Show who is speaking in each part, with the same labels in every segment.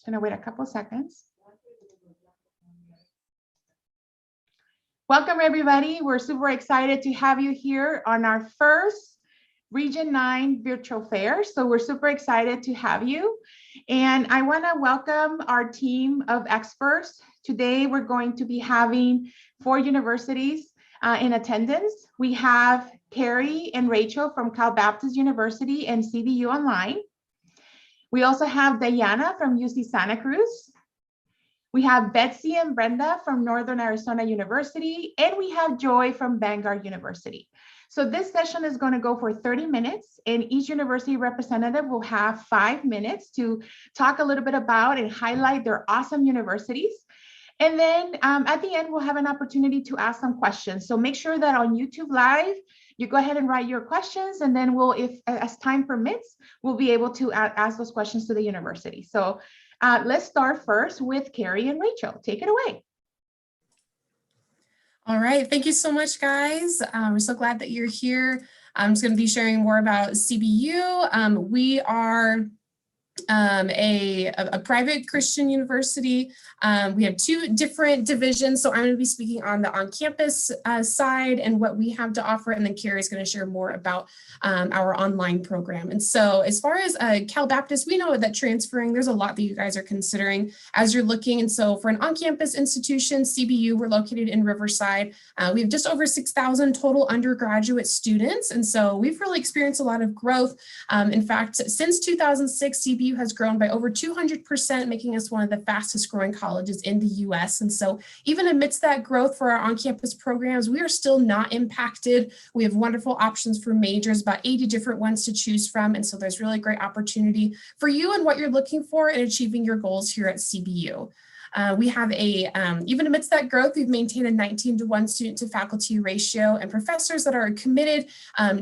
Speaker 1: Gonna wait a couple seconds. Welcome everybody. We're super excited to have you here on our first Region 9 virtual fair. So we're super excited to have you. And I want to welcome our team of experts. Today we're going to be having 4 universities in attendance. We have Carrie and Rachel from Cal Baptist University and CBU Online. We also have Diana from UC Santa Cruz. We have Betsy and Brenda from Northern Arizona University, and we have Joy from Vanguard University. So this session is going to go for 30 minutes, and each university representative will have 5 minutes to talk a little bit about and highlight their awesome universities. And then at the end, we'll have an opportunity to ask some questions. So make sure that on YouTube Live, you go ahead and write your questions, and then we'll, if as time permits, we'll be able to ask those questions to the university. So let's start first with Carrie and Rachel. Take it away.
Speaker 2: All right, thank you so much, guys. We're so glad that you're here. I'm just going to be sharing more about CBU. We are a private Christian university. We have 2 different divisions. So I'm going to be speaking on the on-campus side and what we have to offer. And then Carrie is going to share more about our online program. And so as far as Cal Baptist, we know that transferring, there's a lot that you guys are considering as you're looking. And so for an on-campus institution, CBU, we're located in Riverside. We have just over 6,000 total undergraduate students. And so we've really experienced a lot of growth. In fact, since 2006, CBU has grown by over 200%, making us one of the fastest growing colleges in the US. And so even amidst that growth for our on-campus programs, we are still not impacted. We have wonderful options for majors, about 80 different ones to choose from. And so there's really great opportunity for you and what you're looking for in achieving your goals here at CBU. We have even amidst that growth, we've maintained a 19-to-1 student to faculty ratio and professors that are committed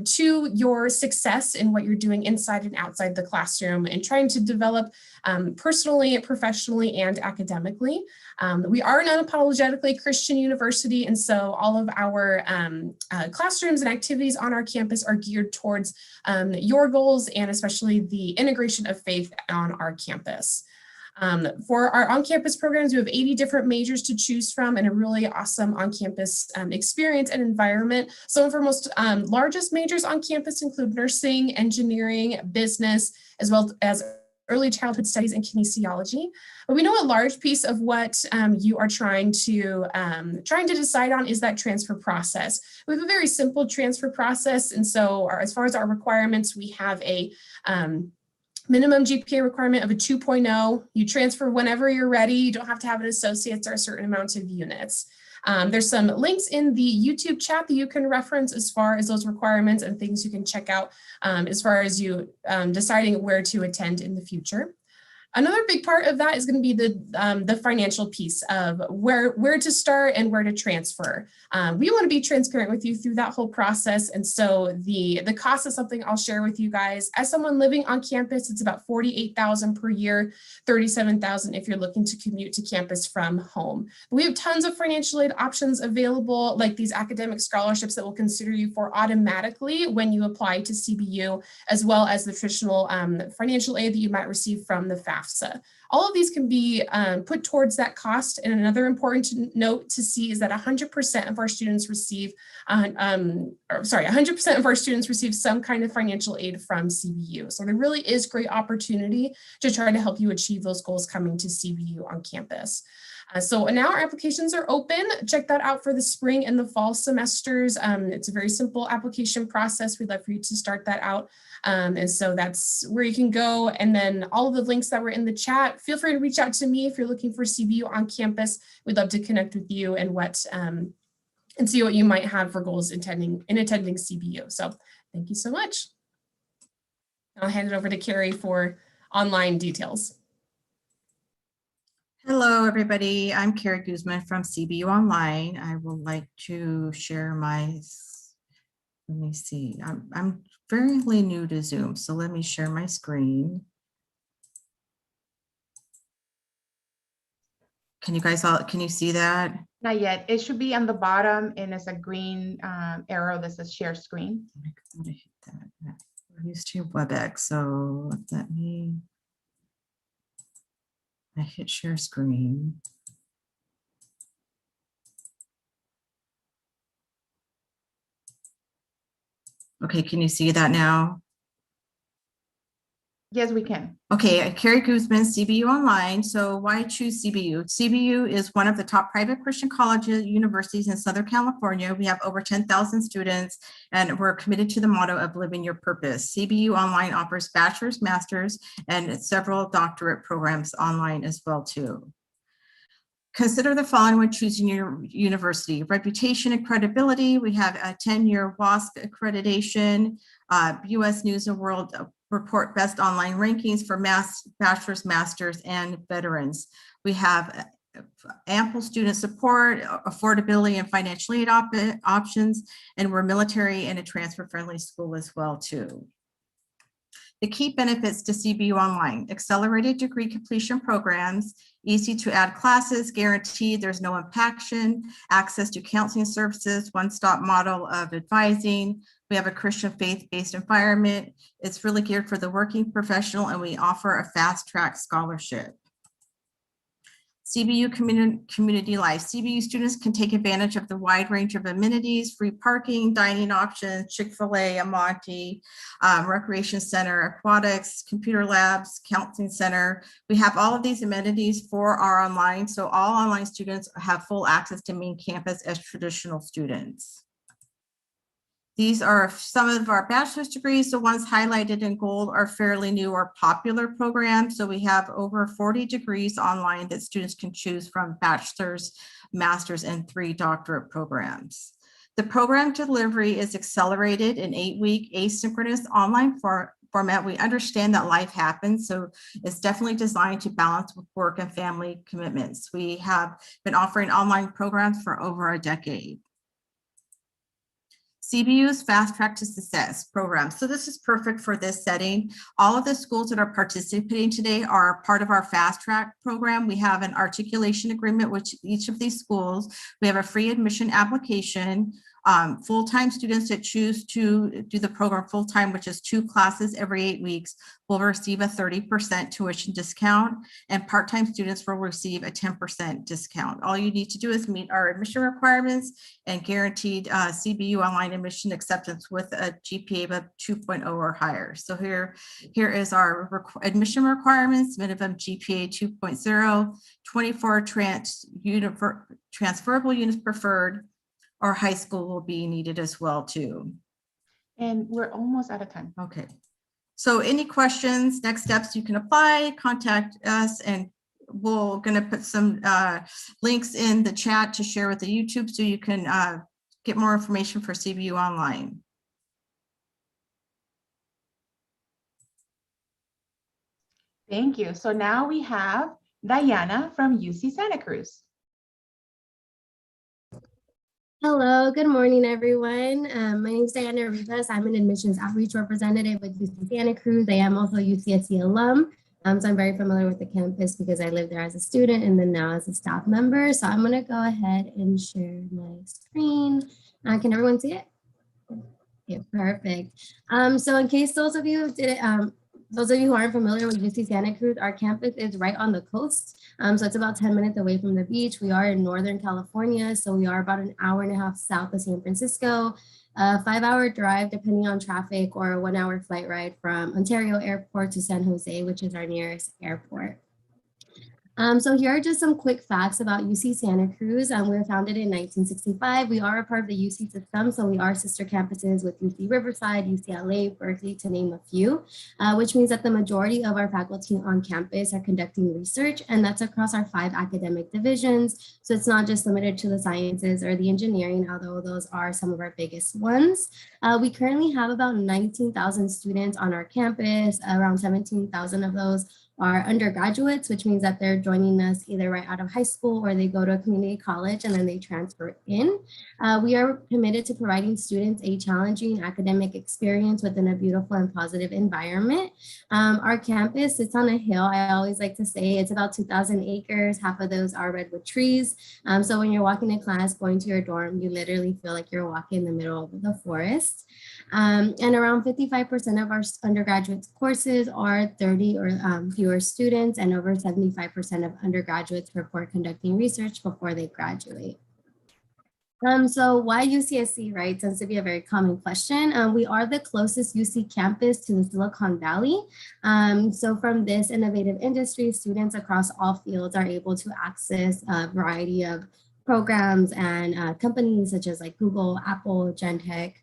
Speaker 2: to your success in what you're doing inside and outside the classroom and trying to develop personally, professionally, and academically. We are an unapologetically Christian university, and so all of our classrooms and activities on our campus are geared towards your goals and especially the integration of faith on our campus. For our on-campus programs, we have 80 different majors to choose from and a really awesome on-campus experience and environment. Some of our most largest majors on campus include nursing, engineering, business, as well as early childhood studies and kinesiology. But we know a large piece of what you are trying to decide on is that transfer process. We have a very simple transfer process. And so as far as our requirements, we have a minimum GPA requirement of a 2.0. You transfer whenever you're ready. You don't have to have an associate's or a certain amount of units. There's some links in the YouTube chat that you can reference as far as those requirements and things you can check out as far as you deciding where to attend in the future. Another big part of that is going to be the financial piece of where to start and where to transfer. We want to be transparent with you through that whole process. And so the cost is something I'll share with you guys. As someone living on campus, it's about $48,000 per year, $37,000 if you're looking to commute to campus from home. But we have tons of financial aid options available, like these academic scholarships that will consider you for automatically when you apply to CBU, as well as the traditional financial aid that you might receive from the FAFSA. All of these can be put towards that cost. And another important note to see is that 100% of our students receive, 100% of our students receive some kind of financial aid from CBU. So there really is great opportunity to try to help you achieve those goals coming to CBU on campus. So now our applications are open. Check that out for the spring and the fall semesters. It's a very simple application process. We'd love for you to start that out. And so that's where you can go. And then all of the links that were in the chat, feel free to reach out to me if you're looking for CBU on campus. We'd love to connect with you and and see what you might have for goals in attending CBU. So thank you so much. I'll hand it over to Carrie for online details.
Speaker 3: Hello, everybody. I'm Carrie Guzman from CBU Online. I would like to share my, let me see, I'm fairly new to Zoom, so let me share my screen. Can you guys all, can you see that?
Speaker 1: Not yet. It should be on the bottom and it's a green arrow that says share screen.
Speaker 3: I'm gonna hit that. We're used to WebEx, so let me. I hit share screen. Okay, can you see that now?
Speaker 1: Yes, we can.
Speaker 3: Okay, Carrie Guzman, CBU Online. So why choose CBU? CBU is one of the top private Christian colleges, universities in Southern California. We have over 10,000 students, and we're committed to the motto of living your purpose. CBU Online offers bachelor's, master's, and several doctorate programs online as well too. Consider the following when choosing your university: reputation and credibility. We have a 10-year WASC accreditation, US News and World Report best online rankings for bachelor's, master's, and veterans. We have ample student support, affordability, and financial aid options, and we're military and a transfer-friendly school as well too. The key benefits to CBU Online: accelerated degree completion programs, easy to add classes, guaranteed, there's no impaction, access to counseling services, one-stop model of advising. We have a Christian faith-based environment. It's really geared for the working professional, and we offer a fast-track scholarship. CBU Community Life. CBU students can take advantage of the wide range of amenities, free parking, dining options, Chick-fil-A, Amonte, recreation center, aquatics, computer labs, counseling center. We have all of these amenities for our online. So all online students have full access to main campus as traditional students. These are some of our bachelor's degrees. The ones highlighted in gold are fairly new or popular programs. So we have over 40 degrees online that students can choose from: bachelor's, master's, and 3 doctorate programs. The program delivery is accelerated in 8-week asynchronous online format. We understand that life happens, so it's definitely designed to balance with work and family commitments. We have been offering online programs for over a decade. CBU's Fast Track to Success program. So this is perfect for this setting. All of the schools that are participating today are part of our Fast Track program. We have an articulation agreement with each of these schools. We have a free admission application. Full-time students that choose to do the program full-time, which is 2 classes every 8 weeks, will receive a 30% tuition discount, and part-time students will receive a 10% discount. All you need to do is meet our admission requirements and guaranteed CBU online admission acceptance with a GPA of 2.0 or higher. So here is our admission requirements: minimum GPA 2.0, 24 transferable units preferred, or high school will be needed as well too.
Speaker 1: And we're almost out of time.
Speaker 3: Okay. So any questions, next steps, you can apply, contact us, and we're going to put some links in the chat to share with the YouTube so you can get more information for CBU Online.
Speaker 1: Thank you. So now we have Diana from UC Santa Cruz.
Speaker 4: Hello, good morning, everyone. My name is Diana Rivas. I'm an admissions outreach representative with UC Santa Cruz. I am also a UCSC alum, so I'm very familiar with the campus because I lived there as a student and then now as a staff member. So I'm going to go ahead and share my screen. Can everyone see it? Okay, perfect. So in case those of you who aren't familiar with UC Santa Cruz, our campus is right on the coast. So it's about 10 minutes away from the beach. We are in Northern California, so we are about an hour and a half south of San Francisco, a 5-hour drive depending on traffic, or a 1-hour flight ride from Ontario Airport to San Jose, which is our nearest airport. So here are just some quick facts about UC Santa Cruz. We were founded in 1965. We are a part of the UC system, so we are sister campuses with UC Riverside, UCLA, Berkeley, to name a few, which means that the majority of our faculty on campus are conducting research, and that's across our 5 academic divisions. So it's not just limited to the sciences or the engineering, although those are some of our biggest ones. We currently have about 19,000 students on our campus. Around 17,000 of those are undergraduates, which means that they're joining us either right out of high school or they go to a community college and then they transfer in. We are committed to providing students a challenging academic experience within a beautiful and positive environment. Our campus sits on a hill. I always like to say it's about 2,000 acres. Half of those are redwood trees. So when you're walking to class, going to your dorm, you literally feel like you're walking in the middle of the forest. And around 55% of our undergraduate courses are 30 or fewer fewer students, and over 75% of undergraduates report conducting research before they graduate. So why UCSC, right? Tends to be a very common question. We are the closest UC campus to the Silicon Valley. So from this innovative industry, students across all fields are able to access a variety of programs and companies such as like Google, Apple, Genentech.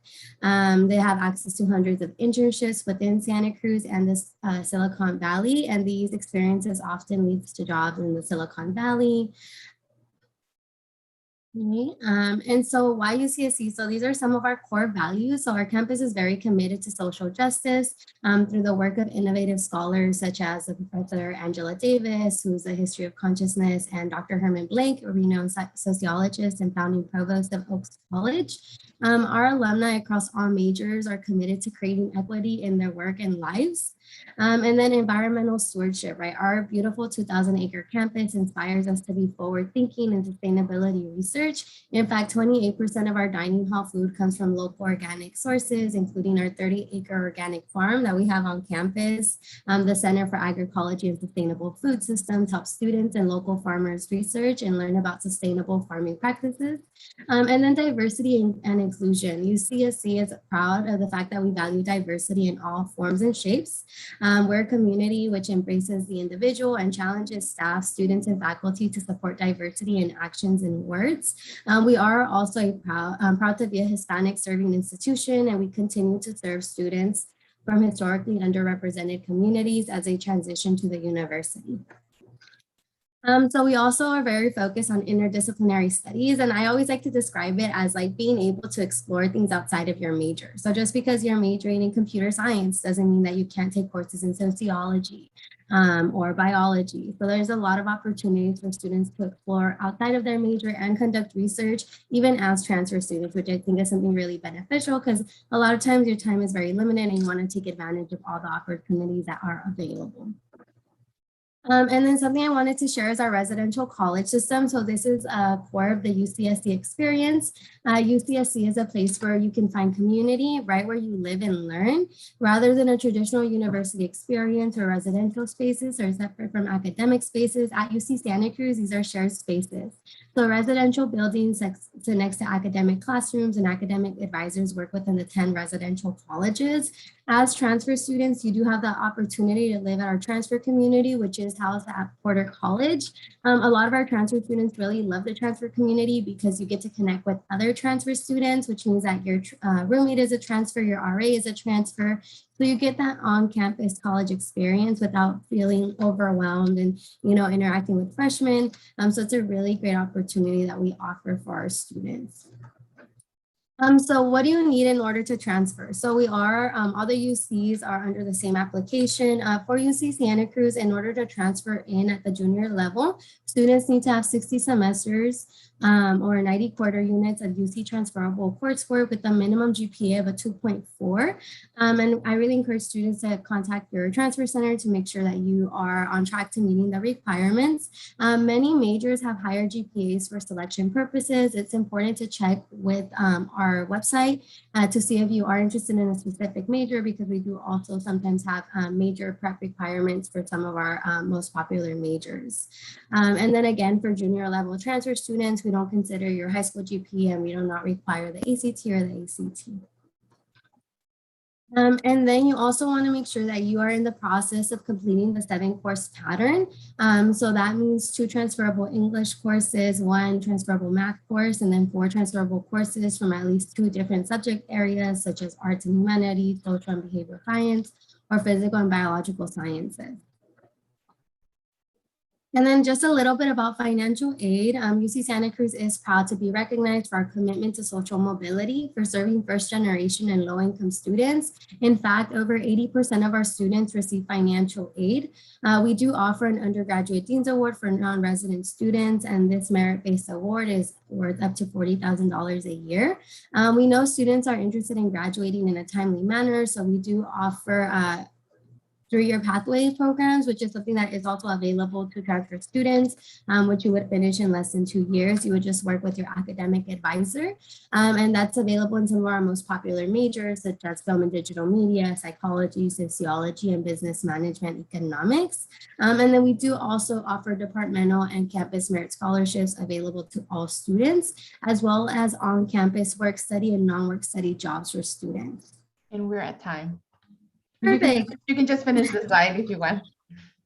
Speaker 4: They have access to hundreds of internships within Santa Cruz and the Silicon Valley. And these experiences often leads to jobs in the Silicon Valley. And so why UCSC? So these are some of our core values. So our campus is very committed to social justice through the work of innovative scholars such as Professor Angela Davis, who's a history of consciousness, and Dr. Herman Blank, a renowned sociologist and founding provost of Oaks College. Our alumni across all majors are committed to creating equity in their work and lives. And then environmental stewardship, right? Our beautiful 2,000-acre campus inspires us to be forward-thinking in sustainability research. In fact, 28% of our dining hall food comes from local organic sources, including our 30-acre organic farm that we have on campus. The Center for Agroecology and Sustainable Food Systems helps students and local farmers research and learn about sustainable farming practices. And then diversity and inclusion. UCSC is proud of the fact that we value diversity in all forms and shapes. We're a community which embraces the individual and challenges staff, students, and faculty to support diversity in actions and words. We are also proud to be a Hispanic serving institution, and we continue to serve students from historically underrepresented communities as they transition to the university. So we also are very focused on interdisciplinary studies, and I always like to describe it as like being able to explore things outside of your major. So just because you're majoring in computer science doesn't mean that you can't take courses in sociology or biology. So there's a lot of opportunities for students to explore outside of their major and conduct research, even as transfer students, which I think is something really beneficial because a lot of times your time is very limited and you want to take advantage of all the opportunities that are available. And then something I wanted to share is our residential college system. So this is a core of the UCSC experience. UCSC is a place where you can find community right where you live and learn, rather than a traditional university experience or residential spaces or separate from academic spaces. At UC Santa Cruz, these are shared spaces. So residential buildings next to academic classrooms, and academic advisors work within the 10 residential colleges. As transfer students, you do have the opportunity to live at our transfer community, which is housed at Porter College. A lot of our transfer students really love the transfer community because you get to connect with other transfer students, which means that your roommate is a transfer, your RA is a transfer. So you get that on-campus college experience without feeling overwhelmed and, interacting with freshmen. So it's a really great opportunity that we offer for our students. So what do you need in order to transfer? So we are, all the UCs are under the same application. For UC Santa Cruz, in order to transfer in at the junior level, students need to have 60 semesters or 90 quarter units of UC transferable coursework with a minimum GPA of a 2.4. And I really encourage students to contact your transfer center to make sure that you are on track to meeting the requirements. Many majors have higher GPAs for selection purposes. It's important to check with our website to see if you are interested in a specific major, because we do also sometimes have major prep requirements for some of our most popular majors. And then again, for junior level transfer students, we don't consider your high school GPA and we do not require the ACT or the ACT. And then you also want to make sure that you are in the process of completing the 7-course pattern. So that means 2 transferable English courses, 1 transferable math course, and then 4 transferable courses from at least 2 different subject areas, such as arts and humanities, social and behavioral science, or physical and biological sciences. And then just a little bit about financial aid. UC Santa Cruz is proud to be recognized for our commitment to social mobility for serving first generation and low income students. In fact, over 80% of our students receive financial aid. We do offer an undergraduate Dean's Award for non-resident students, and this merit-based award is worth up to $40,000 a year. We know students are interested in graduating in a timely manner, so we do offer 3-year pathway programs, which is something that is also available to transfer students, which you would finish in less than 2 years. You would just work with your academic advisor. And that's available in some of our most popular majors, such as film and digital media, psychology, sociology, and business management, economics. And then we do also offer departmental and campus merit scholarships available to all students, as well as on-campus work study and non-work study jobs for students.
Speaker 1: And we're at time.
Speaker 4: Perfect.
Speaker 1: You can just finish the slide if you want.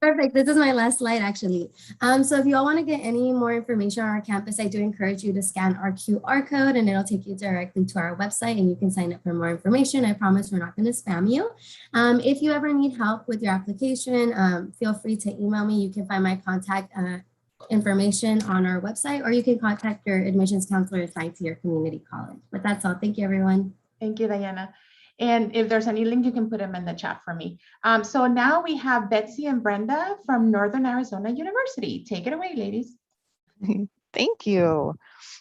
Speaker 4: Perfect. This is my last slide, actually. So if you all want to get any more information on our campus, I do encourage you to scan our QR code and it'll take you directly to our website and you can sign up for more information. I promise we're not going to spam you. If you ever need help with your application, feel free to email me. You can find my contact information on our website, or you can contact your admissions counselor assigned to your community college. But that's all. Thank you, everyone.
Speaker 1: Thank you, Diana. And if there's any link, you can put them in the chat for me. So now we have Betsy and Brenda from Northern Arizona University. Take it away, ladies.
Speaker 5: Thank you.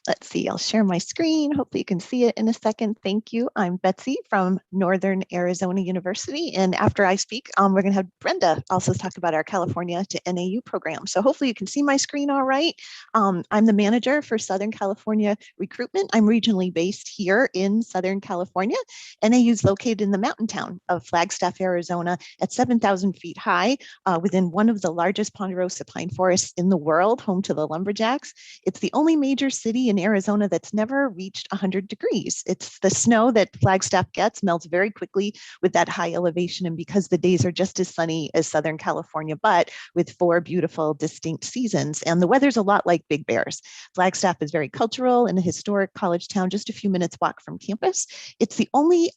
Speaker 5: Let's see, I'll share my screen. Hopefully you can see it in a second. Thank you. I'm Betsy from Northern Arizona University. And after I speak, we're going to have Brenda also talk about our California to NAU program. So hopefully you can see my screen all right. I'm the manager for Southern California recruitment. I'm regionally based here in Southern California. NAU is located in the mountain town of Flagstaff, Arizona at 7,000 feet high within one of the largest ponderosa pine forests in the world, home to the lumberjacks. It's the only major city in Arizona that's never reached 100 degrees. It's the snow that Flagstaff gets melts very quickly with that high elevation, and because the days are just as sunny as Southern California, but with 4 beautiful distinct seasons. And the weather's a lot like Big Bear's. Flagstaff is very cultural and a historic college town, just a few minutes walk from campus. It's the only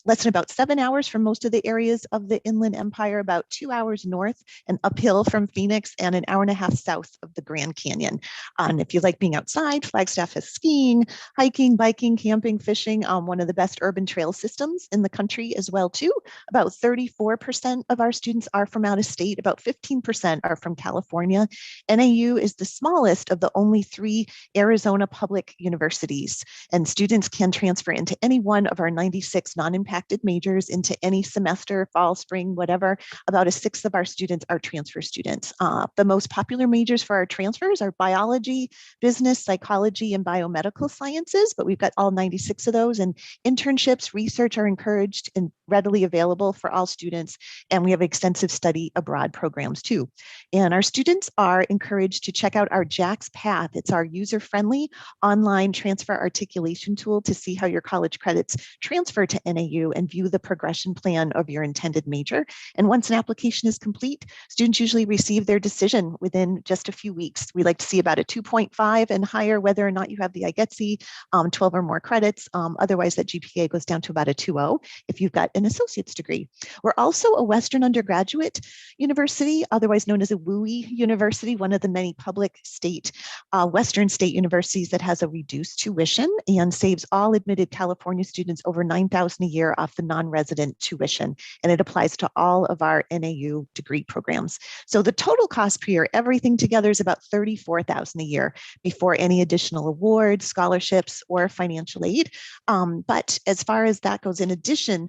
Speaker 5: less than about 7 hours from most of the areas of the Inland Empire, about 2 hours north and uphill from Phoenix, and an hour and a half south of the Grand Canyon. And if you like being outside, Flagstaff has skiing, hiking, biking, camping, fishing, one of the best urban trail systems in the country as well too. About 34% of our students are from out of state, about 15% are from California. NAU is the smallest of the only 3 Arizona public universities, and students can transfer into any one of our 96 non-impacted majors into any semester, fall, spring, whatever. About 1/6 of our students are transfer students. The most popular majors for our transfers are biology, business, psychology, and biomedical sciences, but we've got all 96 of those, and internships, research are encouraged and readily available for all students, and we have extensive study abroad programs too. And our students are encouraged to check out our JAX Path. It's our user-friendly online transfer articulation tool to see how your college credits transfer to NAU and view the progression plan of your intended major. And once an application is complete, students usually receive their decision within just a few weeks. We like to see about a 2.5 and higher, whether or not you have the IGETC, 12 or more credits. Otherwise, that GPA goes down to about a 2.0 if you've got an associate's degree. We're also a Western undergraduate university, otherwise known as a WUI university, one of the many public state, Western state universities that has a reduced tuition and saves all admitted California students over $9,000 a year off the non-resident tuition. And it applies to all of our NAU degree programs. So the total cost per year, everything together, is about $34,000 a year before any additional awards, scholarships, or financial aid. But as far as that goes, in addition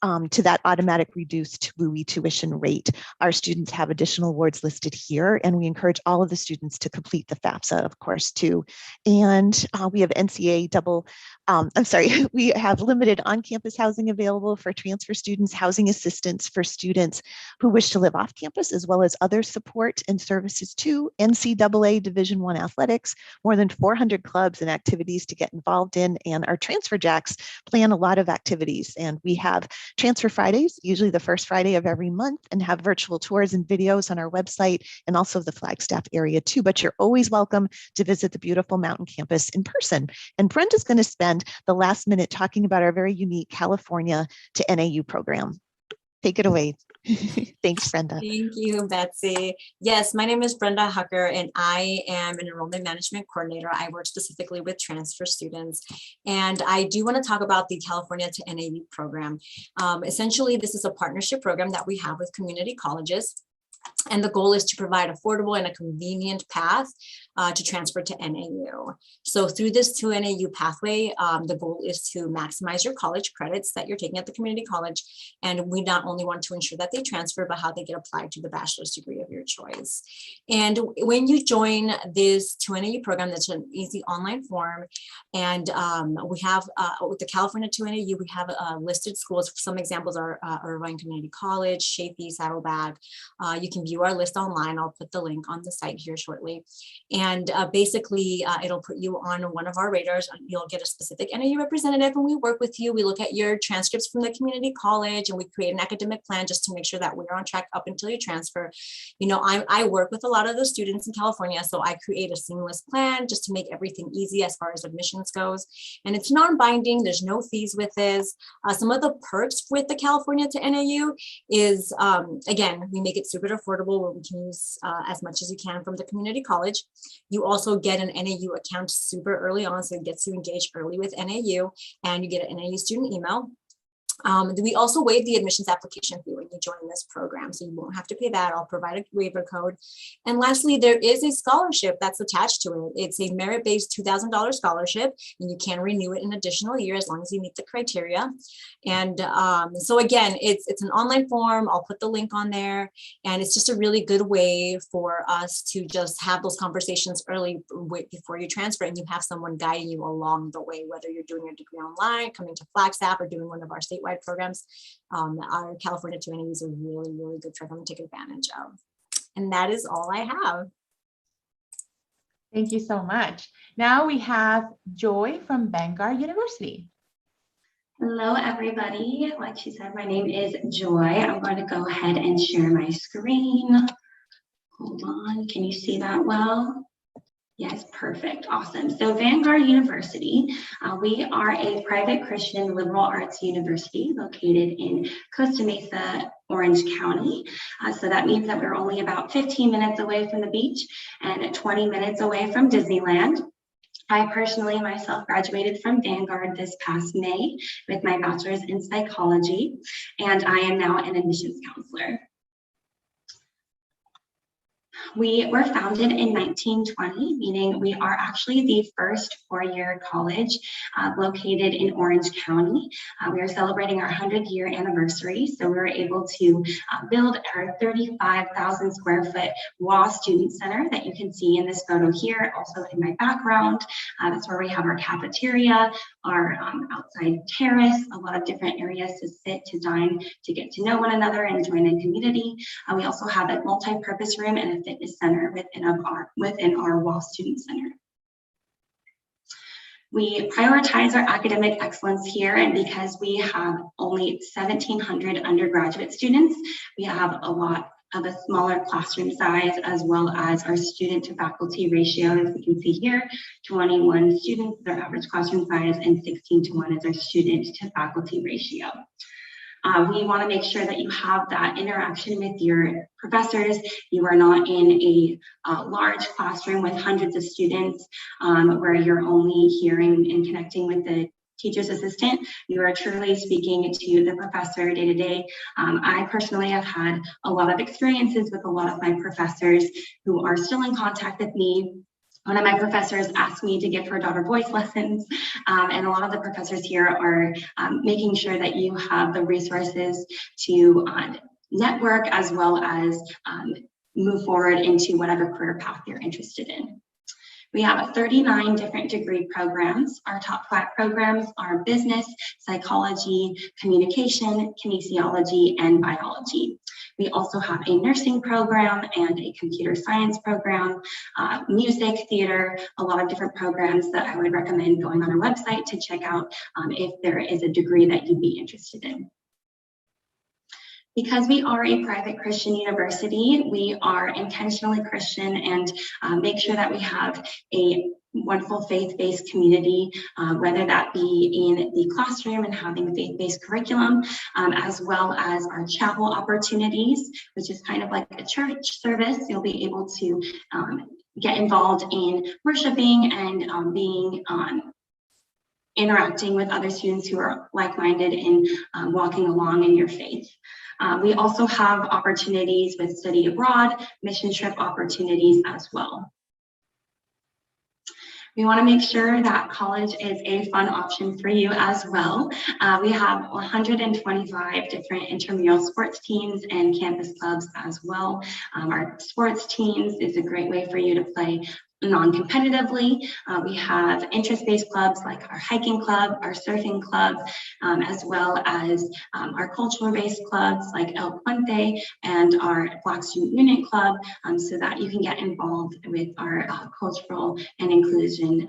Speaker 5: to that automatic reduced WUI tuition rate, our students have additional awards listed here, and we encourage all of the students to complete the FAFSA, of course, too. And we have we have limited on-campus housing available for transfer students, housing assistance for students who wish to live off campus, as well as other support and services too. NCAA Division I athletics, more than 400 clubs and activities to get involved in, and our transfer jacks plan a lot of activities. And we have Transfer Fridays, usually the first Friday of every month, and have virtual tours and videos on our website and also the Flagstaff area too. But you're always welcome to visit the beautiful mountain campus in person. And Brenda's going to spend the last minute talking about our very unique California to NAU program. Take it away. Thanks, Brenda.
Speaker 6: Thank you, Betsy. Yes, my name is Brenda Hucker, and I am an enrollment management coordinator. I work specifically with transfer students, and I do want to talk about the California to NAU program. Essentially, this is a partnership program that we have with community colleges. And the goal is to provide affordable and a convenient path to transfer to NAU. So through this to NAU pathway, the goal is to maximize your college credits that you're taking at the community college. And we not only want to ensure that they transfer, but how they get applied to the bachelor's degree of your choice. And when you join this to NAU program, that's an easy online form. And we have, with the California to NAU, we have listed schools. Some examples are Irvine Community College, Chaffey, Saddleback. You can view our list online. I'll put the link on the site here shortly. And basically, it'll put you on one of our radars. You'll get a specific NAU representative when we work with you. We look at your transcripts from the community college and we create an academic plan just to make sure that we're on track up until you transfer. You know, I work with a lot of those students in California, so I create a seamless plan just to make everything easy as far as admissions goes. And it's non-binding, there's no fees with this. Some of the perks with the California to NAU is, again, we make it super affordable where we can use as much as you can from the community college. You also get an NAU account super early on, so it gets you engaged early with NAU, and you get an NAU student email. We also waive the admissions application fee when you join this program, so you won't have to pay that. I'll provide a waiver code. And lastly, there is a scholarship that's attached to it. It's a merit-based $2,000 scholarship, and you can renew it an additional year as long as you meet the criteria. And so again, it's an online form. I'll put the link on there, and it's just a really good way for us to just have those conversations early before you transfer, and you have someone guiding you along the way, whether you're doing your degree online, coming to Flagstaff, or doing one of our statewide programs. Our California to NAU is a really, really good program to take advantage of. And that is all I have.
Speaker 1: Thank you so much. Now we have Joy from Vanguard University.
Speaker 7: Hello, everybody. Like she said, my name is Joy. I'm going to go ahead and share my screen. Hold on. Can you see that well? Yes, perfect. Awesome. So Vanguard University, we are a private Christian liberal arts university located in Costa Mesa, Orange County. So that means that we're only about 15 minutes away from the beach and 20 minutes away from Disneyland. I personally myself graduated from Vanguard this past May with my bachelor's in psychology, and I am now an admissions counselor. We were founded in 1920, meaning we are actually the first four-year college located in Orange County. We are celebrating our 100-year anniversary, so we were able to build our 35,000 square foot WA Student Center that you can see in this photo here, also in my background. That's where we have our cafeteria, our outside terrace, a lot of different areas to sit, to dine, to get to know one another and join a community. We also have a multi-purpose room and a fitness center within our WA Student Center. We prioritize our academic excellence here, and because we have only 1,700 undergraduate students, we have a lot of a smaller classroom size, as well as our student to faculty ratio, as we can see here, 21 students is our average classroom size, and 16:1 is our student to faculty ratio. We want to make sure that you have that interaction with your professors. You are not in a large classroom with hundreds of students where you're only hearing and connecting with the teacher's assistant. You are truly speaking to the professor day to day. I personally have had a lot of experiences with a lot of my professors who are still in contact with me. One of my professors asked me to give her daughter voice lessons, and a lot of the professors here are making sure that you have the resources to network as well as move forward into whatever career path you're interested in. We have 39 different degree programs. Our top 5 programs are business, psychology, communication, kinesiology, and biology. We also have a nursing program and a computer science program, music, theater, a lot of different programs that I would recommend going on our website to check out if there is a degree that you'd be interested in. Because we are a private Christian university, we are intentionally Christian and make sure that we have a wonderful faith-based community, whether that be in the classroom and having faith-based curriculum, as well as our chapel opportunities, which is kind of like a church service. You'll be able to get involved in worshiping and being interacting with other students who are like-minded and walking along in your faith. We also have opportunities with study abroad, mission trip opportunities as well. We want to make sure that college is a fun option for you as well. We have 125 different intramural sports teams and campus clubs as well. Our sports teams is a great way for you to play non-competitively. We have interest-based clubs like our hiking club, our surfing club, as well as our cultural-based clubs like El Puente and our Black Student Union Club, so that you can get involved with our cultural and inclusion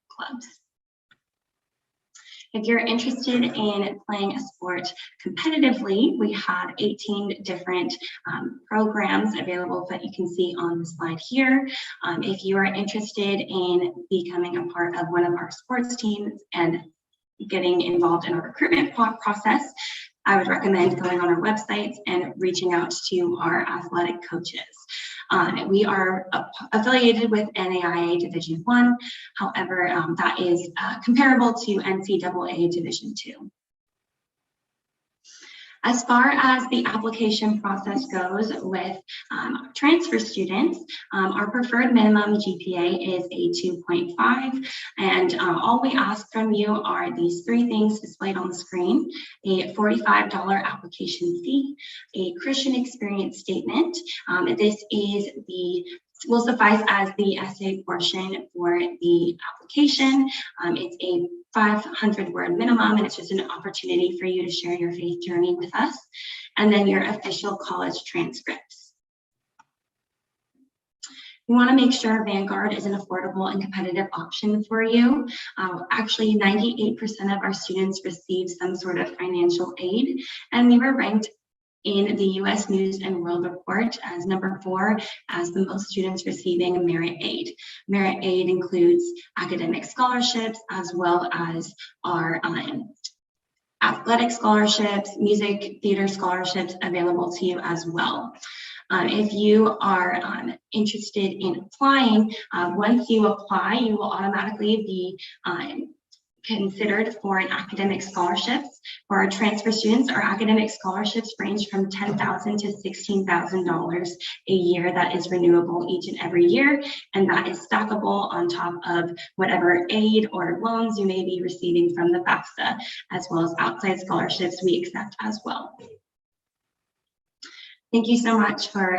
Speaker 7: clubs. If you're interested in playing a sport competitively, we have 18 different programs available that you can see on the slide here. If you are interested in becoming a part of one of our sports teams and getting involved in our recruitment process, I would recommend going on our websites and reaching out to our athletic coaches. We are affiliated with NAIA Division I. However, that is comparable to NCAA Division II. As far as the application process goes with transfer students, our preferred minimum GPA is a 2.5, and all we ask from you are these three things displayed on the screen: a $45 application fee, a Christian experience statement. This is will suffice as the essay portion for the application. It's a 500-word minimum, and it's just an opportunity for you to share your faith journey with us, and then your official college transcripts. We want to make sure Vanguard is an affordable and competitive option for you. Actually, 98% of our students receive some sort of financial aid, and we were ranked in the U.S. News and World Report as number 4 as the most students receiving merit aid. Merit aid includes academic scholarships as well as our athletic scholarships, music theater scholarships available to you as well. If you are interested in applying, once you apply, you will automatically be considered for an academic scholarships. For our transfer students, our academic scholarships range from $10,000 to $16,000 a year. That is renewable each and every year, and that is stackable on top of whatever aid or loans you may be receiving from the FAFSA, as well as outside scholarships we accept as well. Thank you so much for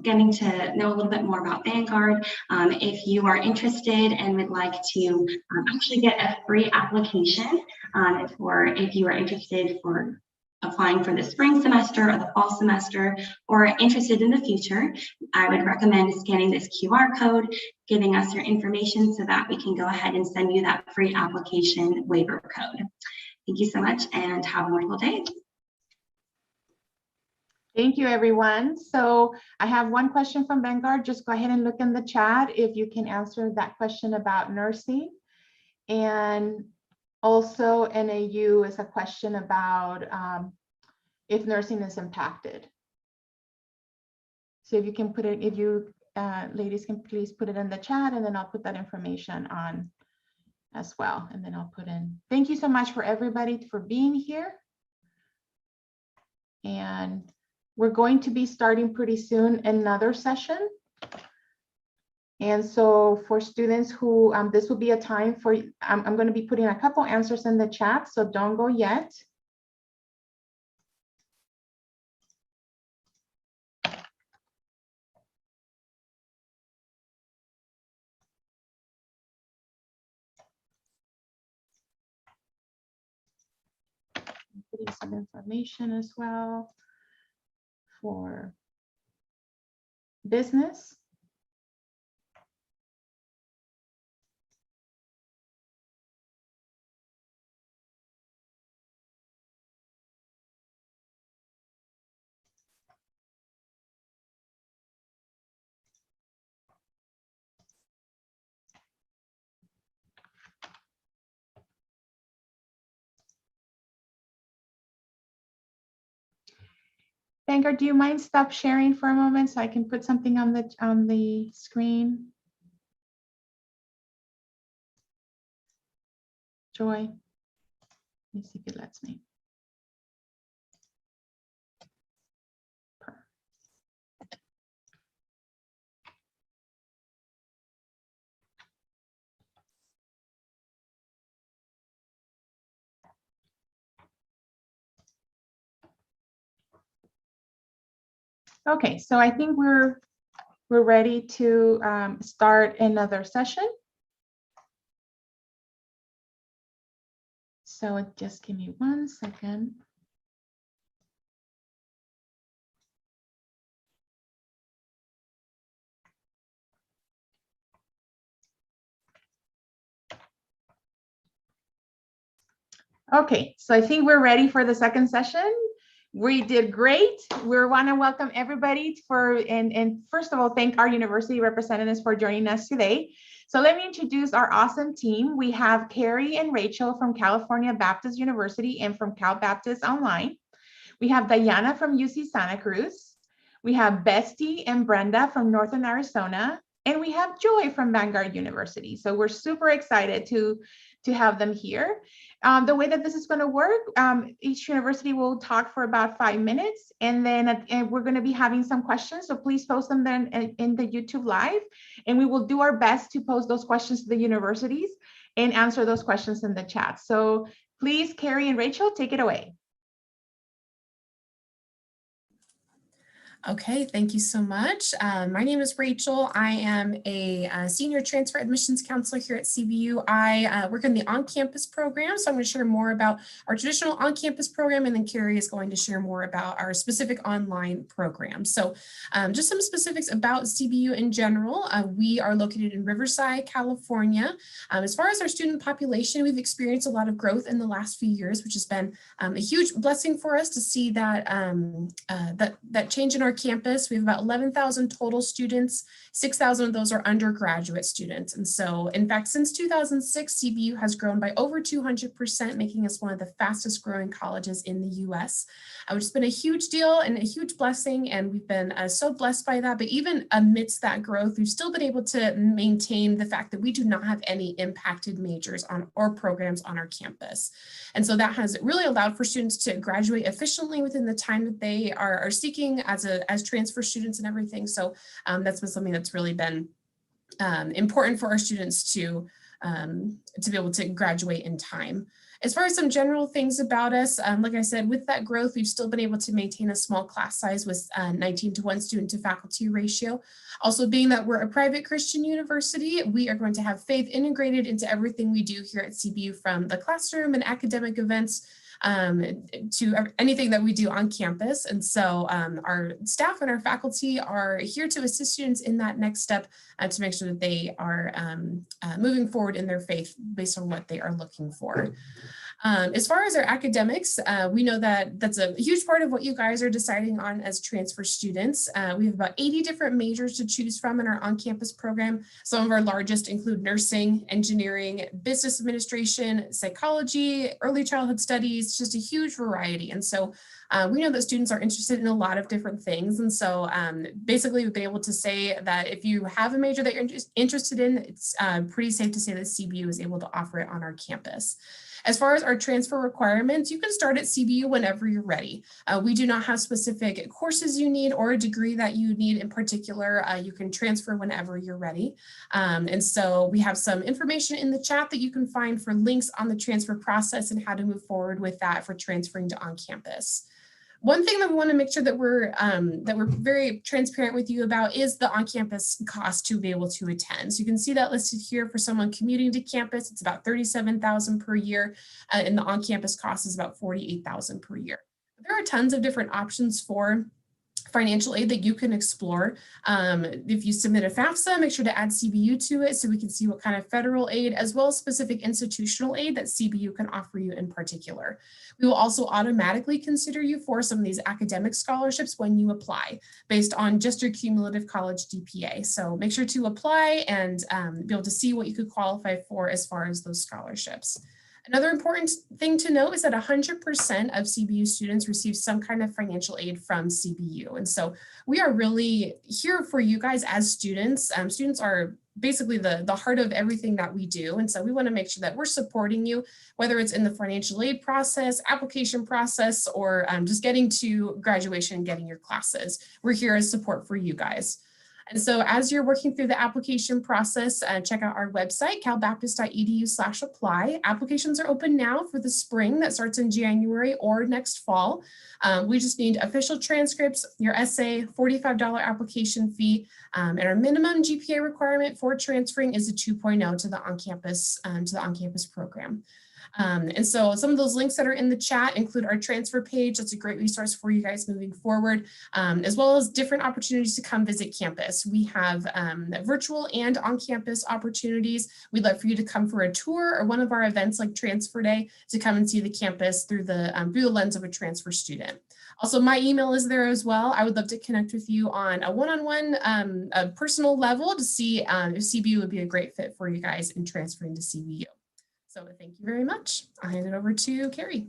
Speaker 7: getting to know a little bit more about Vanguard. If you are interested and would like to actually get a free application, if you are interested for applying for the spring semester or the fall semester, or interested in the future, I would recommend scanning this QR code, giving us your information so that we can go ahead and send you that free application waiver code. Thank you so much and have a wonderful day.
Speaker 1: Thank you, everyone. So I have one question from Vanguard. Just go ahead and look in the chat if you can answer that question about nursing. And also NAU is a question about if nursing is impacted. So if you can put it, if you ladies can please put it in the chat, and then I'll put that information on as well. And then I'll put in, thank you so much for everybody for being here. And we're going to be starting pretty soon another session. And so for students who, this will be a time for, I'm going to be putting a couple answers in the chat, so don't go yet. Putting some information as well for business. Vanguard, do you mind stop sharing for a moment so I can put something on the screen? Joy, let me see if it lets me. Okay, so I think we're ready to start another session. So just give me 1 second. Okay, so I think we're ready for the second session. We did great. We want to welcome everybody and first of all, thank our university representatives for joining us today. So let me introduce our awesome team. We have Carrie and Rachel from California Baptist University and from Cal Baptist Online. We have Diana from UC Santa Cruz. We have Bestie and Brenda from Northern Arizona. And we have Joy from Vanguard University. So we're super excited to have them here. The way that this is going to work, each university will talk for about 5 minutes, and then we're going to be having some questions. So please post them then in the YouTube Live, and we will do our best to post those questions to the universities and answer those questions in the chat. So please, Carrie and Rachel, take it away.
Speaker 2: Okay, thank you so much. My name is Rachel. I am a senior transfer admissions counselor here at CBU. I work in the on-campus program, so I'm going to share more about our traditional on-campus program, and then Carrie is going to share more about our specific online program. So just some specifics about CBU in general. We are located in Riverside, California. As far as our student population, we've experienced a lot of growth in the last few years, which has been a huge blessing for us to see that that change in our campus. We have about 11,000 total students. 6,000 of those are undergraduate students. And so, in fact, since 2006, CBU has grown by over 200%, making us one of the fastest growing colleges in the US, which has been a huge deal and a huge blessing. And we've been so blessed by that. But even amidst that growth, we've still been able to maintain the fact that we do not have any impacted majors or programs on our campus. And so that has really allowed for students to graduate efficiently within the time that they are seeking as transfer students and everything. So that's been something that's really been important for our students to be able to graduate in time. As far as some general things about us, like I said, with that growth, we've still been able to maintain a small class size with 19:1 student to faculty ratio. Also, being that we're a private Christian university, we are going to have faith integrated into everything we do here at CBU, from the classroom and academic events to anything that we do on campus. And so our staff and our faculty are here to assist students in that next step to make sure that they are moving forward in their faith based on what they are looking for. As far as our academics, we know that that's a huge part of what you guys are deciding on as transfer students. We have about 80 different majors to choose from in our on-campus program. Some of our largest include nursing, engineering, business administration, psychology, early childhood studies, just a huge variety. And so we know that students are interested in a lot of different things. And so basically we've been able to say that if you have a major that you're interested in, it's pretty safe to say that CBU is able to offer it on our campus. As far as our transfer requirements, you can start at CBU whenever you're ready. We do not have specific courses you need or a degree that you need in particular. You can transfer whenever you're ready. And so we have some information in the chat that you can find for links on the transfer process and how to move forward with that for transferring to on campus. One thing that we want to make sure that we're very transparent with you about is the on-campus cost to be able to attend. So you can see that listed here for someone commuting to campus. It's about $37,000 per year, and the on-campus cost is about $48,000 per year. There are tons of different options for financial aid that you can explore. If you submit a FAFSA, make sure to add CBU to it so we can see what kind of federal aid as well as specific institutional aid that CBU can offer you in particular. We will also automatically consider you for some of these academic scholarships when you apply based on just your cumulative college GPA. So make sure to apply and be able to see what you could qualify for as far as those scholarships. Another important thing to note is that 100% of CBU students receive some kind of financial aid from CBU. And so we are really here for you guys as students. Students are basically the heart of everything that we do. And so we want to make sure that we're supporting you, whether it's in the financial aid process, application process, or just getting to graduation and getting your classes. We're here as support for you guys. And so as you're working through the application process, check out our website, calbaptist.edu/apply. Applications are open now for the spring that starts in January or next fall. We just need official transcripts, your essay, $45 application fee, and our minimum GPA requirement for transferring is a 2.0 to the on-campus program. And so some of those links that are in the chat include our transfer page. That's a great resource for you guys moving forward, as well as different opportunities to come visit campus. We have virtual and on-campus opportunities. We'd love for you to come for a tour or one of our events like Transfer Day to come and see the campus through the lens of a transfer student. Also, my email is there as well. I would love to connect with you on a one-on-one, a personal level to see if CBU would be a great fit for you guys in transferring to CBU. So thank you very much. I'll hand it over to Carrie.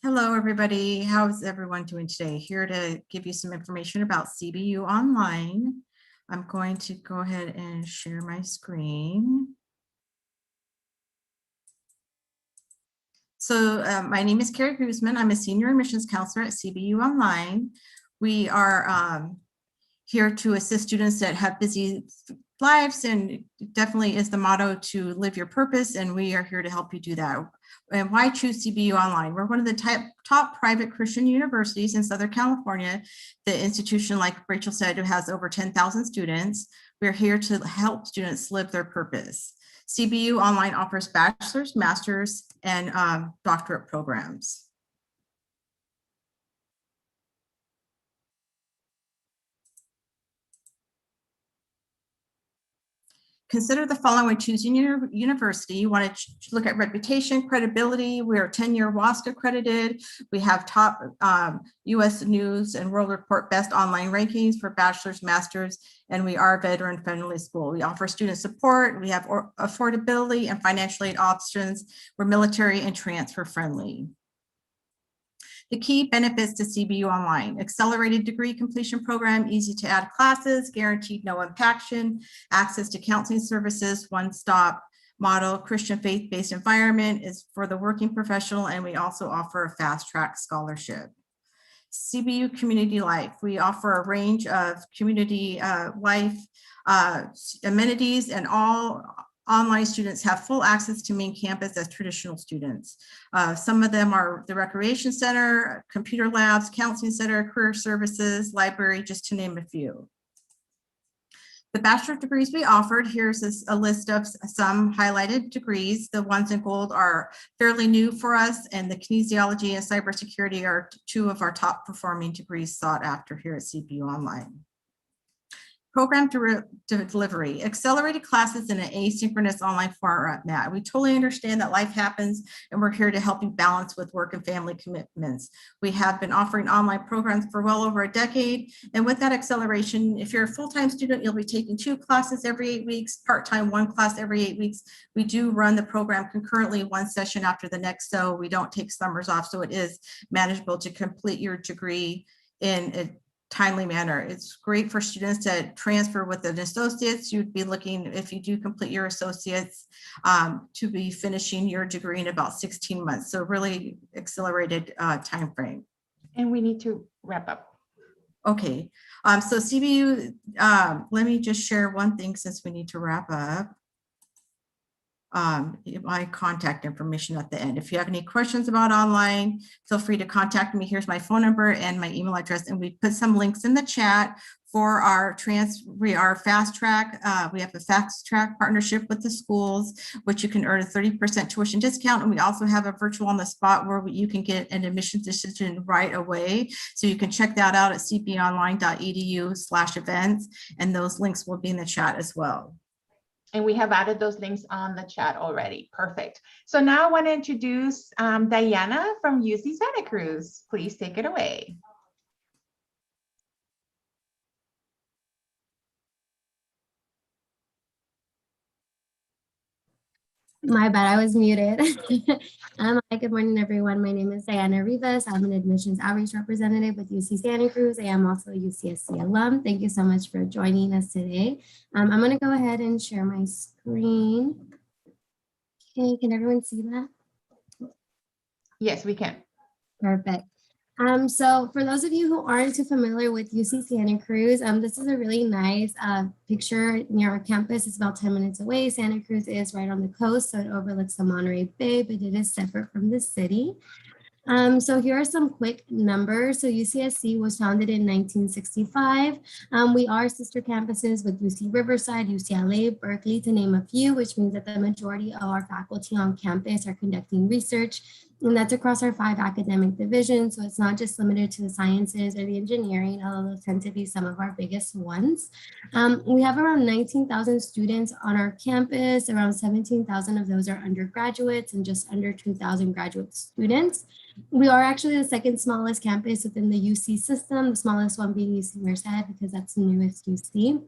Speaker 3: Hello, everybody. How's everyone doing today? Here to give you some information about CBU Online. I'm going to go ahead and share my screen. So my name is Carrie Guzman. I'm a senior admissions counselor at CBU Online. We are here to assist students that have busy lives, and definitely is the motto to live your purpose, and we are here to help you do that. And why choose CBU Online? We're one of the top private Christian universities in Southern California. The institution, like Rachel said, has over 10,000 students. We're here to help students live their purpose. CBU Online offers bachelor's, master's, and doctorate programs. Consider the following when choosing your university. You want to look at reputation, credibility. We're 10-year WASC accredited. We have top US News and World Report best online rankings for bachelor's, master's, and we are a veteran-friendly school. We offer student support. We have affordability and financial aid options. We're military and transfer friendly. The key benefits to CBU Online: accelerated degree completion program, easy to add classes, guaranteed no impaction, access to counseling services, one-stop model, Christian faith-based environment is for the working professional, and we also offer a fast-track scholarship. CBU Community Life, we offer a range of community life amenities, and all online students have full access to main campus as traditional students. Some of them are the recreation center, computer labs, counseling center, career services, library, just to name a few. The bachelor degrees we offered, here's a list of some highlighted degrees. The ones in gold are fairly new for us, and the kinesiology and cybersecurity are two of our top performing degrees sought after here at CBU Online. Program delivery, accelerated classes in an asynchronous online format. We totally understand that life happens, and we're here to help you balance with work and family commitments. We have been offering online programs for well over a decade, and with that acceleration, if you're a full-time student, you'll be taking 2 classes every 8 weeks, part-time 1 class every 8 weeks. We do run the program concurrently, 1 session after the next, so we don't take summers off, so it is manageable to complete your degree in a timely manner. It's great for students that transfer with an associate's. You'd be looking, if you do complete your associates, to be finishing your degree in about 16 months. So really accelerated time frame.
Speaker 1: And we need to wrap up.
Speaker 3: Okay, so CBU, let me just share one thing since we need to wrap up. My contact information at the end. If you have any questions about online, feel free to contact me. Here's my phone number and my email address, and we put some links in the chat for our fast track. We have a fast track partnership with the schools, which you can earn a 30% tuition discount. And we also have a virtual on the spot where you can get an admissions decision right away. So you can check that out at cbonline.edu/events, and those links will be in the chat as well.
Speaker 1: And we have added those links on the chat already. Perfect. So now I want to introduce Diana from UC Santa Cruz. Please take it away.
Speaker 4: My bad, I was muted. Hi, good morning, everyone. My name is Diana Rivas. I'm an admissions outreach representative with UC Santa Cruz. I am also a UCSC alum. Thank you so much for joining us today. I'm going to go ahead and share my screen. Okay, can everyone see that?
Speaker 1: Yes, we can.
Speaker 4: Perfect. So for those of you who aren't too familiar with UC Santa Cruz, this is a really nice picture near our campus. It's about 10 minutes away. Santa Cruz is right on the coast, so it overlooks the Monterey Bay, but it is separate from the city. So here are some quick numbers. So UCSC was founded in 1965. We are sister campuses with UC Riverside, UCLA, Berkeley, to name a few, which means that the majority of our faculty on campus are conducting research, and that's across our 5 academic divisions. So it's not just limited to the sciences or the engineering, although those tend to be some of our biggest ones. We have around 19,000 students on our campus. Around 17,000 of those are undergraduates and just under 2,000 graduate students. We are actually the second smallest campus within the UC system, the smallest one being UC Merced because that's the newest UC.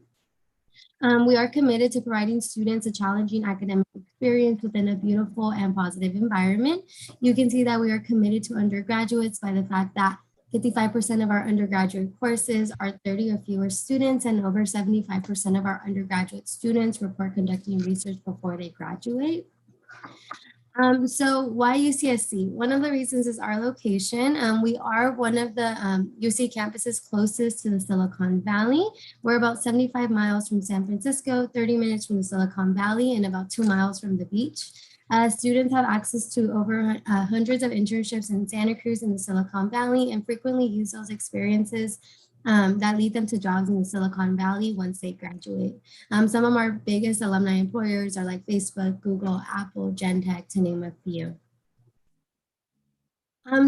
Speaker 4: We are committed to providing students a challenging academic experience within a beautiful and positive environment. You can see that we are committed to undergraduates by the fact that 55% of our undergraduate courses are 30 or fewer students, and over 75% of our undergraduate students report conducting research before they graduate. So why UCSC? One of the reasons is our location. We are one of the UC campuses closest to the Silicon Valley. We're about 75 miles from San Francisco, 30 minutes from the Silicon Valley, and about 2 miles from the beach. Students have access to over hundreds of internships in Santa Cruz and the Silicon Valley, and frequently use those experiences that lead them to jobs in the Silicon Valley once they graduate. Some of our biggest alumni employers are like Facebook, Google, Apple, Genentech, to name a few.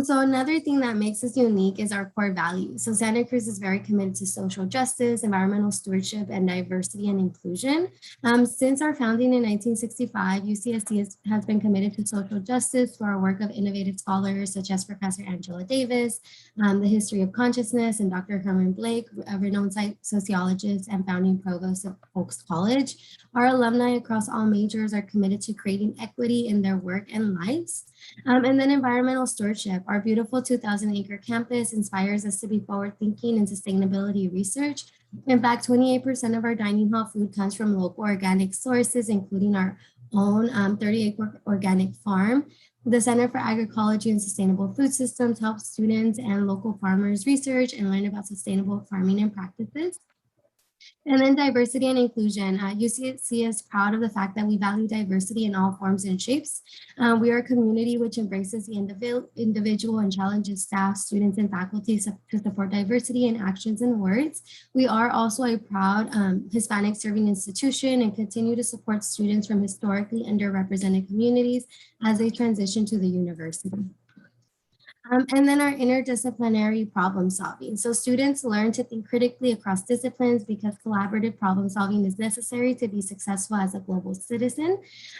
Speaker 4: So another thing that makes us unique is our core values. So Santa Cruz is very committed to social justice, environmental stewardship, and diversity and inclusion. Since our founding in 1965, UCSC has been committed to social justice through our work of innovative scholars such as Professor Angela Davis, the history of consciousness, and Dr. Herman Blake, a renowned sociologist and founding provost of Oaks College. Our alumni across all majors are committed to creating equity in their work and lives. And then environmental stewardship. Our beautiful 2,000-acre campus inspires us to be forward-thinking in sustainability research. In fact, 28% of our dining hall food comes from local organic sources, including our own 30-acre organic farm. The Center for Agroecology and Sustainable Food Systems helps students and local farmers research and learn about sustainable farming and practices. And then diversity and inclusion. UCSC is proud of the fact that we value diversity in all forms and shapes. We are a community which embraces the individual and challenges staff, students, and faculty to support diversity in actions and words. We are also a proud Hispanic serving institution and continue to support students from historically underrepresented communities as they transition to the university. And then our interdisciplinary problem solving. So students learn to think critically across disciplines because collaborative problem solving is necessary to be successful as a global citizen.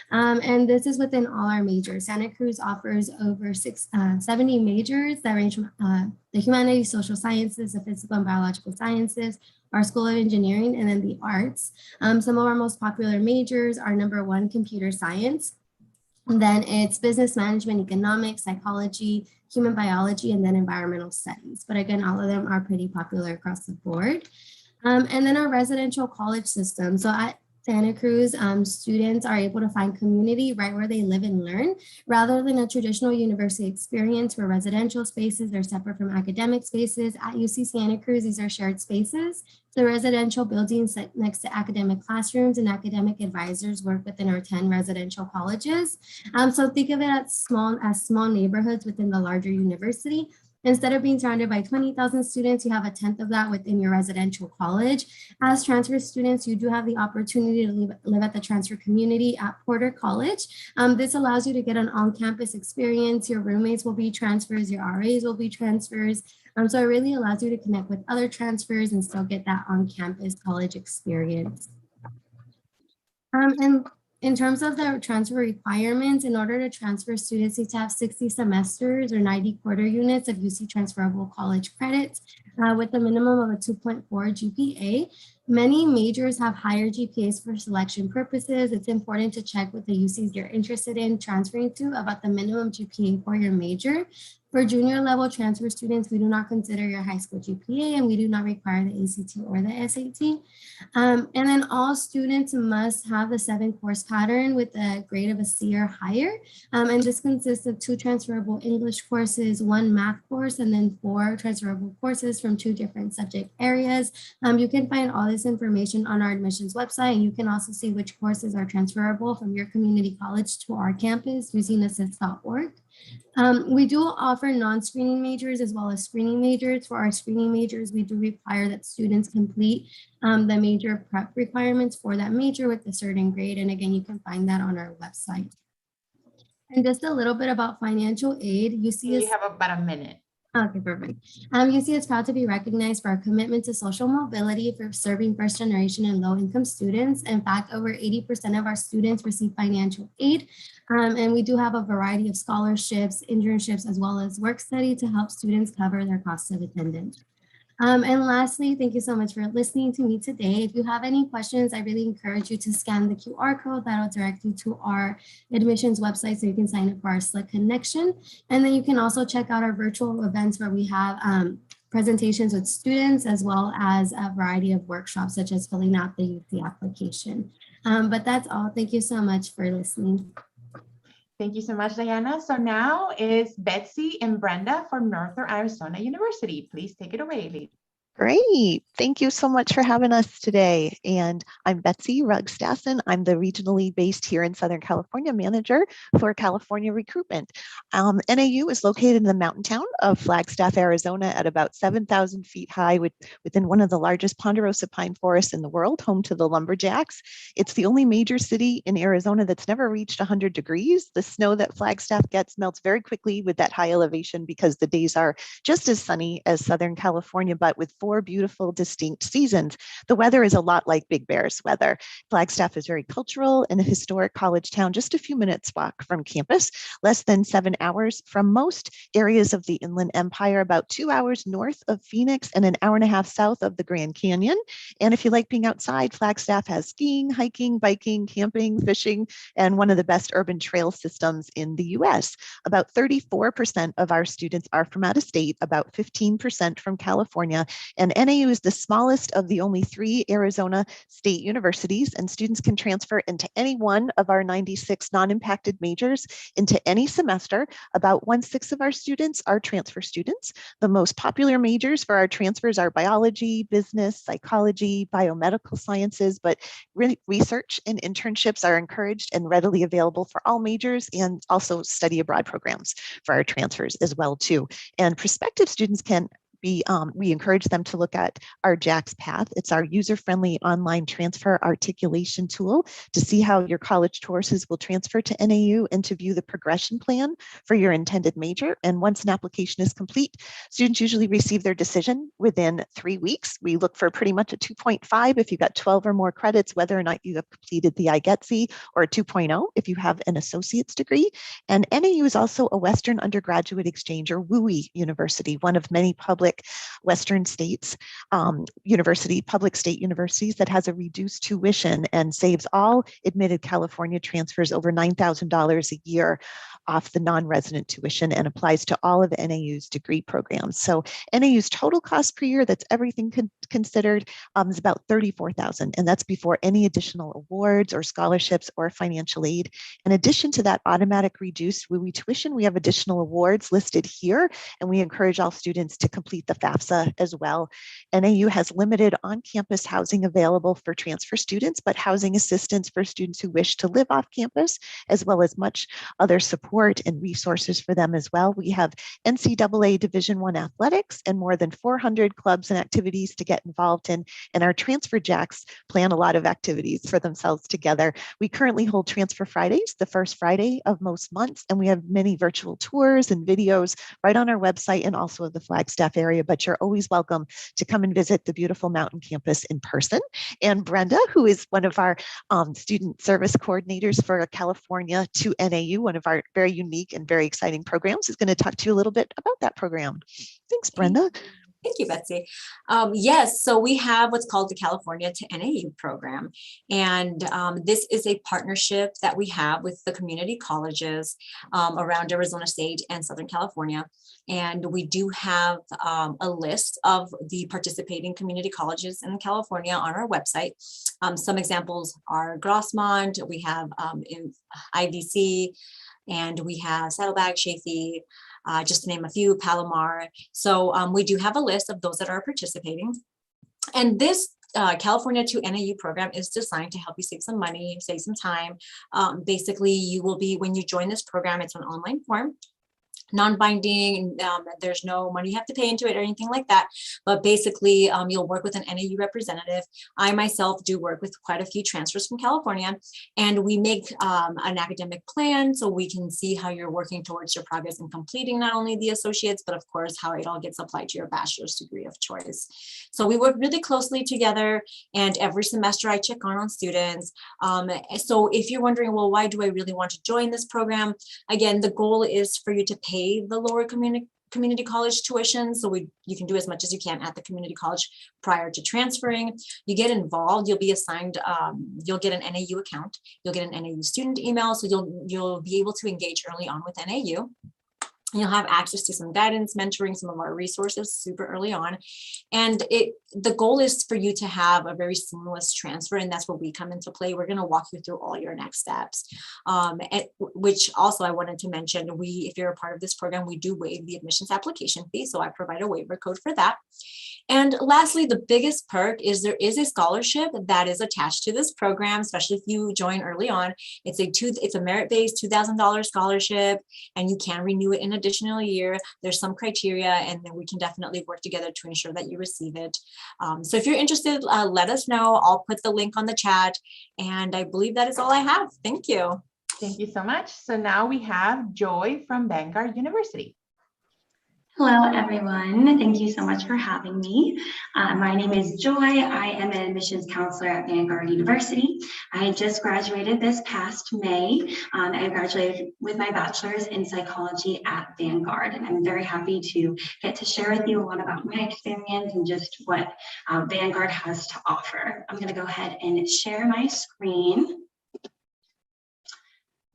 Speaker 4: And this is within all our majors. Santa Cruz offers over 70 majors that range from the humanities, social sciences, the physical and biological sciences, our School of Engineering, and then the arts. Some of our most popular majors are #1, computer science. And then it's business management, economics, psychology, human biology, and then environmental studies. But again, all of them are pretty popular across the board. And then our residential college system. So at Santa Cruz, students are able to find community right where they live and learn, rather than a traditional university experience where residential spaces are separate from academic spaces. At UC Santa Cruz, these are shared spaces. The residential buildings sit next to academic classrooms, and academic advisors work within our 10 residential colleges. So think of it as small neighborhoods within the larger university. Instead of being surrounded by 20,000 students, you have 1/10 of that within your residential college. As transfer students, you do have the opportunity to live at the transfer community at Porter College. This allows you to get an on-campus experience. Your roommates will be transfers, your RAs will be transfers. So it really allows you to connect with other transfers and still get that on-campus college experience. And in terms of the transfer requirements, in order to transfer, students need to have 60 semesters or 90 quarter units of UC transferable college credits. with a minimum of a 2.4 GPA. Many majors have higher GPAs for selection purposes. It's important to check with the UCs you're interested in transferring to about the minimum GPA for your major. For junior level transfer students, we do not consider your high school GPA and we do not require the ACT or the SAT. And then all students must have the 7-course pattern with a grade of a C or higher. And this consists of 2 transferable English courses, 1 math course, and then 4 transferable courses from 2 different subject areas. You can find all this information on our admissions website, and you can also see which courses are transferable from your community college to our campus using assist.org. We do offer non-screening majors as well as screening majors. For our screening majors, we do require that students complete the major prep requirements for that major with a certain grade. And again, you can find that on our website. And just a little bit about financial aid.
Speaker 1: You have about a minute.
Speaker 4: Okay, perfect. UC is proud to be recognized for our commitment to social mobility for serving first generation and low income students. In fact, over 80% of our students receive financial aid. And we do have a variety of scholarships, internships, as well as work study to help students cover their costs of attendance. And lastly, thank you so much for listening to me today. If you have any questions, I really encourage you to scan the QR code that'll direct you to our admissions website so you can sign up for our Slick Connection. And then you can also check out our virtual events where we have presentations with students as well as a variety of workshops such as filling out the UC application. But that's all. Thank you so much for listening.
Speaker 1: Thank you so much, Diana. So now is Betsy and Brenda from Northern Arizona University. Please take it away, ladies.
Speaker 5: Great. Thank you so much for having us today. And I'm Betsy Rugstassen. I'm the regionally based here in Southern California manager for California recruitment. NAU is located in the mountain town of Flagstaff, Arizona at about 7,000 feet high within one of the largest ponderosa pine forests in the world, home to the lumberjacks. It's the only major city in Arizona that's never reached 100 degrees. The snow that Flagstaff gets melts very quickly with that high elevation because the days are just as sunny as Southern California, but with 4 beautiful, distinct seasons. The weather is a lot like Big Bear's weather. Flagstaff is very cultural and a historic college town, just a few minutes walk from campus, less than 7 hours from most areas of the Inland Empire, about 2 hours north of Phoenix and an hour and a half south of the Grand Canyon. And if you like being outside, Flagstaff has skiing, hiking, biking, camping, fishing, and one of the best urban trail systems in the US. About 34% of our students are from out of state, about 15% from California, and NAU is the smallest of the only 3 Arizona state universities, and students can transfer into any one of our 96 non-impacted majors into any semester. About 1/6 of our students are transfer students. The most popular majors for our transfers are biology, business, psychology, biomedical sciences, but research and internships are encouraged and readily available for all majors, and also study abroad programs for our transfers as well too. And prospective students can we encourage them to look at our JAX Path. It's our user-friendly online transfer articulation tool to see how your college courses will transfer to NAU and to view the progression plan for your intended major. And once an application is complete, students usually receive their decision within 3 weeks. We look for pretty much a 2.5 if you got 12 or more credits, whether or not you have completed the IGETC, or a 2.0 if you have an associate's degree. And NAU is also a Western Undergraduate Exchange, or WUI University, one of many public Western states, public state universities that has a reduced tuition and saves all admitted California transfers over $9,000 a year off the non-resident tuition, and applies to all of NAU's degree programs. So NAU's total cost per year, that's everything considered, is about $34,000, and that's before any additional awards or scholarships or financial aid. In addition to that automatic reduced WUI tuition, we have additional awards listed here, and we encourage all students to complete the FAFSA as well. NAU has limited on-campus housing available for transfer students, but housing assistance for students who wish to live off campus, as well as much other support and resources for them as well. We have NCAA Division I athletics and more than 400 clubs and activities to get involved in, and our transfer jacks plan a lot of activities for themselves together. We currently hold Transfer Fridays, the first Friday of most months, and we have many virtual tours and videos right on our website and also of the Flagstaff area, but you're always welcome to come and visit the beautiful mountain campus in person. And Brenda, who is one of our student service coordinators for California to NAU, one of our very unique and very exciting programs, is going to talk to you a little bit about that program. Thanks, Brenda.
Speaker 6: Thank you, Betsy. Yes, so we have what's called the California to NAU program. And this is a partnership that we have with the community colleges around Arizona State and Southern California. And we do have a list of the participating community colleges in California on our website. Some examples are Grossmont, we have IVC, and we have Saddleback, Chaffey, just to name a few, Palomar. So we do have a list of those that are participating. And this California to NAU program is designed to help you save some money, save some time. Basically, you will be, when you join this program, it's an online form, non-binding, there's no money you have to pay into it or anything like that. But basically, you'll work with an NAU representative. I myself do work with quite a few transfers from California, and we make an academic plan so we can see how you're working towards your progress in completing not only the associates, but of course, how it all gets applied to your bachelor's degree of choice. So we work really closely together, and every semester I check on students. So if you're wondering, well, why do I really want to join this program? Again, the goal is for you to pay the lower community college tuition. So you can do as much as you can at the community college prior to transferring. You get involved, you'll be assigned, you'll get an NAU account, you'll get an NAU student email. So you'll be able to engage early on with NAU. You'll have access to some guidance, mentoring, some of our resources super early on. And the goal is for you to have a very seamless transfer, and that's where we come into play. We're going to walk you through all your next steps, which also I wanted to mention, if you're a part of this program, we do waive the admissions application fee. So I provide a waiver code for that. And lastly, the biggest perk is there is a scholarship that is attached to this program, especially if you join early on. It's a merit-based $2,000 scholarship, and you can renew it in an additional year. There's some criteria, and then we can definitely work together to ensure that you receive it. So if you're interested, let us know. I'll put the link on the chat, and I believe that is all I have. Thank you.
Speaker 1: Thank you so much. So now we have Joy from Vanguard University.
Speaker 7: Hello, everyone. Thank you so much for having me. My name is Joy. I am an admissions counselor at Vanguard University. I just graduated this past May. I graduated with my bachelor's in psychology at Vanguard, and I'm very happy to get to share with you a lot about my experience and just what Vanguard has to offer. I'm going to go ahead and share my screen.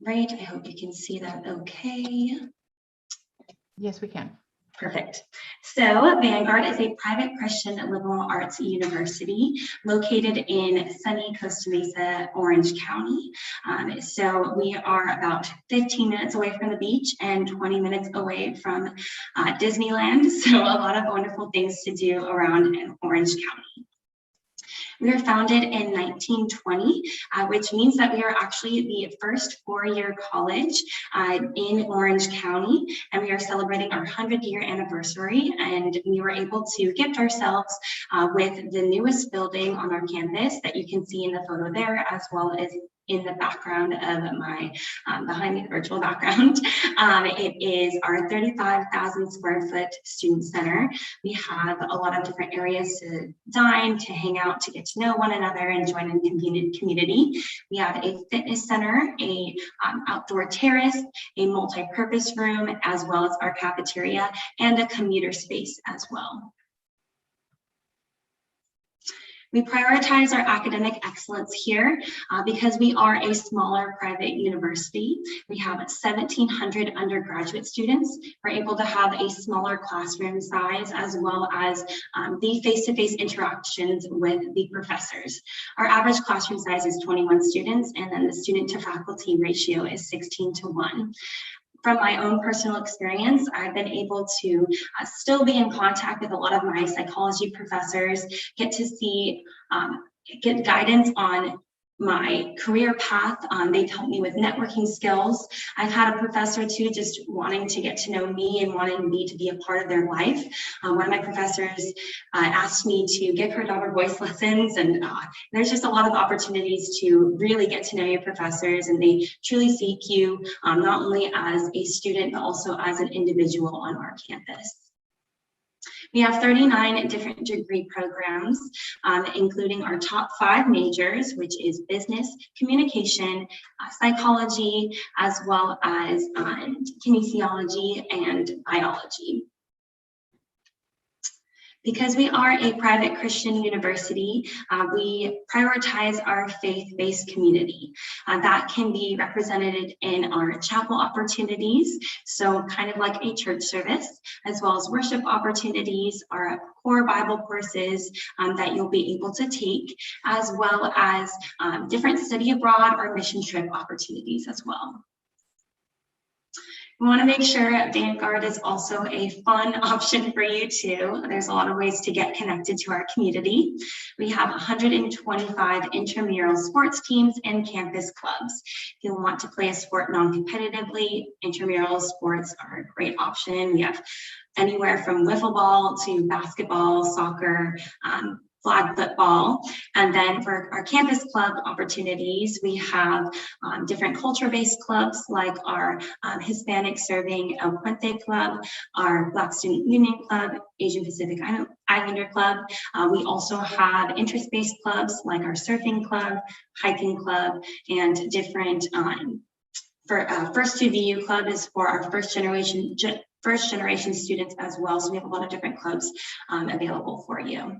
Speaker 7: Right, I hope you can see that okay.
Speaker 1: Yes, we can.
Speaker 7: Perfect. So Vanguard is a private Christian liberal arts university located in sunny Costa Mesa, Orange County. So we are about 15 minutes away from the beach and 20 minutes away from Disneyland. So a lot of wonderful things to do around in Orange County. We were founded in 1920, which means that we are actually the first four-year college in Orange County, and we are celebrating our 100-year anniversary, and we were able to gift ourselves with the newest building on our campus that you can see in the photo there, as well as in the background of my, behind me, the virtual background. It is our 35,000 square foot student center. We have a lot of different areas to dine, to hang out, to get to know one another and join in community. We have a fitness center, a outdoor terrace, a multi-purpose room, as well as our cafeteria and a commuter space as well. We prioritize our academic excellence here because we are a smaller private university. We have 1,700 undergraduate students. We're able to have a smaller classroom size as well as the face-to-face interactions with the professors. Our average classroom size is 21 students, and then the student to faculty ratio is 16:1. From my own personal experience, I've been able to still be in contact with a lot of my psychology professors, get to see, get guidance on my career path. They've helped me with networking skills. I've had a professor too, just wanting to get to know me and wanting me to be a part of their life. One of my professors asked me to give her daughter voice lessons, and there's just a lot of opportunities to really get to know your professors, and they truly seek you not only as a student, but also as an individual on our campus. We have 39 different degree programs, including our top 5 majors, which is business, communication, psychology, as well as kinesiology and biology. Because we are a private Christian university, we prioritize our faith-based community. That can be represented in our chapel opportunities, so kind of like a church service, as well as worship opportunities, our core Bible courses that you'll be able to take, as well as different study abroad or mission trip opportunities as well. We want to make sure Vanguard is also a fun option for you too. There's a lot of ways to get connected to our community. We have 125 intramural sports teams and campus clubs. If you want to play a sport non-competitively, intramural sports are a great option. We have anywhere from wiffle ball to basketball, soccer, flag football. And then for our campus club opportunities, we have different culture-based clubs like our Hispanic Serving El Puente Club, our Black Student Union Club, Asian Pacific Islander Club. We also have interest-based clubs like our Surfing Club, Hiking Club, and different First to VU Club is for our first generation students as well. So we have a lot of different clubs available for you.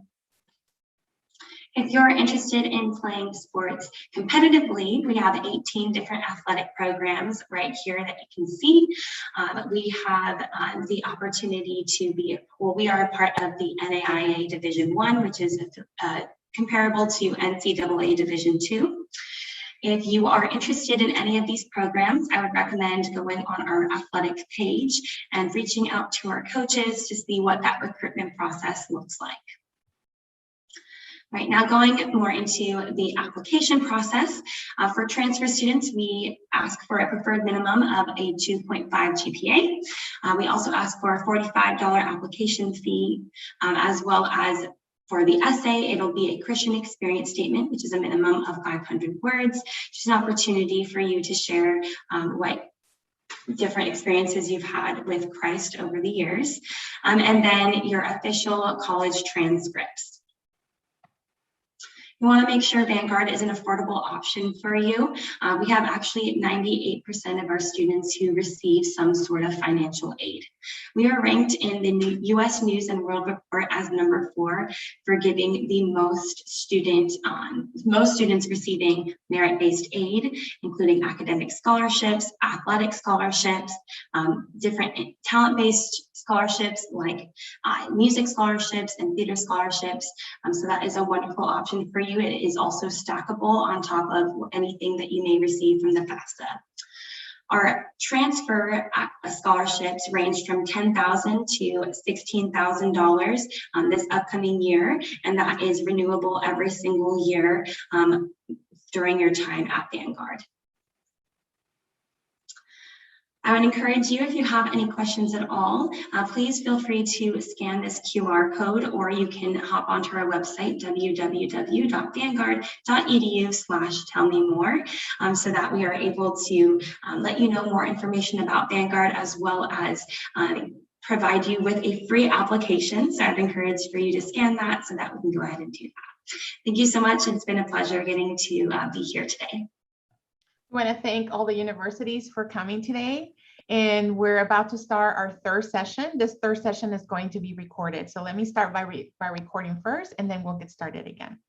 Speaker 7: If you're interested in playing sports competitively, we have 18 different athletic programs right here that you can see. We have the opportunity to be, well, we are a part of the NAIA Division I, which is comparable to NCAA Division II. If you are interested in any of these programs, I would recommend going on our athletic page and reaching out to our coaches to see what that recruitment process looks like. Right now, going more into the application process, for transfer students, we ask for a preferred minimum of a 2.5 GPA. We also ask for a $45 application fee, as well as for the essay, it'll be a Christian experience statement, which is a minimum of 500 words, just an opportunity for you to share what different experiences you've had with Christ over the years, and then your official college transcripts. You want to make sure Vanguard is an affordable option for you. We have actually 98% of our students who receive some sort of financial aid. We are ranked in the US News and World Report as number 4 for giving the most students receiving merit-based aid, including academic scholarships, athletic scholarships, different talent-based scholarships like music scholarships and theater scholarships. So that is a wonderful option for you. It is also stackable on top of anything that you may receive from the FAFSA. Our transfer scholarships range from $10,000 to $16,000 this upcoming year, and that is renewable every single year during your time at Vanguard. I would encourage you, if you have any questions at all, please feel free to scan this QR code, or you can hop onto our website, www.vanguard.edu/tellmemore, so that we are able to let you know more information about Vanguard, as well as provide you with a free application. So I'd encourage for you to scan that so that we can go ahead and do that. Thank you so much. It's been a pleasure getting to be here today.
Speaker 1: I want to thank all the universities for coming today, and we're about to start our third session. This third session is going to be recorded. So let me start by recording first, and then we'll get started again.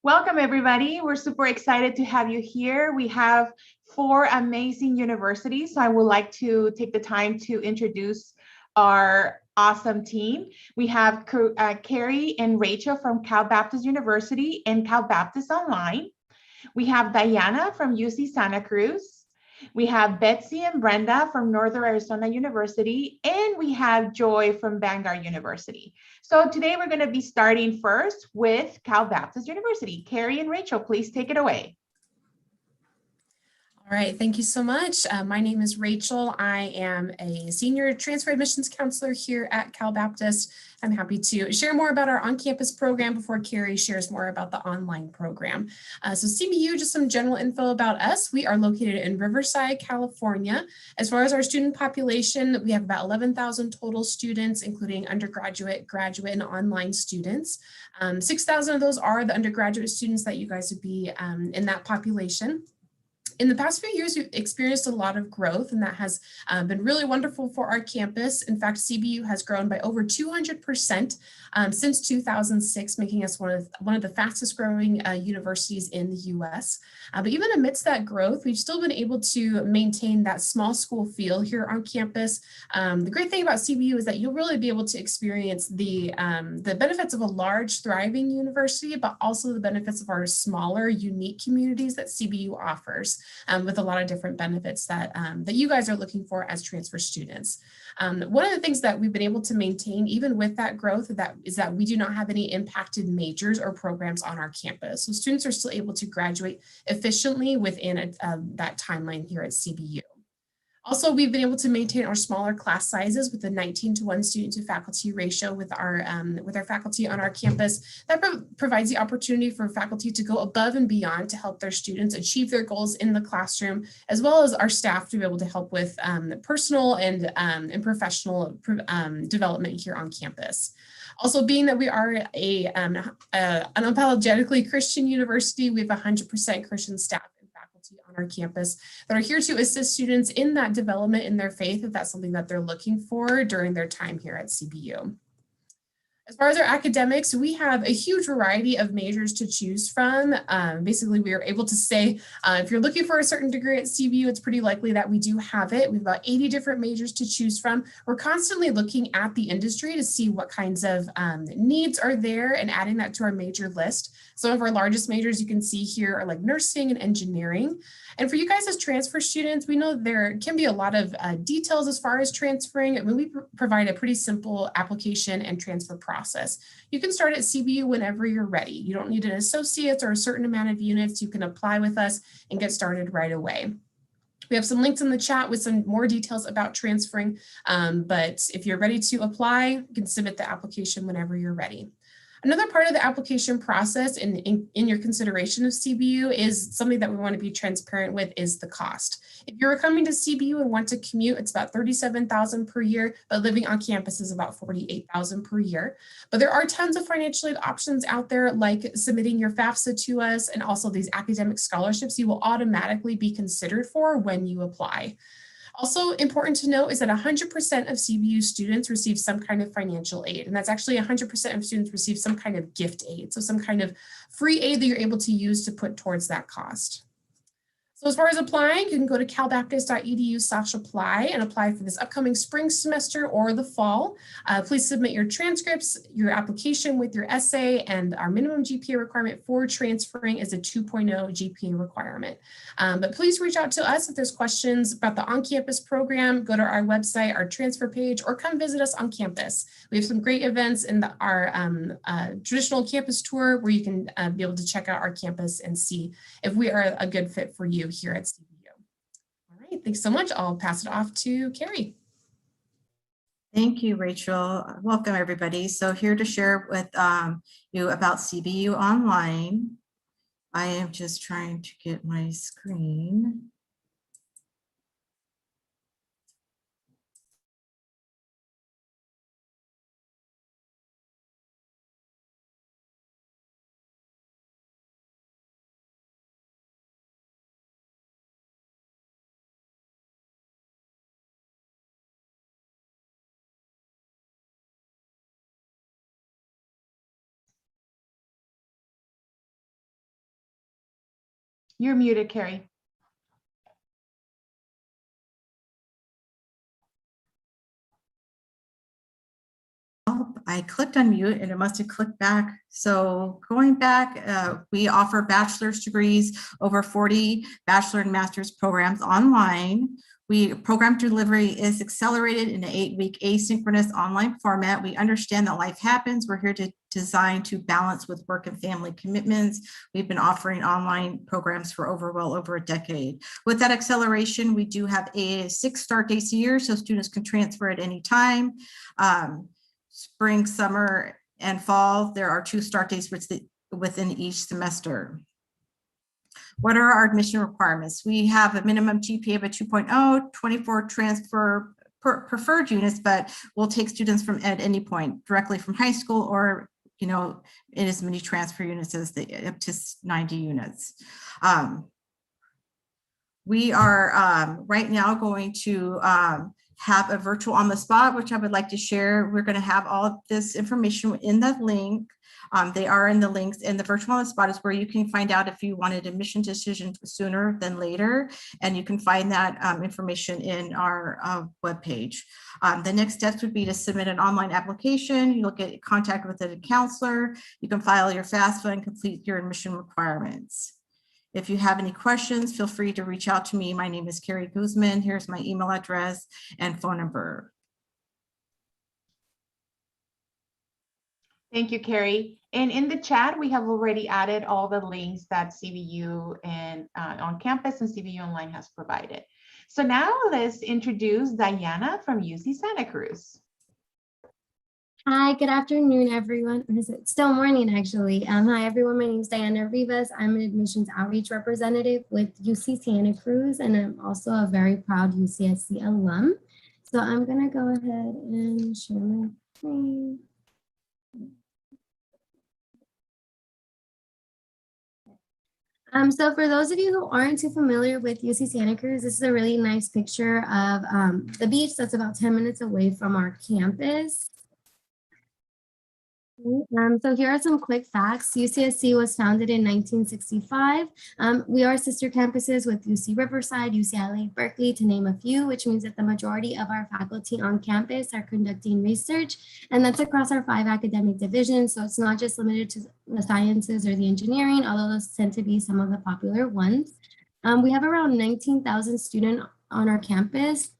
Speaker 1: Welcome, everybody. We're super excited to have you here. We have 4 amazing universities. So I would like to take the time to introduce our awesome team. We have Carrie and Rachel from Cal Baptist University and Cal Baptist Online. We have Diana from UC Santa Cruz. We have Betsy and Brenda from Northern Arizona University, and we have Joy from Vanguard University. So today we're going to be starting first with Cal Baptist University. Carrie and Rachel, please take it away.
Speaker 2: All right, thank you so much. My name is Rachel. I am a senior transfer admissions counselor here at Cal Baptist. I'm happy to share more about our on-campus program before Carrie shares more about the online program. So CBU, just some general info about us. We are located in Riverside, California. As far as our student population, we have about 11,000 total students, including undergraduate, graduate, and online students. 6,000 of those are the undergraduate students that you guys would be in that population. In the past few years, we've experienced a lot of growth, and that has been really wonderful for our campus. In fact, CBU has grown by over 200% since 2006, making us one of the fastest growing universities in the US. But even amidst that growth, we've still been able to maintain that small school feel here on campus. The great thing about CBU is that you'll really be able to experience the benefits of a large, thriving university, but also the benefits of our smaller, unique communities that CBU offers, with a lot of different benefits that you guys are looking for as transfer students. One of the things that we've been able to maintain, even with that growth, is that we do not have any impacted majors or programs on our campus. So students are still able to graduate efficiently within that timeline here at CBU. Also, we've been able to maintain our smaller class sizes with a 19:1 student to faculty ratio with our faculty on our campus. That provides the opportunity for faculty to go above and beyond to help their students achieve their goals in the classroom, as well as our staff to be able to help with personal and professional development here on campus. Also, being that we are an unapologetically Christian university, we have 100% Christian staff on our campus that are here to assist students in that development in their faith, if that's something that they're looking for during their time here at CBU. As far as our academics, we have a huge variety of majors to choose from. Basically, we are able to say, if you're looking for a certain degree at CBU, it's pretty likely that we do have it. We have about 80 different majors to choose from. We're constantly looking at the industry to see what kinds of needs are there and adding that to our major list. Some of our largest majors you can see here are like nursing and engineering. And for you guys as transfer students, we know there can be a lot of details as far as transferring. I mean, we provide a pretty simple application and transfer process. You can start at CBU whenever you're ready. You don't need an associate's or a certain amount of units. You can apply with us and get started right away. We have some links in the chat with some more details about transferring, but if you're ready to apply, you can submit the application whenever you're ready. Another part of the application process in your consideration of CBU is something that we want to be transparent with is the cost. If you're coming to CBU and want to commute, it's about $37,000 per year, but living on campus is about $48,000 per year. But there are tons of financial aid options out there, like submitting your FAFSA to us, and also these academic scholarships you will automatically be considered for when you apply. Also important to note is that 100% of CBU students receive some kind of financial aid, and that's actually 100% of students receive some kind of gift aid, so some kind of free aid that you're able to use to put towards that cost. So as far as applying, you can go to calbaptist.edu/apply and apply for this upcoming spring semester or the fall. Please submit your transcripts, your application with your essay, and our minimum GPA requirement for transferring is a 2.0 GPA requirement. But please reach out to us if there's questions about the on-campus program. Go to our website, our transfer page, or come visit us on campus. We have some great events in our traditional campus tour where you can be able to check out our campus and see if we are a good fit for you here at CBU. All right, thanks so much. I'll pass it off to Carrie.
Speaker 3: Thank you, Rachel. Welcome, everybody. So here to share with you about CBU Online. I am just trying to get my screen.
Speaker 1: You're muted, Carrie.
Speaker 3: I clicked on mute and it must have clicked back. So going back, we offer bachelor's degrees, over 40 bachelor and master's programs online. Program delivery is accelerated in an 8-week asynchronous online format. We understand that life happens. We're here to design to balance with work and family commitments. We've been offering online programs for well over a decade. With that acceleration, we do have 6 start dates a year, so students can transfer at any time. Spring, summer, and fall, there are 2 start dates within each semester. What are our admission requirements? We have a minimum GPA of a 2.0, 24 transfer preferred units, but we'll take students from at any point, directly from high school or, you know, in as many transfer units as up to 90 units. we are right now going to have a virtual on the spot, which I would like to share. We're going to have all of this information in the link. They are in the links, and the virtual on the spot is where you can find out if you wanted admission decision sooner than later, and you can find that information in our webpage. The next steps would be to submit an online application. You'll get contact with a counselor. You can file your FAFSA and complete your admission requirements. If you have any questions, feel free to reach out to me. My name is Carrie Guzman. Here's my email address and phone number.
Speaker 1: Thank you, Carrie. And in the chat, we have already added all the links that CBU and on campus and CBU Online has provided. So now let's introduce Diana from UC Santa Cruz.
Speaker 4: Hi, good afternoon, everyone. Or is it still morning, actually? Hi, everyone. My name is Diana Rivas. I'm an admissions outreach representative with UC Santa Cruz, and I'm also a very proud UCSC alum. So I'm going to go ahead and share my screen. So for those of you who aren't too familiar with UC Santa Cruz, this is a really nice picture of the beach that's about 10 minutes away from our campus. So here are some quick facts. UCSC was founded in 1965. We are sister campuses with UC Riverside, UCLA, Berkeley, to name a few, which means that the majority of our faculty on campus are conducting research, and that's across our 5 academic divisions. So it's not just limited to the sciences or the engineering, although those tend to be some of the popular ones. We have around 19,000 students on our campus.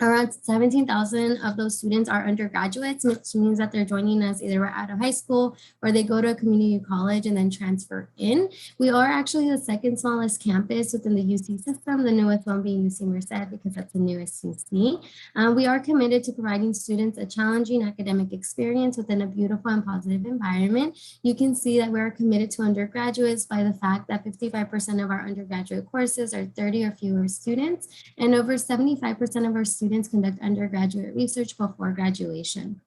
Speaker 4: Around 17,000 of those students are undergraduates, which means that they're joining us either right out of high school or they go to a community college and then transfer in. We are actually the second smallest campus within the UC system, the newest one being UC Merced because that's the newest UC. We are committed to providing students a challenging academic experience within a beautiful and positive environment. You can see that we are committed to undergraduates by the fact that 55% of our undergraduate courses are 30 or fewer students, and over 75% of our students conduct undergraduate research before graduation.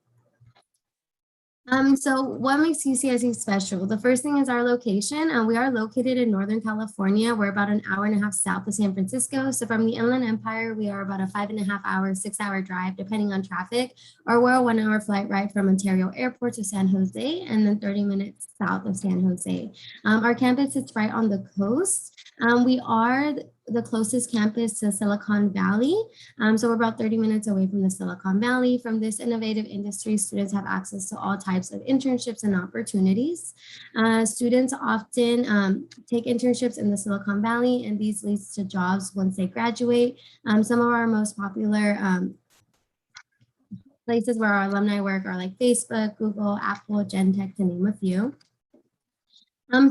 Speaker 4: So what makes UCSC special? The first thing is our location. We are located in Northern California. We're about an hour and a half south of San Francisco. So from the Inland Empire, we are about a 5.5 hour, 6-hour drive, depending on traffic, or we're a 1-hour flight ride from Ontario Airport to San Jose, and then 30 minutes south of San Jose. Our campus sits right on the coast. We are the closest campus to Silicon Valley. So we're about 30 minutes away from the Silicon Valley. From this innovative industry, students have access to all types of internships and opportunities. Students often take internships in the Silicon Valley, and these leads to jobs once they graduate. Some of our most popular places where our alumni work are like Facebook, Google, Apple, Genentech, to name a few.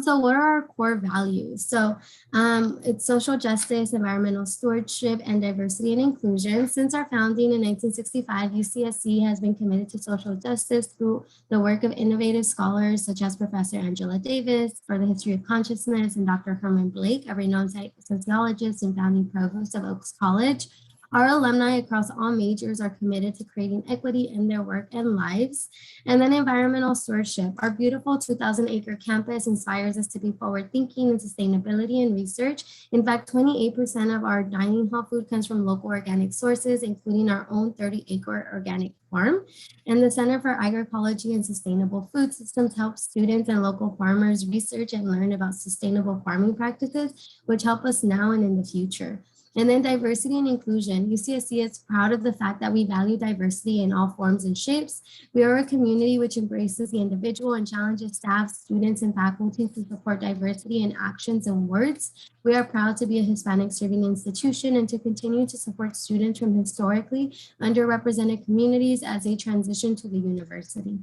Speaker 4: So what are our core values? So it's social justice, environmental stewardship, and diversity and inclusion. Since our founding in 1965, UCSC has been committed to social justice through the work of innovative scholars such as Professor Angela Davis for the history of consciousness and Dr. Herman Blake, a renowned sociologist and founding provost of Oaks College. Our alumni across all majors are committed to creating equity in their work and lives. And then environmental stewardship. Our beautiful 2,000-acre campus inspires us to be forward-thinking in sustainability and research. In fact, 28% of our dining hall food comes from local organic sources, including our own 30-acre organic farm. And the Center for Agroecology and Sustainable Food Systems helps students and local farmers research and learn about sustainable farming practices, which help us now and in the future. And then diversity and inclusion. UCSC is proud of the fact that we value diversity in all forms and shapes. We are a community which embraces the individual and challenges staff, students, and faculty to support diversity in actions and words. We are proud to be a Hispanic serving institution and to continue to support students from historically underrepresented communities as they transition to the university.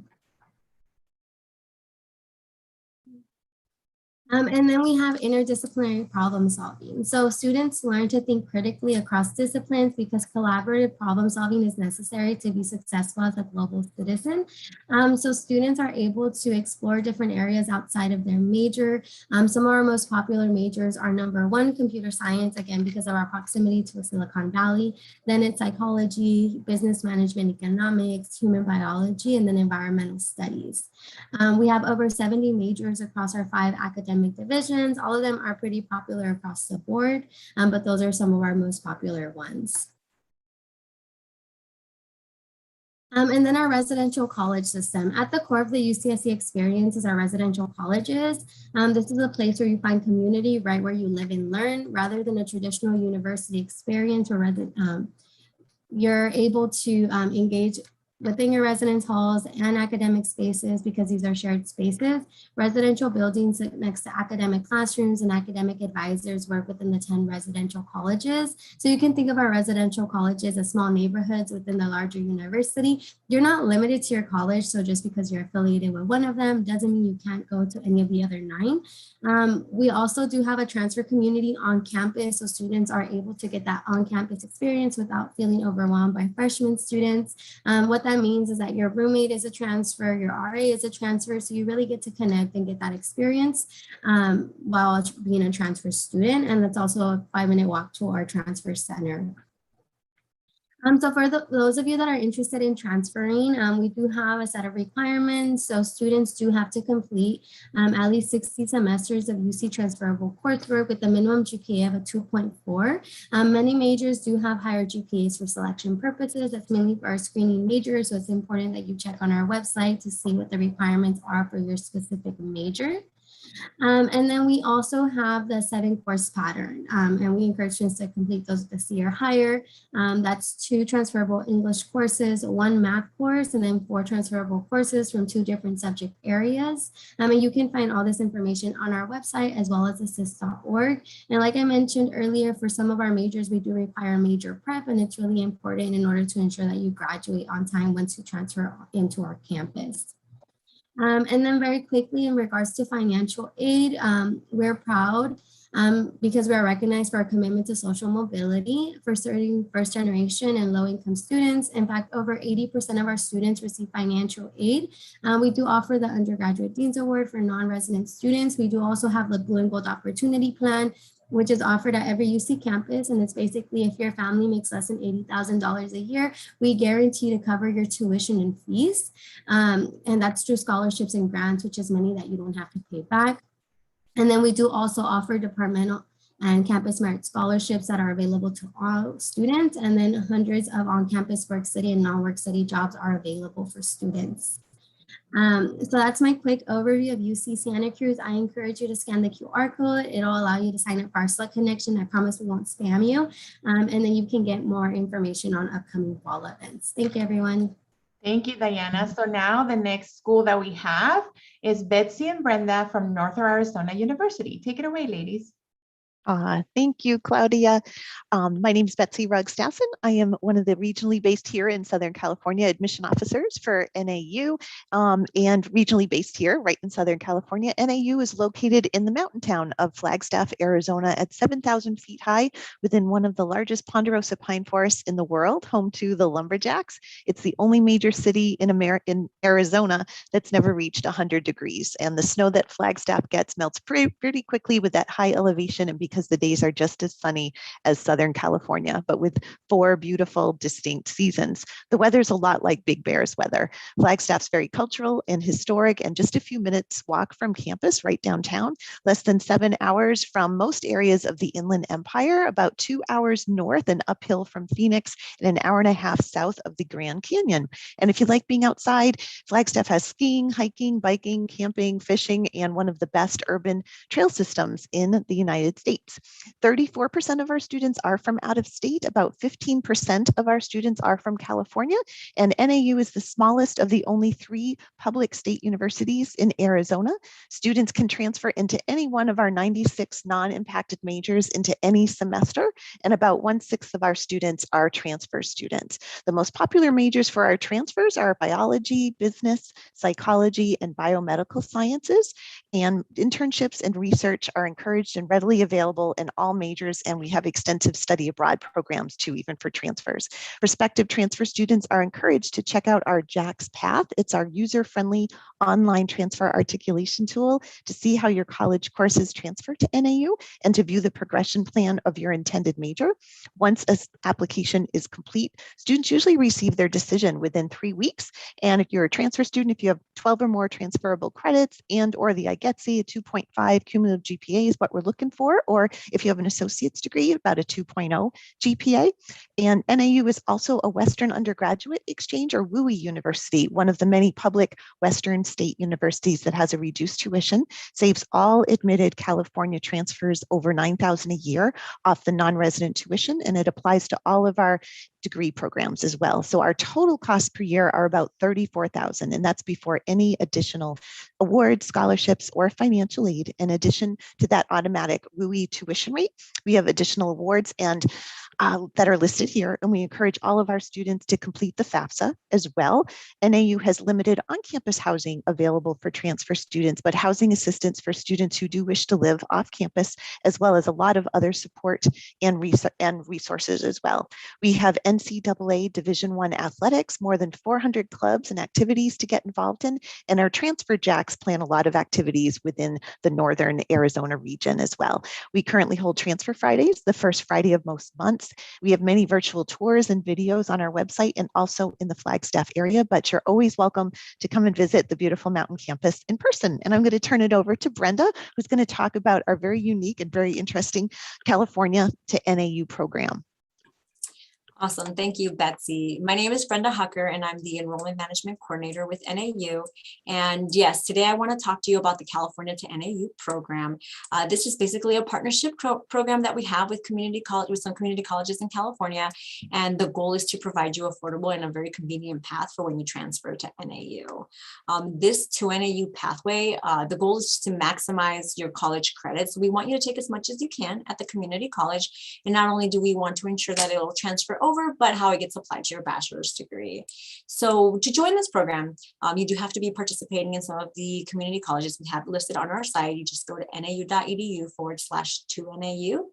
Speaker 4: And then we have interdisciplinary problem solving. So students learn to think critically across disciplines because collaborative problem solving is necessary to be successful as a global citizen. So students are able to explore different areas outside of their major. Some of our most popular majors are number 1, computer science, again, because of our proximity to Silicon Valley. Then it's psychology, business management, economics, human biology, and then environmental studies. We have over 70 majors across our 5 academic academic divisions. All of them are pretty popular across the board, but those are some of our most popular ones. And then our residential college system. At the core of the UCSC experience is our residential colleges. This is a place where you find community right where you live and learn, rather than a traditional university experience where you're able to engage within your residence halls and academic spaces, because these are shared spaces. Residential buildings next to academic classrooms and academic advisors work within the 10 residential colleges. So you can think of our residential colleges as small neighborhoods within the larger university. You're not limited to your college, so just because you're affiliated with one of them doesn't mean you can't go to any of the other 9. We also do have a transfer community on campus, so students are able to get that on-campus experience without feeling overwhelmed by freshman students. What that means is that your roommate is a transfer, your RA is a transfer, so you really get to connect and get that experience while being a transfer student. And that's also a 5-minute walk to our transfer center. So for those of you that are interested in transferring, we do have a set of requirements. So students do have to complete at least 60 semesters of UC transferable coursework with a minimum GPA of a 2.4. Many majors do have higher GPAs for selection purposes. That's mainly for our screening majors. So it's important that you check on our website to see what the requirements are for your specific major. And then we also have the 7-course pattern, and we encourage students to complete those this year higher. That's 2 transferable English courses, 1 math course, and then 4 transferable courses from 2 different subject areas. And you can find all this information on our website as well as assist.org. And like I mentioned earlier, for some of our majors, we do require major prep, and it's really important in order to ensure that you graduate on time once you transfer into our campus. And then very quickly, in regards to financial aid, we're proud because we are recognized for our commitment to social mobility for serving first generation and low income students. In fact, over 80% of our students receive financial aid. We do offer the Undergraduate Dean's Award for non-resident students. We do also have the Blue and Gold Opportunity Plan, which is offered at every UC campus. And it's basically, if your family makes less than $80,000 a year, we guarantee to cover your tuition and fees. And that's through scholarships and grants, which is money that you don't have to pay back. And then we do also offer departmental and campus merit scholarships that are available to all students. And then hundreds of on-campus work study and non-work study jobs are available for students. So that's my quick overview of UC Santa Cruz. I encourage you to scan the QR code. It'll allow you to sign up for our Slack connection. I promise we won't spam you. And then you can get more information on upcoming fall events. Thank you, everyone.
Speaker 1: Thank you, Diana. So now the next school that we have is Betsy and Brenda from Northern Arizona University. Take it away, ladies.
Speaker 5: Thank you, Claudia. My name is Betsy Rugstassen. I am one of the regionally based here in Southern California admission officers for NAU, and regionally based here right in Southern California. NAU is located in the mountain town of Flagstaff, Arizona at 7,000 feet high within one of the largest ponderosa pine forests in the world, home to the lumberjacks. It's the only major city in Arizona that's never reached 100 degrees. And the snow that Flagstaff gets melts pretty quickly with that high elevation, and because the days are just as sunny as Southern California, but with 4 beautiful, distinct seasons. The weather's a lot like Big Bear's weather. Flagstaff's very cultural and historic, and just a few minutes walk from campus right downtown, less than 7 hours from most areas of the Inland Empire, about 2 hours north and uphill from Phoenix, and an hour and a half south of the Grand Canyon. And if you like being outside, Flagstaff has skiing, hiking, biking, camping, fishing, and one of the best urban trail systems in the United States. 34% of our students are from out of state. About 15% of our students are from California, and NAU is the smallest of the only 3 public state universities in Arizona. Students can transfer into any one of our 96 non-impacted majors into any semester, and about 1/6 of our students are transfer students. The most popular majors for our transfers are biology, business, psychology, and biomedical sciences, and internships and research are encouraged and readily available available in all majors, and we have extensive study abroad programs too, even for transfers. Prospective transfer students are encouraged to check out our JAX Path. It's our user-friendly online transfer articulation tool to see how your college courses transfer to NAU and to view the progression plan of your intended major. Once an application is complete, students usually receive their decision within 3 weeks. And if you're a transfer student, if you have 12 or more transferable credits and or the IGETC, a 2.5 cumulative GPA is what we're looking for, or if you have an associate's degree, about a 2.0 GPA. And NAU is also a Western Undergraduate Exchange, or WUI University, one of the many public Western state universities that has a reduced tuition, saves all admitted California transfers over $9,000 a year off the non-resident tuition, and it applies to all of our degree programs as well. So our total costs per year are about $34,000, and that's before any additional awards, scholarships, or financial aid. In addition to that automatic WUI tuition rate, we have additional awards and that are listed here, and we encourage all of our students to complete the FAFSA as well. NAU has limited on-campus housing available for transfer students, but housing assistance for students who do wish to live off campus, as well as a lot of other support and resources as well. We have NCAA Division I athletics, more than 400 clubs and activities to get involved in, and our transfer JACs plan a lot of activities within the Northern Arizona region as well. We currently hold Transfer Fridays, the first Friday of most months. We have many virtual tours and videos on our website and also in the Flagstaff area, but you're always welcome to come and visit the beautiful Mountain Campus in person. And I'm going to turn it over to Brenda, who's going to talk about our very unique and very interesting California to NAU program.
Speaker 6: Awesome. Thank you, Betsy. My name is Brenda Hucker, and I'm the Enrollment Management Coordinator with NAU. And yes, today I want to talk to you about the California to NAU program. This is basically a partnership program that we have with some community colleges in California. And the goal is to provide you affordable and a very convenient path for when you transfer to NAU. This to NAU pathway, the goal is to maximize your college credits. We want you to take as much as you can at the community college. And not only do we want to ensure that it will transfer over, but how it gets applied to your bachelor's degree. So to join this program, you do have to be participating in some of the community colleges we have listed on our site. You just go to nau.edu/2NAU.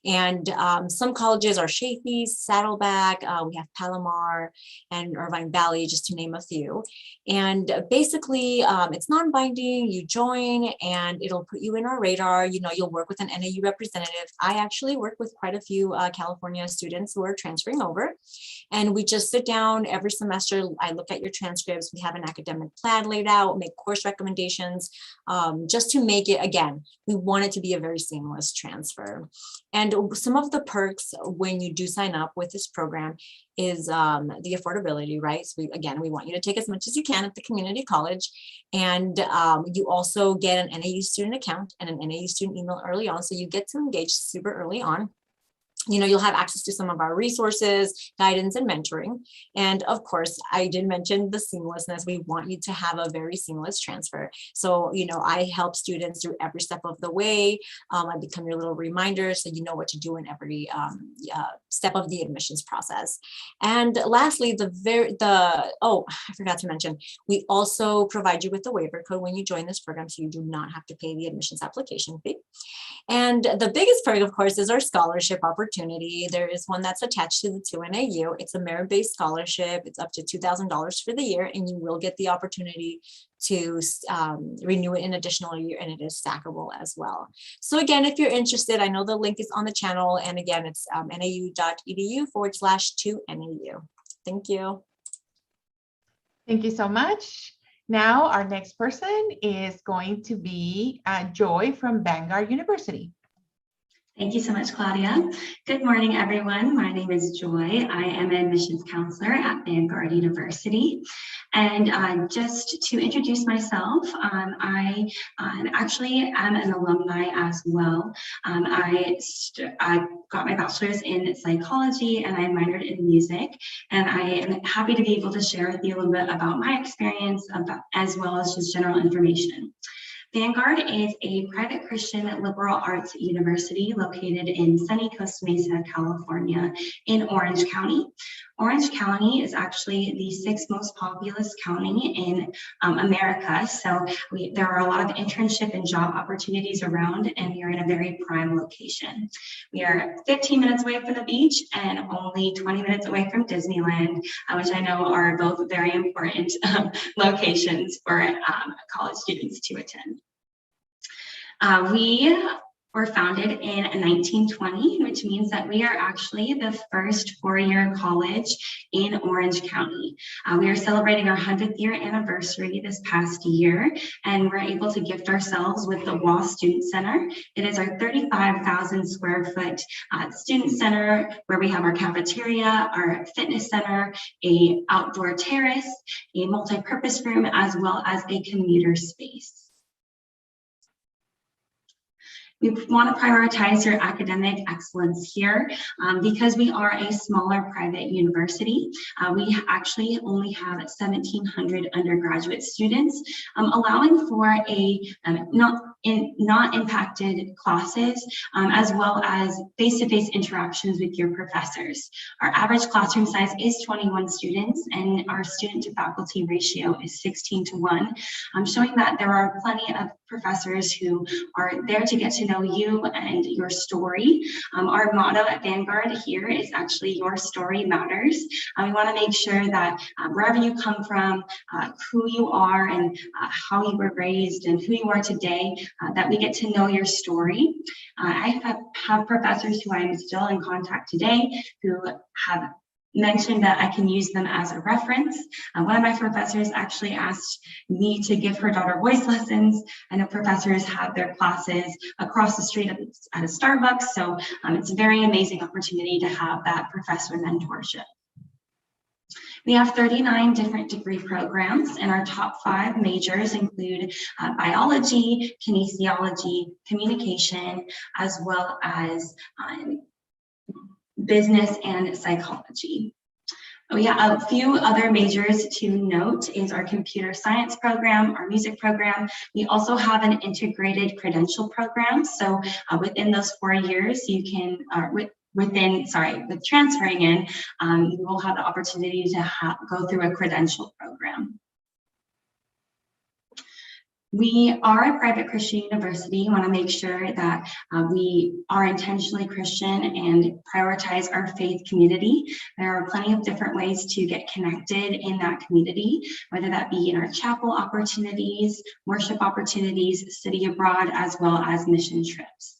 Speaker 6: And some colleges are Chaffey, Saddleback, we have Palomar and Irvine Valley, just to name a few. And basically, it's non-binding. You join and it'll put you in our radar. You know, you'll work with an NAU representative. I actually work with quite a few California students who are transferring over, and we just sit down every semester. I look at your transcripts. We have an academic plan laid out, make course recommendations, just to make it, again, we want it to be a very seamless transfer. And some of the perks when you do sign up with this program is the affordability, right? So we want you to take as much as you can at the community college. And you also get an NAU student account and an NAU student email early on. So you get to engage super early on. You know, you'll have access to some of our resources, guidance, and mentoring. And of course, I did mention the seamlessness. We want you to have a very seamless transfer. So, you know, I help students through every step of the way. I become your little reminder so you know what to do in every step of the admissions process. And lastly, I forgot to mention, we also provide you with the waiver code when you join this program, so you do not have to pay the admissions application fee. And the biggest perk, of course, is our scholarship opportunity. There is one that's attached to the 2NAU. It's a merit-based scholarship. It's up to $2,000 for the year, and you will get the opportunity to renew it an additional year, and it is stackable as well. So again, if you're interested, I know the link is on the channel, and again, it's nau.edu/2NAU. Thank you.
Speaker 1: Thank you so much. Now our next person is going to be Joy from Vanguard University.
Speaker 7: Thank you so much, Claudia. Good morning, everyone. My name is Joy. I am an admissions counselor at Vanguard University. And just to introduce myself, I actually am an alumni as well. I got my bachelor's in psychology and I minored in music. And I am happy to be able to share with you a little bit about my experience, as well as just general information. Vanguard is a private Christian liberal arts university located in sunny Costa Mesa, California, in Orange County. Orange County is actually the 6th most populous county in America. So there are a lot of internship and job opportunities around, and we are in a very prime location. We are 15 minutes away from the beach and only 20 minutes away from Disneyland, which I know are both very important locations for college students to attend. We were founded in 1920, which means that we are actually the first four-year college in Orange County. We are celebrating our 100th year anniversary this past year, and we're able to gift ourselves with the WA Student Center. It is our 35,000 square foot student center where we have our cafeteria, our fitness center, a outdoor terrace, a multi-purpose room, as well as a commuter space. We want to prioritize your academic excellence here because we are a smaller private university. We actually only have 1,700 undergraduate students, allowing for a not impacted classes, as well as face-to-face interactions with your professors. Our average classroom size is 21 students, and our student to faculty ratio is 16:1, showing that there are plenty of professors who are there to get to know you and your story. Our motto at Vanguard here is actually "Your story matters." We want to make sure that wherever you come from, who you are, and how you were raised, and who you are today, that we get to know your story. I have professors who I'm still in contact today who have mentioned that I can use them as a reference. One of my professors actually asked me to give her daughter voice lessons. I know professors have their classes across the street at a Starbucks, so it's a very amazing opportunity to have that professor mentorship. We have 39 different degree programs, and our top 5 majors include biology, kinesiology, communication, as well as business and psychology. We have a few other majors to note is our computer science program, our music program. We also have an integrated credential program. So within those 4 years, you can, with transferring in, you will have the opportunity to go through a credential program. We are a private Christian university. We want to make sure that we are intentionally Christian and prioritize our faith community. There are plenty of different ways to get connected in that community, whether that be in our chapel opportunities, worship opportunities, study abroad, as well as mission trips.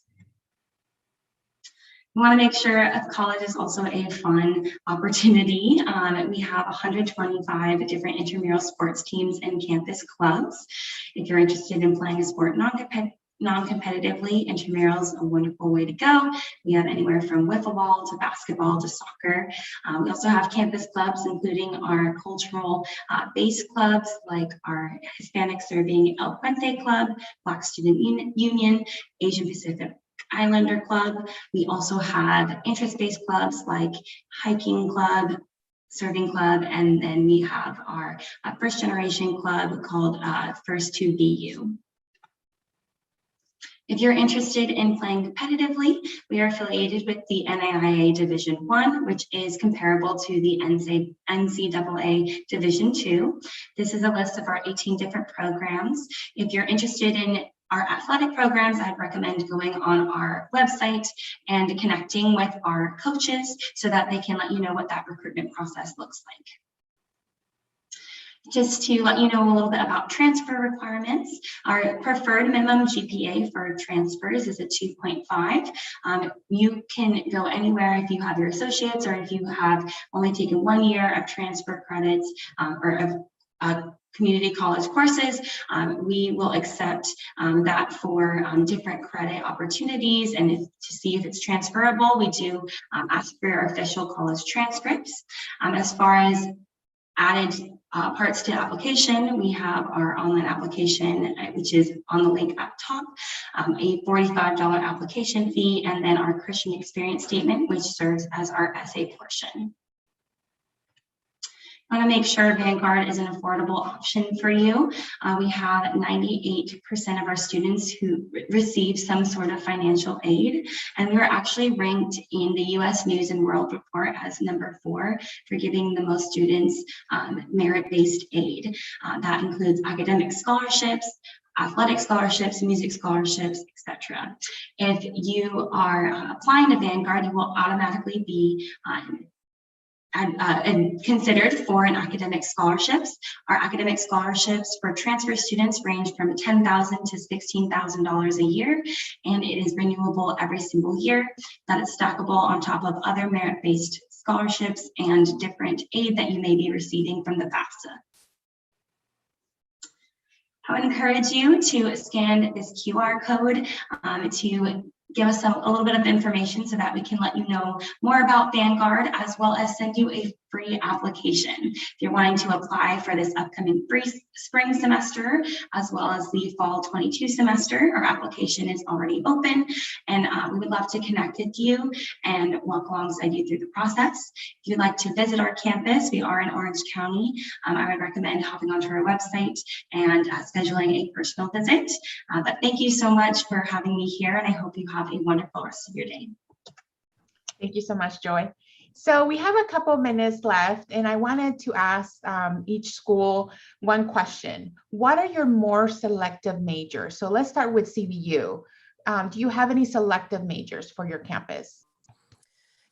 Speaker 7: We want to make sure college is also a fun opportunity. We have 125 different intramural sports teams and campus clubs. If you're interested in playing a sport non-competitively, intramural is a wonderful way to go. We have anywhere from wiffle ball to basketball to soccer. We also have campus clubs, including our cultural base clubs, like our Hispanic Serving El Puente Club, Black Student Union, Asian Pacific Islander Club. We also have interest-based clubs like Hiking Club, Serving Club, and then we have our first generation club called First to BU. If you're interested in playing competitively, we are affiliated with the NAIA Division I, which is comparable to the NCAA Division II. This is a list of our 18 different programs. If you're interested in our athletic programs, I'd recommend going on our website and connecting with our coaches so that they can let you know what that recruitment process looks like. Just to let you know a little bit about transfer requirements, our preferred minimum GPA for transfers is a 2.5. You can go anywhere if you have your associates or if you have only taken 1 year of transfer credits or of community college courses. We will accept that for different credit opportunities, and to see if it's transferable, we do ask for your official college transcripts. As far as added parts to application, we have our online application, which is on the link at top, a $45 application fee, and then our Christian experience statement, which serves as our essay portion. I want to make sure Vanguard is an affordable option for you. We have 98% of our students who receive some sort of financial aid, and we were actually ranked in the U.S. News and World Report as number 4 for giving the most students merit-based aid. That includes academic scholarships, athletic scholarships, music scholarships, etc. If you are applying to Vanguard, you will automatically be and considered for an academic scholarships. Our academic scholarships for transfer students range from $10,000 to $16,000 a year, and it is renewable every single year. That is stackable on top of other merit-based scholarships and different aid that you may be receiving from the FAFSA. I would encourage you to scan this QR code to give us a little bit of information so that we can let you know more about Vanguard, as well as send you a free application. If you're wanting to apply for this upcoming spring semester, as well as the fall 22 semester, our application is already open, and we would love to connect with you and walk alongside you through the process. If you'd like to visit our campus, we are in Orange County. I would recommend hopping onto our website and scheduling a personal visit. But thank you so much for having me here, and I hope you have a wonderful rest of your day.
Speaker 1: Thank you so much, Joy. So we have a couple minutes left, and I wanted to ask each school one question. What are your more selective majors? So let's start with CBU. Do you have any selective majors for your campus?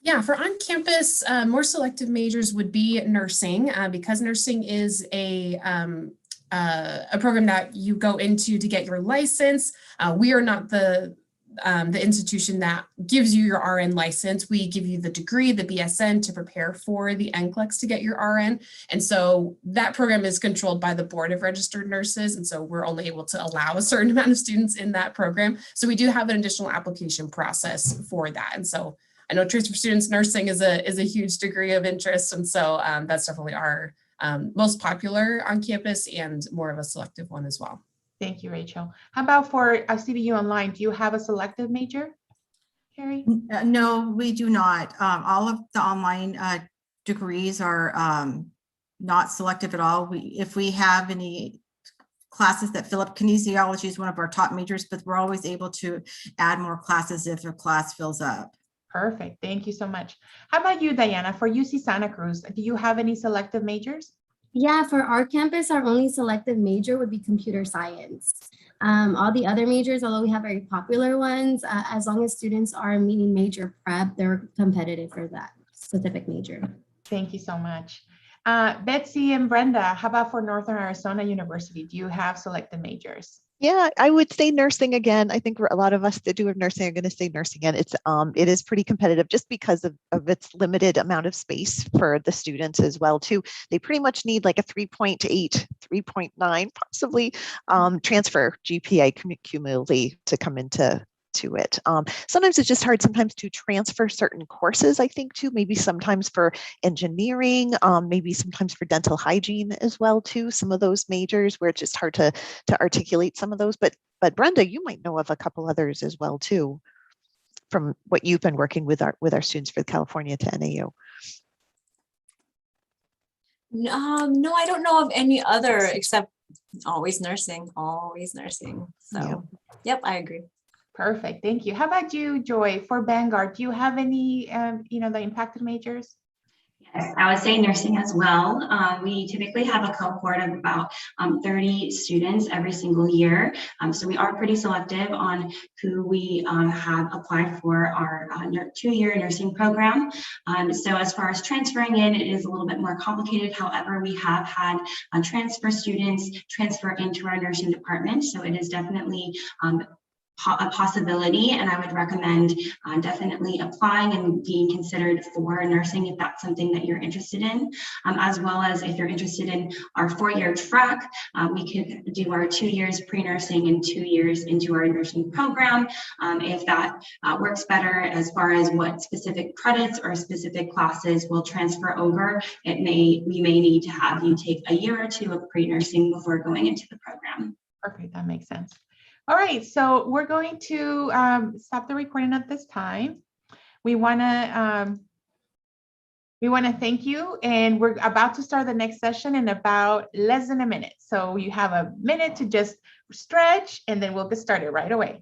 Speaker 2: Yeah, for on-campus, more selective majors would be nursing, because nursing is a program that you go into to get your license. We are not the institution that gives you your RN license. We give you the degree, the BSN, to prepare for the NCLEX to get your RN. And so that program is controlled by the Board of Registered Nurses. And so we're only able to allow a certain amount of students in that program. So we do have an additional application process for that. And so I know transfer students nursing is a huge degree of interest. And so that's definitely our most popular on campus and more of a selective one as well.
Speaker 1: Thank you, Rachel. How about for CBU Online? Do you have a selective major, Carrie?
Speaker 3: No, we do not. All of the online degrees are not selective at all. If we have any classes that fill up, kinesiology is one of our top majors, but we're always able to add more classes if a class fills up.
Speaker 1: Perfect. Thank you so much. How about you, Diana? For UC Santa Cruz, do you have any selective majors?
Speaker 4: Yeah, for our campus, our only selective major would be computer science. All the other majors, although we have very popular ones, as long as students are meeting major prep, they're competitive for that specific major.
Speaker 1: Thank you so much. Betsy and Brenda, how about for Northern Arizona University? Do you have selective majors?
Speaker 5: Yeah, I would say nursing again. I think a lot of us that do nursing are going to say nursing again. It is pretty competitive just because of its limited amount of space for the students as well too. They pretty much need like a 3.8, 3.9 possibly transfer GPA cumulatively to come into it. Sometimes it's just hard sometimes to transfer certain courses, I think too, maybe sometimes for engineering, maybe sometimes for dental hygiene as well too, some of those majors where it's just hard to articulate some of those. But Brenda, you might know of a couple others as well too, from what you've been working with our students for California to NAU.
Speaker 6: No, I don't know of any other except always nursing. So, Yep, I agree.
Speaker 1: Perfect. Thank you. How about you, Joy, for Vanguard? Do you have any, the impacted majors?
Speaker 7: Yes, I would say nursing as well. We typically have a cohort of about 30 students every single year. So we are pretty selective on who we have applied for our 2-year nursing program. So as far as transferring in, it is a little bit more complicated. However, we have had transfer students transfer into our nursing department. So it is definitely a possibility, and I would recommend definitely applying and being considered for nursing if that's something that you're interested in, as well as if you're interested in our 4-year track, we could do our 2 years pre-nursing and 2 years into our nursing program. If that works better as far as what specific credits or specific classes will transfer over, we may need to have you take a year or 2 of pre-nursing before going into the program.
Speaker 1: Perfect. That makes sense. All right, so we're going to stop the recording at this time. We want to We want to thank you, and we're about to start the next session in about less than a minute. So you have a minute to just stretch, and then we'll get started right away.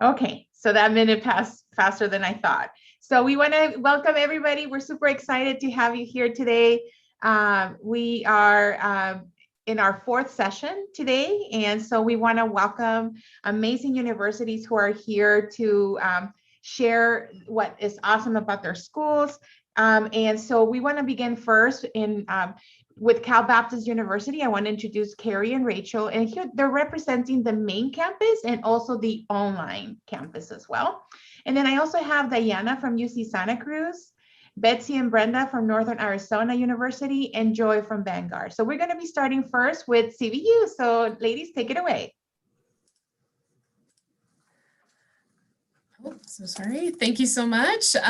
Speaker 1: Okay, so that minute passed faster than I thought. So we want to welcome everybody. We're super excited to have you here today. We are in our fourth session today, and so we want to welcome amazing universities who are here to share what is awesome about their schools. And so we want to begin first with Cal Baptist University. I want to introduce Carrie and Rachel, and here they're representing the main campus and also the online campus as well. And then I also have Diana from UC Santa Cruz, Betsy and Brenda from Northern Arizona University, and Joy from Vanguard. So we're going to be starting first with CBU. So ladies, take it away.
Speaker 2: Oh, so sorry. Thank you so much. My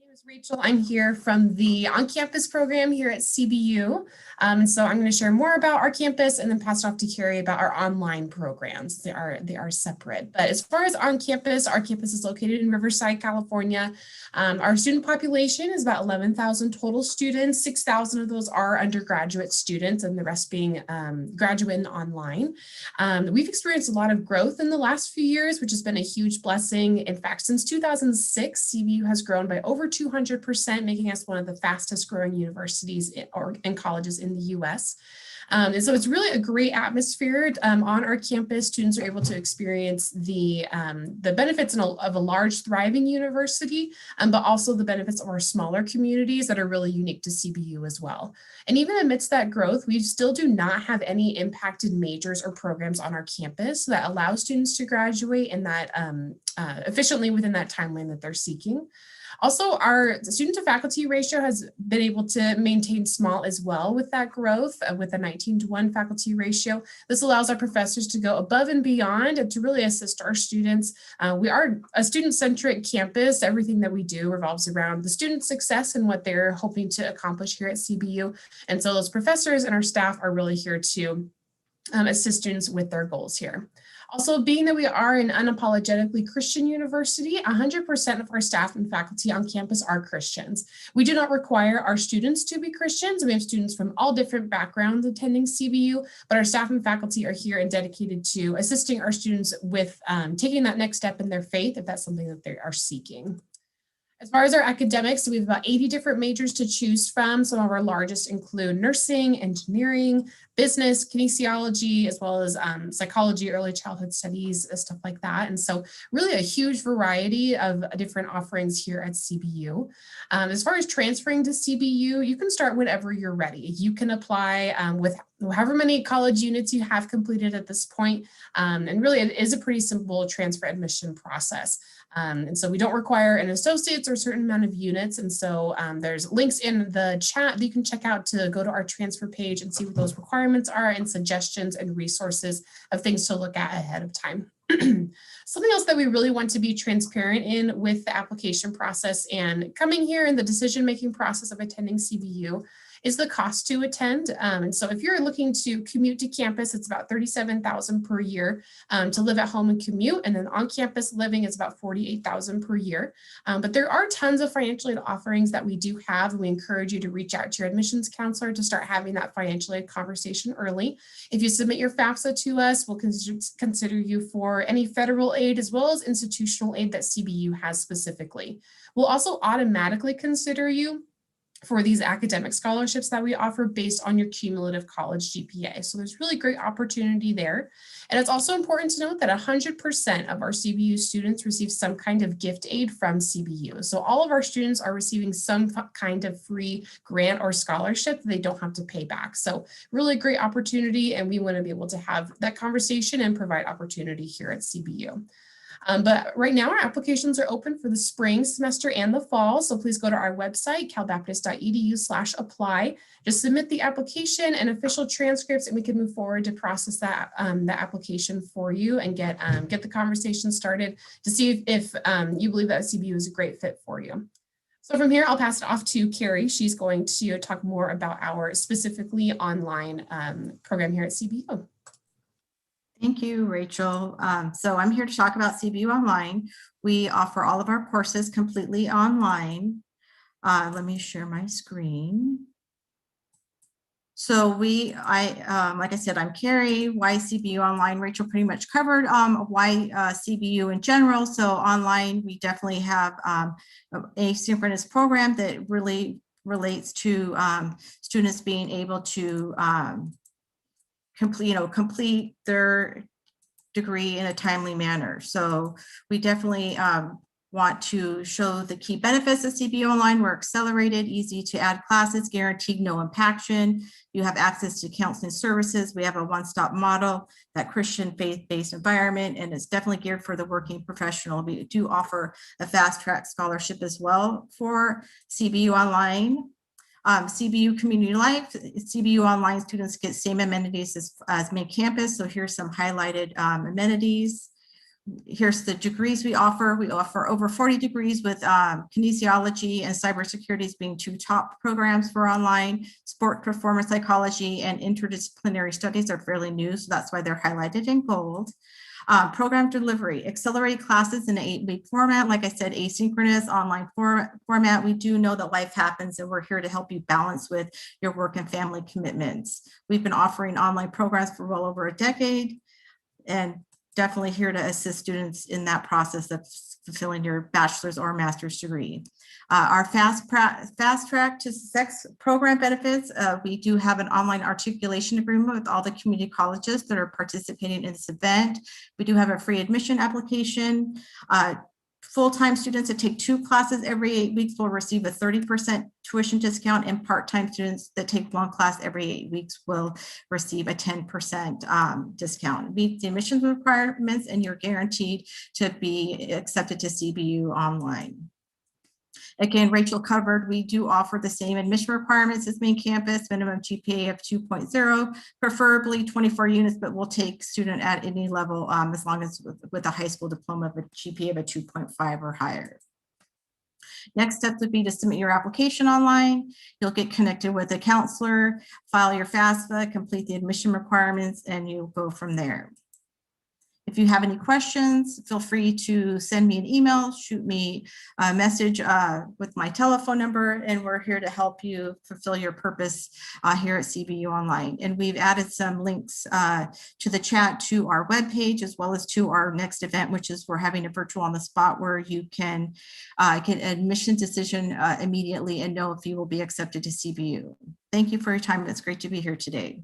Speaker 2: name is Rachel. I'm here from the on-campus program here at CBU. And so I'm going to share more about our campus and then pass it off to Carrie about our online programs. They are separate. But as far as on campus, our campus is located in Riverside, California. Our student population is about 11,000 total students. 6,000 of those are undergraduate students, and the rest being graduate and online. We've experienced a lot of growth in the last few years, which has been a huge blessing. In fact, since 2006, CBU has grown by over 200%, making us one of the fastest growing universities and colleges in the US. And so it's really a great atmosphere on our campus. Students are able to experience the benefits of a large, thriving university, but also the benefits of our smaller communities that are really unique to CBU as well. And even amidst that growth, we still do not have any impacted majors or programs on our campus that allow students to graduate in that efficiently within that timeline that they're seeking. Also, our student to faculty ratio has been able to maintain small as well with that growth, with a 19:1 faculty ratio. This allows our professors to go above and beyond and to really assist our students. We are a student-centric campus. Everything that we do revolves around the student success and what they're hoping to accomplish here at CBU. And so those professors and our staff are really here to assist students with their goals here. Also, being that we are an unapologetically Christian university, 100% of our staff and faculty on campus are Christians. We do not require our students to be Christians. We have students from all different backgrounds attending CBU, but our staff and faculty are here and dedicated to assisting our students with taking that next step in their faith, if that's something that they are seeking. As far as our academics, we have about 80 different majors to choose from. Some of our largest include nursing, engineering, business, kinesiology, as well as psychology, early childhood studies, stuff like that. And so really a huge variety of different offerings here at CBU. As far as transferring to CBU, you can start whenever you're ready. You can apply with however many college units you have completed at this point. And really it is a pretty simple transfer admission process. And so we don't require an associate's or a certain amount of units. And so there's links in the chat that you can check out to go to our transfer page and see what those requirements are and suggestions and resources of things to look at ahead of time. Something else that we really want to be transparent in with the application process and coming here in the decision-making process of attending CBU is the cost to attend. And so if you're looking to commute to campus, it's about $37,000 per year to live at home and commute. And then on campus living is about $48,000 per year. But there are tons of financial aid offerings that we do have. We encourage you to reach out to your admissions counselor to start having that financial aid conversation early. If you submit your FAFSA to us, we'll consider you for any federal aid as well as institutional aid that CBU has specifically. We'll also automatically consider you for these academic scholarships that we offer based on your cumulative college GPA. So there's really great opportunity there. And it's also important to note that 100% of our CBU students receive some kind of gift aid from CBU. So all of our students are receiving some kind of free grant or scholarship that they don't have to pay back. So really great opportunity, and we want to be able to have that conversation and provide opportunity here at CBU. But right now our applications are open for the spring semester and the fall. So please go to our website, calbaptist.edu/apply. Just submit the application and official transcripts, and we can move forward to process that the application for you and get the conversation started to see if you believe that CBU is a great fit for you. So from here, I'll pass it off to Carrie. She's going to talk more about our specifically online program here at CBU.
Speaker 3: Thank you, Rachel. So I'm here to talk about CBU Online. We offer all of our courses completely online. Let me share my screen. So like I said, I'm Carrie. Why CBU Online? Rachel pretty much covered why CBU in general. So online, we definitely have an asynchronous program that really relates to students being able to complete their degree in a timely manner. So we definitely want to show the key benefits of CBU Online. We're accelerated, easy to add classes, guaranteed no impaction. You have access to counseling services. We have a one-stop model, that Christian faith-based environment, and it's definitely geared for the working professional. We do offer a fast track scholarship as well for CBU Online. CBU Community Life, CBU Online students get same amenities as main campus. So here's some highlighted amenities. Here's the degrees we offer. We offer over 40 degrees with kinesiology and cybersecurity as being two top programs for online. Sport performance psychology and interdisciplinary studies are fairly new, so that's why they're highlighted in gold. Program delivery, accelerate classes in an 8-week format. Like I said, asynchronous online format. We do know that life happens and we're here to help you balance with your work and family commitments. We've been offering online programs for well over a decade and definitely here to assist students in that process of fulfilling your bachelor's or master's degree. Our fast track to success program benefits, we do have an online articulation agreement with all the community colleges that are participating in this event. We do have a free admission application. Full-time students that take 2 classes every 8 weeks will receive a 30% tuition discount, and part-time students that take 1 class every 8 weeks will receive a 10% discount. Meet the admissions requirements and you're guaranteed to be accepted to CBU Online. Again, Rachel covered, we do offer the same admission requirements as main campus, minimum GPA of 2.0, preferably 24 units, but we'll take student at any level as long as with a high school diploma of a GPA of a 2.5 or higher. Next step would be to submit your application online. You'll get connected with a counselor, file your FAFSA, complete the admission requirements, and you'll go from there. If you have any questions, feel free to send me an email, shoot me a message with my telephone number, and we're here to help you fulfill your purpose here at CBU Online. And we've added some links to the chat to our webpage as well as to our next event, which is we're having a virtual on the spot where you can get an admission decision immediately and know if you will be accepted to CBU. Thank you for your time. It's great to be here today.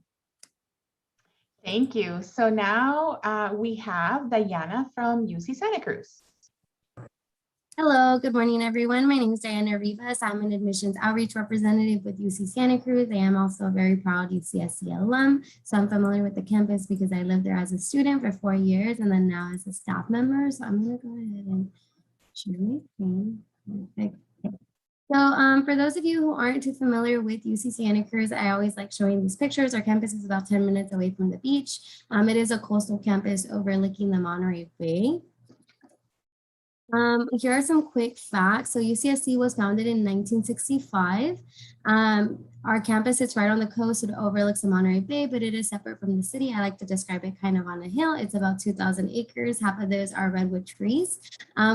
Speaker 1: Thank you. So now we have Diana from UC Santa Cruz.
Speaker 4: Hello, good morning, everyone. My name is Diana Rivas. I'm an admissions outreach representative with UC Santa Cruz. I am also a very proud UCSC alum. So I'm familiar with the campus because I lived there as a student for 4 years and then now as a staff member. So I'm going to go ahead and share my screen. Perfect. So for those of you who aren't too familiar with UC Santa Cruz, I always like showing these pictures. Our campus is about 10 minutes away from the beach. It is a coastal campus overlooking the Monterey Bay. Here are some quick facts. So UCSC was founded in 1965. Our campus sits right on the coast. It overlooks the Monterey Bay, but it is separate from the city. I like to describe it kind of on a hill. It's about 2,000 acres. Half of those are redwood trees.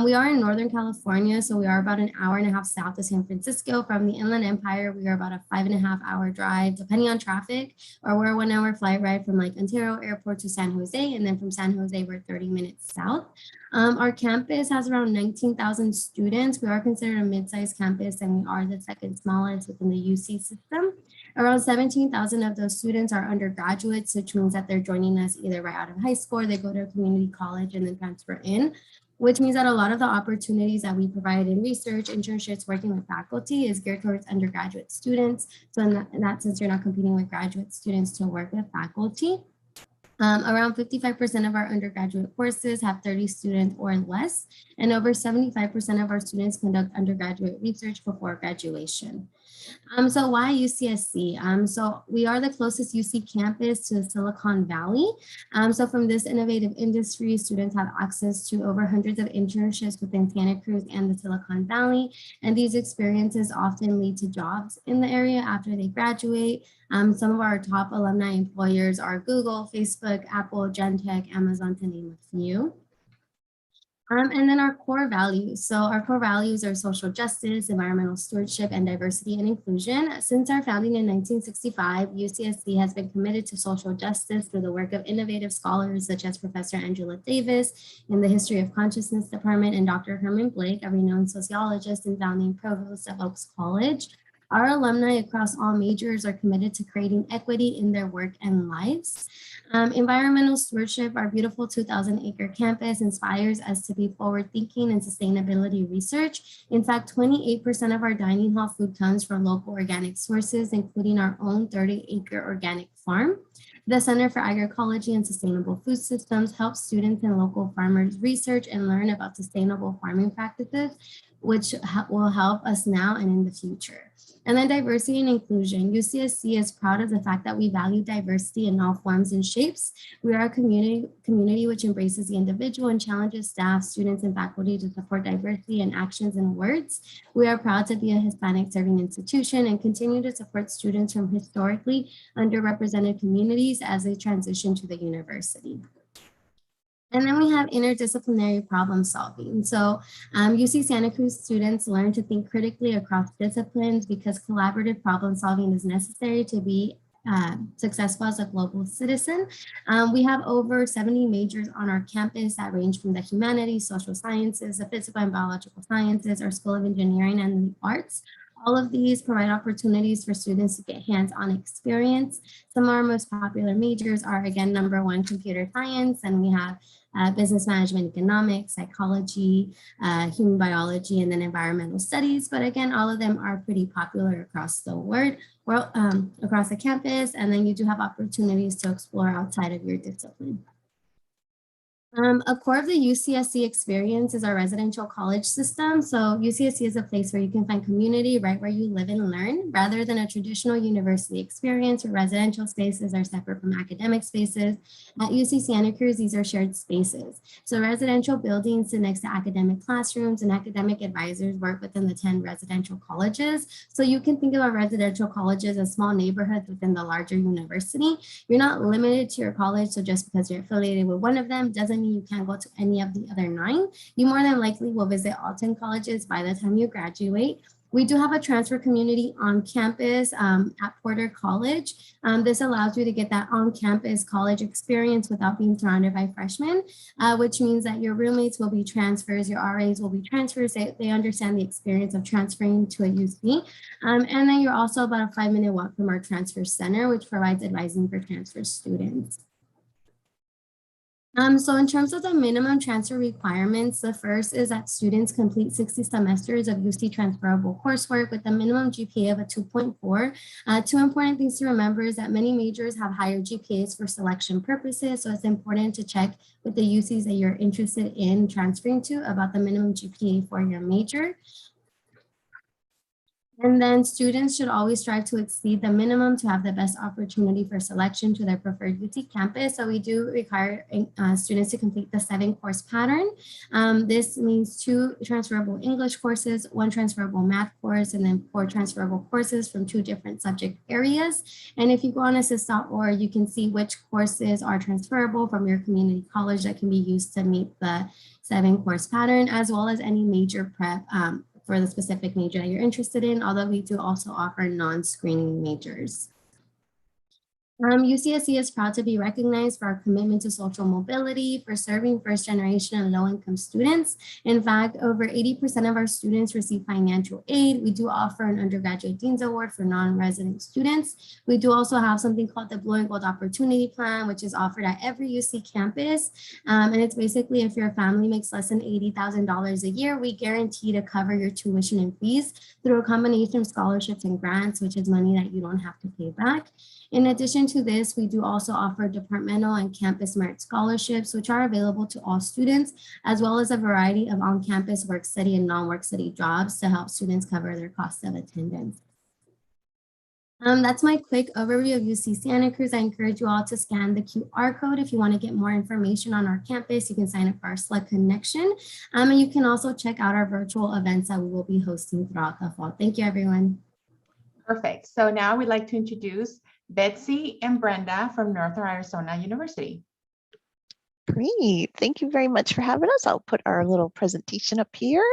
Speaker 4: We are in Northern California, so we are about an hour and a half south of San Francisco. From the Inland Empire, we are about a 5.5-hour drive, depending on traffic, or we're a 1-hour flight ride from like Ontario Airport to San Jose, and then from San Jose, we're 30 minutes south. Our campus has around 19,000 students. We are considered a mid-sized campus, and we are the second smallest within the UC system. Around 17,000 of those students are undergraduates, which means that they're joining us either right out of high school or they go to a community college and then transfer in, which means that a lot of the opportunities that we provide in research, internships, working with faculty is geared towards undergraduate students. So in that sense, you're not competing with graduate students to work with faculty. Around 55% of our undergraduate courses have 30 students or less, and over 75% of our students conduct undergraduate research before graduation. So why UCSC? So we are the closest UC campus to Silicon Valley. So from this innovative industry, students have access to over hundreds of internships within Santa Cruz and the Silicon Valley. And these experiences often lead to jobs in the area after they graduate. Some of our top alumni employers are Google, Facebook, Apple, Genentech, Amazon, to name a few. And then our core values. So our core values are social justice, environmental stewardship, and diversity and inclusion. Since our founding in 1965, UCSC has been committed to social justice through the work of innovative scholars such as Professor Angela Davis in the History of Consciousness Department and Dr. Herman Blake, a renowned sociologist and founding provost of Oaks College. Our alumni across all majors are committed to creating equity in their work and lives. Environmental stewardship, our beautiful 2,000-acre campus inspires us to be forward-thinking in sustainability research. In fact, 28% of our dining hall food comes from local organic sources, including our own 30-acre organic farm. The Center for Agroecology and Sustainable Food Systems helps students and local farmers research and learn about sustainable farming practices, which will help us now and in the future. And then diversity and inclusion. UCSC is proud of the fact that we value diversity in all forms and shapes. We are a community which embraces the individual and challenges staff, students, and faculty to support diversity in actions and words. We are proud to be a Hispanic serving institution and continue to support students from historically underrepresented communities as they transition to the university. And then we have interdisciplinary problem solving. So UC Santa Cruz students learn to think critically across disciplines because collaborative problem solving is necessary to be successful as a global citizen. We have over 70 majors on our campus that range from the humanities, social sciences, the physical and biological sciences, our School of Engineering and the arts. All of these provide opportunities for students to get hands-on experience. Some of our most popular majors are, again, #1, computer science, and we have business management, economics, psychology, human biology, and then environmental studies. But again, all of them are pretty popular across the world, across the campus, and then you do have opportunities to explore outside of your discipline. A core of the UCSC experience is our residential college system. So UCSC is a place where you can find community right where you live and learn, rather than a traditional university experience where residential spaces are separate from academic spaces. At UC Santa Cruz, these are shared spaces. So residential buildings sit next to academic classrooms, and academic advisors work within the 10 residential colleges. So you can think of our residential colleges as small neighborhoods within the larger university. You're not limited to your college, so just because you're affiliated with one of them doesn't mean you can't go to any of the other 9. You more than likely will visit all 10 colleges by the time you graduate. We do have a transfer community on campus at Porter College. This allows you to get that on-campus college experience without being surrounded by freshmen, which means that your roommates will be transfers, your RAs will be transfers. They understand the experience of transferring to a UC. And then you're also about a 5-minute walk from our transfer center, which provides advising for transfer students. So in terms of the minimum transfer requirements, the first is that students complete 60 semesters of UC transferable coursework with a minimum GPA of a 2.4. 2 important things to remember is that many majors have higher GPAs for selection purposes, so it's important to check with the UCs that you're interested in transferring to about the minimum GPA for your major. And then students should always strive to exceed the minimum to have the best opportunity for selection to their preferred UC campus. So we do require students to complete the 7-course pattern. This means 2 transferable English courses, 1 transferable math course, and then 4 transferable courses from 2 different subject areas. And if you go on assist.org, you can see which courses are transferable from your community college that can be used to meet the 7-course pattern, as well as any major prep for the specific major that you're interested in, although we do also offer non-screening majors. UCSC is proud to be recognized for our commitment to social mobility, for serving first-generation and low-income students. In fact, over 80% of our students receive financial aid. We do offer an undergraduate Dean's Award for non-resident students. We do also have something called the Blue and Gold Opportunity Plan, which is offered at every UC campus. And it's basically if your family makes less than $80,000 a year, we guarantee to cover your tuition and fees through a combination of scholarships and grants, which is money that you don't have to pay back. In addition to this, we do also offer departmental and campus merit scholarships, which are available to all students, as well as a variety of on-campus work study and non-work study jobs to help students cover their cost of attendance. That's my quick overview of UC Santa Cruz. I encourage you all to scan the QR code if you want to get more information on our campus. You can sign up for our Select Connection, and you can also check out our virtual events that we will be hosting throughout the fall. Thank you, everyone.
Speaker 1: Perfect. So now we'd like to introduce Betsy and Brenda from Northern Arizona University.
Speaker 5: Great. Thank you very much for having us. I'll put our little presentation up here.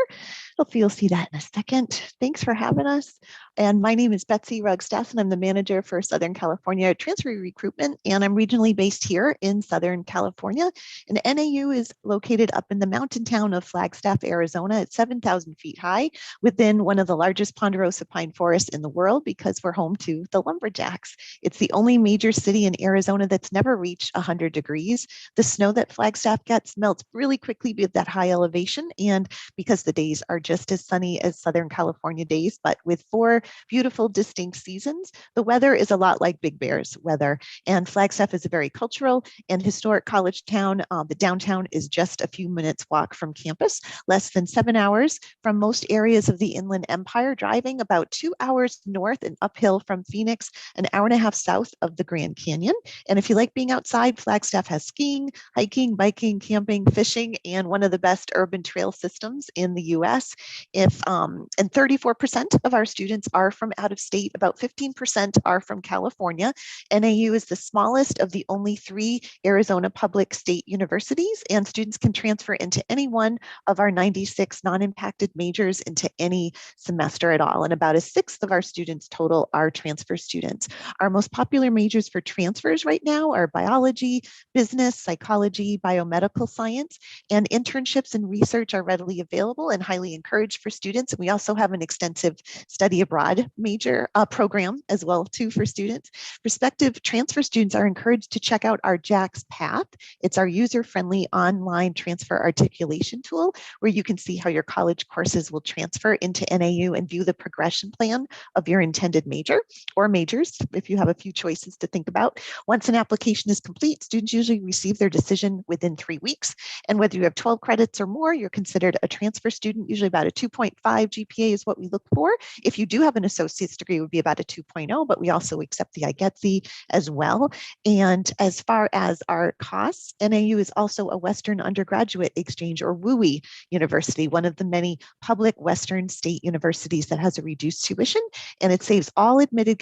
Speaker 5: Hopefully you'll see that in a second. Thanks for having us. And my name is Betsy Rugstaff, and I'm the manager for Southern California Transfer Recruitment, and I'm regionally based here in Southern California. And NAU is located up in the mountain town of Flagstaff, Arizona at 7,000 feet high within one of the largest ponderosa pine forests in the world because we're home to the lumberjacks. It's the only major city in Arizona that's never reached 100 degrees. The snow that Flagstaff gets melts really quickly at that high elevation, and because the days are just as sunny as Southern California days, but with 4 beautiful distinct seasons, the weather is a lot like Big Bear's weather. And Flagstaff is a very cultural and historic college town. The downtown is just a few minutes walk from campus, less than 7 hours from most areas of the Inland Empire, driving about 2 hours north and uphill from Phoenix, an hour and a half south of the Grand Canyon. And if you like being outside, Flagstaff has skiing, hiking, biking, camping, fishing, and one of the best urban trail systems in the US. And 34% of our students are from out of state, about 15% are from California. NAU is the smallest of the only 3 Arizona public state universities, and students can transfer into any one of our 96 non-impacted majors into any semester at all. And about 1/6 of our students total are transfer students. Our most popular majors for transfers right now are biology, business, psychology, biomedical science, and internships and research are readily available and highly encouraged for students. And we also have an extensive study abroad major program as well too for students. Prospective transfer students are encouraged to check out our JAX Path. It's our user-friendly online transfer articulation tool where you can see how your college courses will transfer into NAU and view the progression plan of your intended major or majors if you have a few choices to think about. Once an application is complete, students usually receive their decision within 3 weeks. And whether you have 12 credits or more, you're considered a transfer student. Usually about a 2.5 GPA is what we look for. If you do have an associate's degree, it would be about a 2.0, but we also accept the IGETC as well. And as far as our costs, NAU is also a Western Undergraduate Exchange or WUI university, one of the many public Western state universities that has a reduced tuition, and it saves all admitted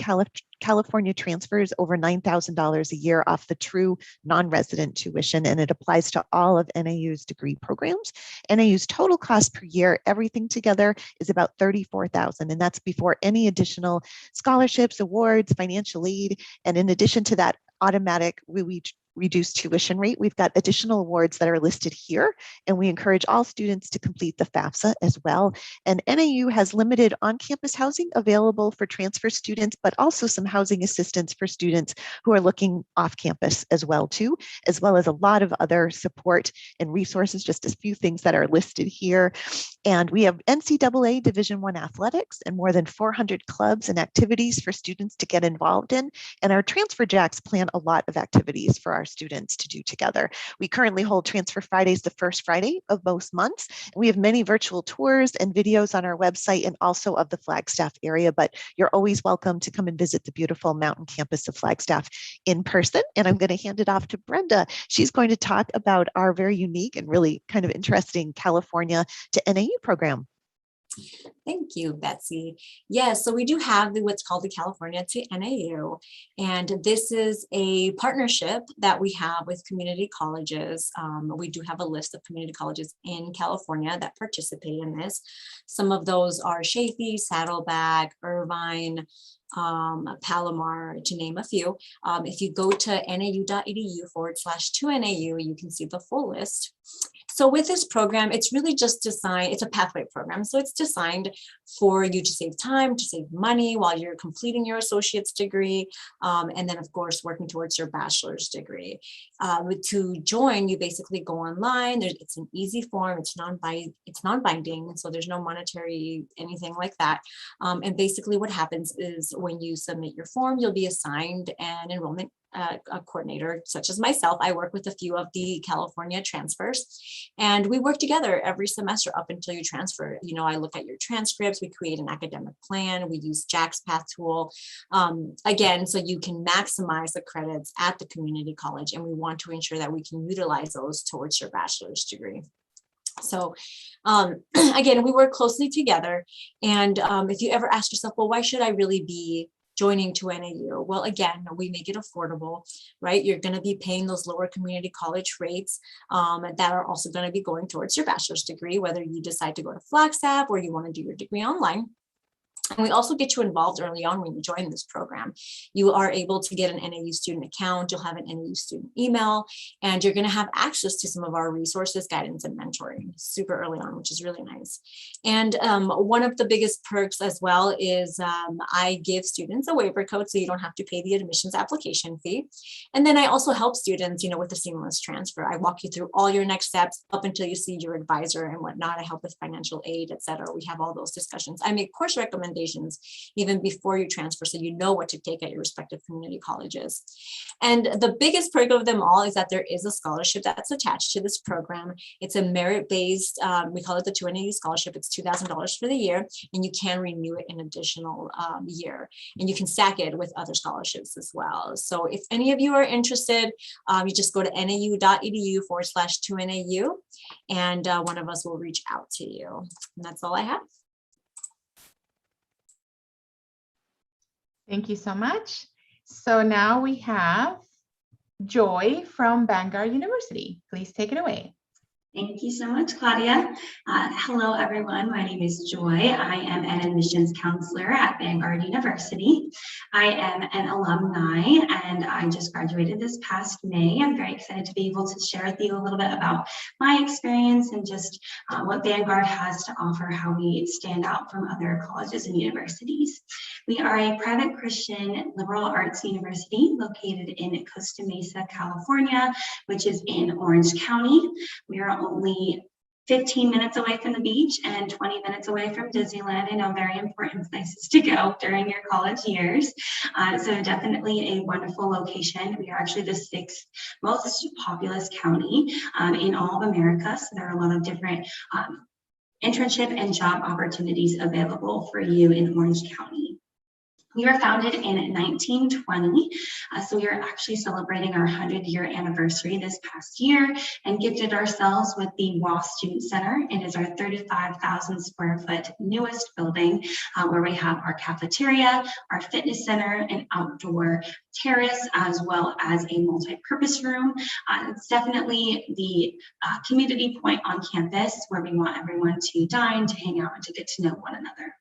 Speaker 5: California transfers over $9,000 a year off the true non-resident tuition, and it applies to all of NAU's degree programs. NAU's total cost per year, everything together, is about $34,000, and that's before any additional scholarships, awards, financial aid, and in addition to that automatic reduced tuition rate, we've got additional awards that are listed here, and we encourage all students to complete the FAFSA as well. And NAU has limited on-campus housing available for transfer students, but also some housing assistance for students who are looking off campus as well too, as well as a lot of other support and resources, just a few things that are listed here. And we have NCAA Division I athletics and more than 400 clubs and activities for students to get involved in. And our Transfer Jacks plan a lot of activities for our students to do together. We currently hold Transfer Fridays the first Friday of most months. We have many virtual tours and videos on our website and also of the Flagstaff area, but you're always welcome to come and visit the beautiful mountain campus of Flagstaff in person. And I'm going to hand it off to Brenda. She's going to talk about our very unique and really kind of interesting California to NAU program.
Speaker 6: Thank you, Betsy. Yes, so we do have what's called the California to NAU, and this is a partnership that we have with community colleges. We do have a list of community colleges in California that participate in this. Some of those are Chaffey, Saddleback, Irvine, Palomar, to name a few. If you go to nau.edu/2NAU, you can see the full list. So with this program, it's really just designed, it's a pathway program. So it's designed for you to save time, to save money while you're completing your associate's degree. And then of course, working towards your bachelor's degree. To join, you basically go online. It's an easy form, it's non-binding. So there's no monetary, anything like that. And basically what happens is when you submit your form, you'll be assigned an enrollment a coordinator such as myself, I work with a few of the California transfers, and we work together every semester up until you transfer. You know, I look at your transcripts, we create an academic plan, we use Jack's Path tool, again, so you can maximize the credits at the community college, and we want to ensure that we can utilize those towards your bachelor's degree. So again, we work closely together. And if you ever ask yourself, well, why should I really be joining 2NAU? Well, again, we make it affordable, right? You're going to be paying those lower community college rates that are also going to be going towards your bachelor's degree, whether you decide to go to Flagstaff or you want to do your degree online. And we also get you involved early on when you join this program. You are able to get an NAU student account, you'll have an NAU student email, and you're going to have access to some of our resources, guidance, and mentoring super early on, which is really nice. And one of the biggest perks as well is I give students a waiver code so you don't have to pay the admissions application fee. And then I also help students, you know, with a seamless transfer. I walk you through all your next steps up until you see your advisor and whatnot. I help with financial aid, etc. We have all those discussions. I make course recommendations even before you transfer, so you know what to take at your respective community colleges. And the biggest perk of them all is that there is a scholarship that's attached to this program. It's a merit-based, we call it the 2NAU scholarship. It's $2,000 for the year, and you can renew it an additional year, and you can stack it with other scholarships as well. So if any of you are interested, you just go to nau.edu/2NAU, and one of us will reach out to you. And that's all I have.
Speaker 1: Thank you so much. So now we have Joy from Vanguard University. Please take it away.
Speaker 7: Thank you so much, Claudia. Hello, everyone. My name is Joy. I am an admissions counselor at Vanguard University. I am an alumni, and I just graduated this past May. I'm very excited to be able to share with you a little bit about my experience and just what Vanguard has to offer, how we stand out from other colleges and universities. We are a private Christian liberal arts university located in Costa Mesa, California, which is in Orange County. We are only 15 minutes away from the beach and 20 minutes away from Disneyland. I know, very important places to go during your college years. So definitely a wonderful location. We are actually the 6th most populous county in all of America. So there are a lot of different internship and job opportunities available for you in Orange County. We were founded in 1920, so we are actually celebrating our 100-year anniversary this past year and gifted ourselves with the WAS Student Center. It is our 35,000 square foot newest building where we have our cafeteria, our fitness center, an outdoor terrace, as well as a multi-purpose room. It's definitely the community point on campus where we want everyone to dine, to hang out, and to get to know one another.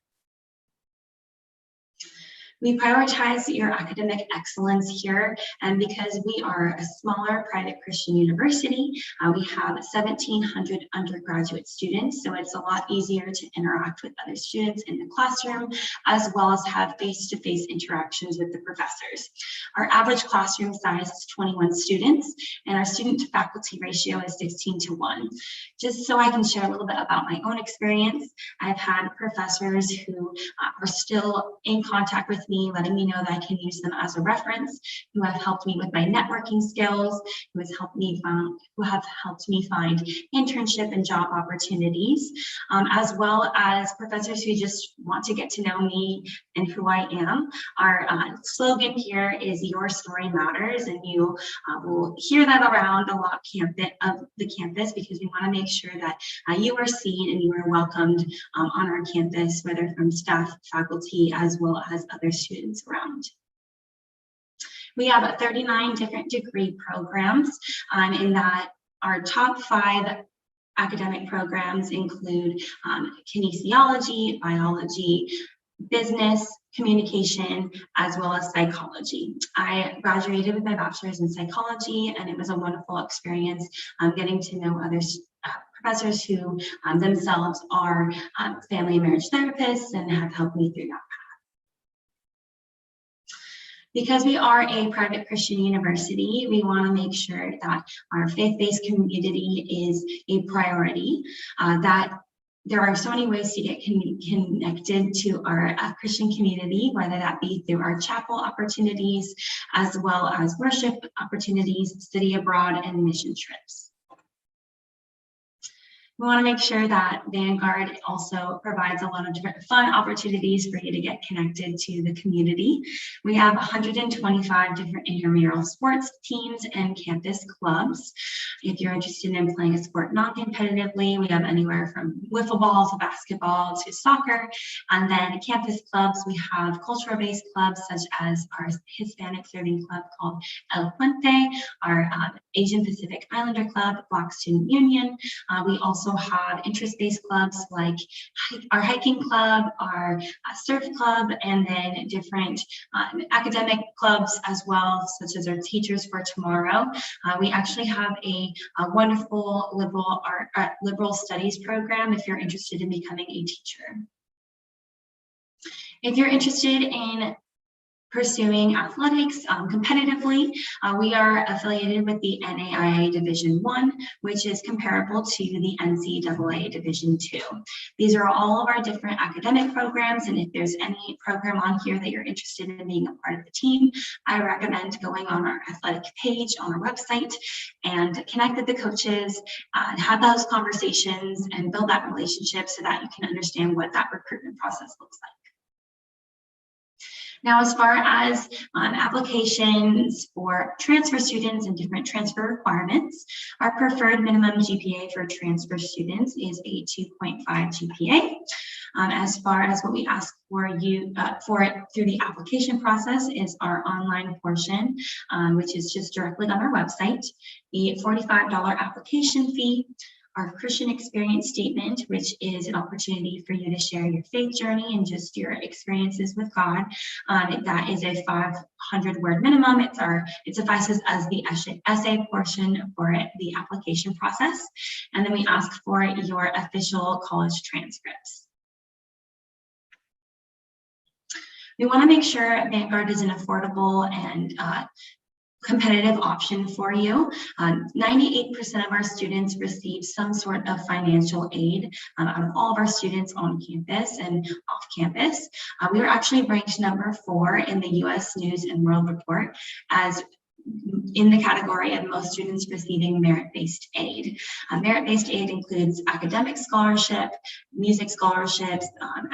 Speaker 7: We prioritize your academic excellence here, and because we are a smaller private Christian university, we have 1,700 undergraduate students, so it's a lot easier to interact with other students in the classroom, as well as have face-to-face interactions with the professors. Our average classroom size is 21 students, and our student-to-faculty ratio is 16:1. Just so I can share a little bit about my own experience, I've had professors who are still in contact with me, letting me know that I can use them as a reference, who have helped me with my networking skills, who have helped me find internship and job opportunities, as well as professors who just want to get to know me and who I am. Our slogan here is "Your Story Matters," and you will hear that around a lot of the campus, because we want to make sure that you are seen and you are welcomed on our campus, whether from staff, faculty, as well as other students around. We have 39 different degree programs, in that our top 5 academic programs include kinesiology, biology, business, communication, as well as psychology. I graduated with my bachelor's in psychology, and it was a wonderful experience getting to know other professors who themselves are family and marriage therapists and have helped me through that path. Because we are a private Christian university, we want to make sure that our faith-based community is a priority, that there are so many ways to get connected to our Christian community, whether that be through our chapel opportunities, as well as worship opportunities, study abroad, and mission trips. We want to make sure that Vanguard also provides a lot of different fun opportunities for you to get connected to the community. We have 125 different intramural sports teams and campus clubs. If you're interested in playing a sport non-competitively, we have anywhere from wiffle ball to basketball to soccer. And then campus clubs, we have cultural-based clubs such as our Hispanic serving club called El Puente, our Asian Pacific Islander Club, Black Student Union. We also have interest-based clubs like our hiking club, our surf club, and then different academic clubs as well, such as our Teachers for Tomorrow. We actually have a wonderful liberal studies program if you're interested in becoming a teacher. If you're interested in pursuing athletics competitively, we are affiliated with the NAIA Division I, which is comparable to the NCAA Division II. These are all of our different academic programs, and if there's any program on here that you're interested in being a part of the team, I recommend going on our athletic page on our website and connect with the coaches, have those conversations, and build that relationship so that you can understand what that recruitment process looks like. Now, as far as applications for transfer students and different transfer requirements, our preferred minimum GPA for transfer students is a 2.5 GPA. As far as what we ask for you through the application process is our online portion, which is just directly on our website, the $45 application fee, our Christian experience statement, which is an opportunity for you to share your faith journey and just your experiences with God. That is a 500-word minimum. It suffices as the essay portion for the application process. And then we ask for your official college transcripts. We want to make sure Vanguard is an affordable and competitive option for you. 98% of our students receive some sort of financial aid out of all of our students on campus and off campus. We were actually ranked number 4 in the US News and World Report as in the category of most students receiving merit-based aid. Merit-based aid includes academic scholarship, music scholarships,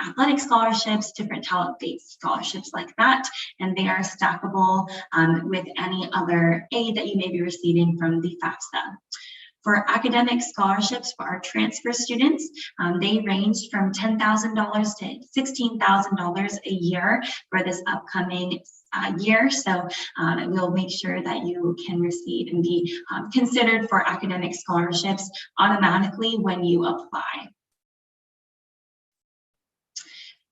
Speaker 7: athletic scholarships, different talent-based scholarships like that, and they are stackable with any other aid that you may be receiving from the FAFSA. For academic scholarships for our transfer students, they range from $10,000 to $16,000 a year for this upcoming year. So we'll make sure that you can receive and be considered for academic scholarships automatically when you apply.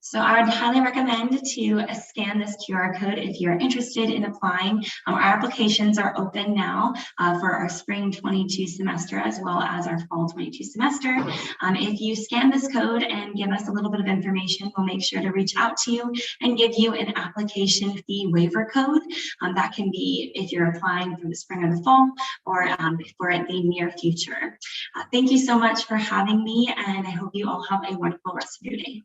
Speaker 7: So I would highly recommend to scan this QR code if you're interested in applying. Our applications are open now for our spring 22 semester as well as our fall 22 semester. If you scan this code and give us a little bit of information, we'll make sure to reach out to you and give you an application fee waiver code. That can be if you're applying for the spring or the fall or for the near future. Thank you so much for having me, and I hope you all have a wonderful rest of your day.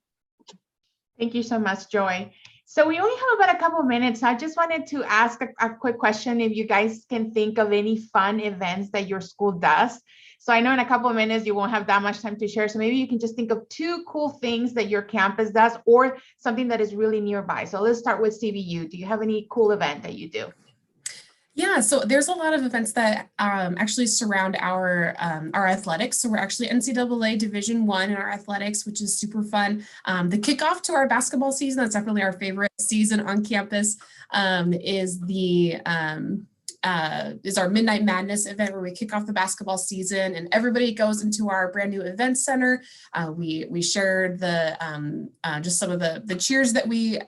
Speaker 1: Thank you so much, Joy. So we only have about a couple minutes. I just wanted to ask a quick question if you guys can think of any fun events that your school does. So I know in a couple of minutes you won't have that much time to share. So maybe you can just think of 2 cool things that your campus does or something that is really nearby. So let's start with CBU. Do you have any cool event that you do?
Speaker 2: Yeah, so there's a lot of events that actually surround our athletics. So we're actually NCAA Division I in our athletics, which is super fun. The kickoff to our basketball season, that's definitely our favorite season on campus, is our Midnight Madness event where we kick off the basketball season and everybody goes into our brand new event center. We shared just some of the cheers that we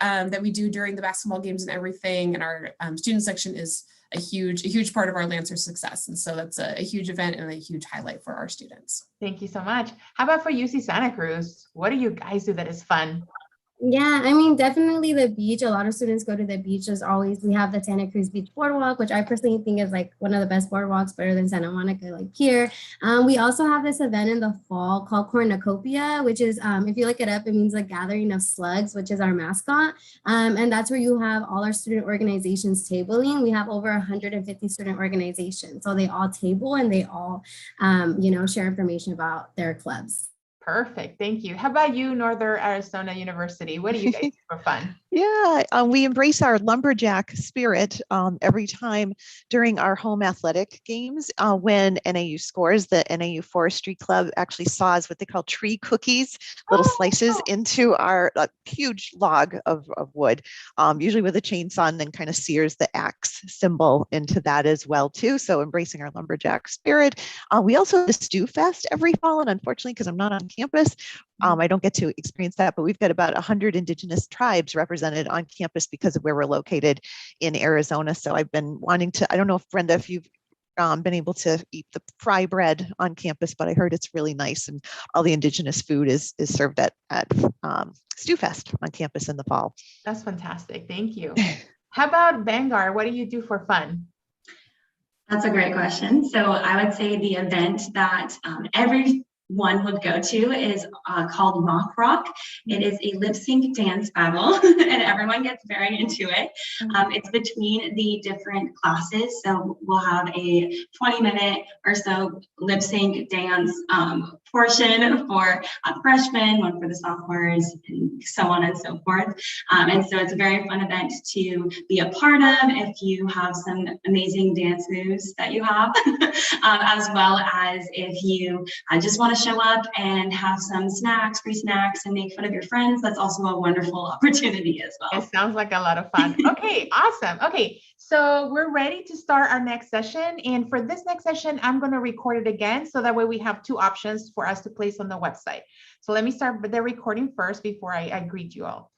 Speaker 2: do during the basketball games and everything. And our student section is a huge part of our Lancer success. And so that's a huge event and a huge highlight for our students.
Speaker 1: Thank you so much. How about for UC Santa Cruz? What do you guys do that is fun?
Speaker 4: Yeah, I mean, definitely the beach. A lot of students go to the beach. As always, we have the Santa Cruz Beach Boardwalk, which I personally think is like one of the best boardwalks, better than Santa Monica, like here. We also have this event in the fall called Cornucopia, which is, if you look it up, it means a gathering of slugs, which is our mascot. And that's where you have all our student organizations tabling. We have over 150 student organizations. So they all table and they all, share information about their clubs.
Speaker 1: Perfect. Thank you. How about you, Northern Arizona University? What do you guys do for fun?
Speaker 5: Yeah, we embrace our lumberjack spirit every time during our home athletic games. When NAU scores, the NAU Forestry Club actually saws what they call tree cookies, little slices into our huge log of wood, usually with a chainsaw, and then kind of sears the axe symbol into that as well too. So embracing our lumberjack spirit. We also have the Stew Fest every fall, and unfortunately, because I'm not on campus, I don't get to experience that, but we've got about 100 indigenous tribes represented on campus because of where we're located in Arizona. So I've been wanting to, I don't know if Brenda, if you've been able to eat the fry bread on campus, but I heard it's really nice, and all the indigenous food is served at Stew Fest on campus in the fall.
Speaker 1: That's fantastic. Thank you. How about Vanguard? What do you do for fun?
Speaker 7: That's a great question. So I would say the event that everyone would go to is called Mock Rock. It is a lip sync dance battle and everyone gets very into it. It's between the different classes. So we'll have a 20-minute or so lip sync dance portion for freshmen, one for the sophomores, and so on and so forth. And so it's a very fun event to be a part of if you have some amazing dance moves that you have, as well as if you just want to show up and have some snacks, free snacks, and make fun of your friends. That's also a wonderful opportunity as well.
Speaker 1: It sounds like a lot of fun. Okay, awesome. Okay, so we're ready to start our next session. And for this next session, I'm going to record it again. So that way we have two options for us to place on the website. So let me start with the recording first before I greet you all.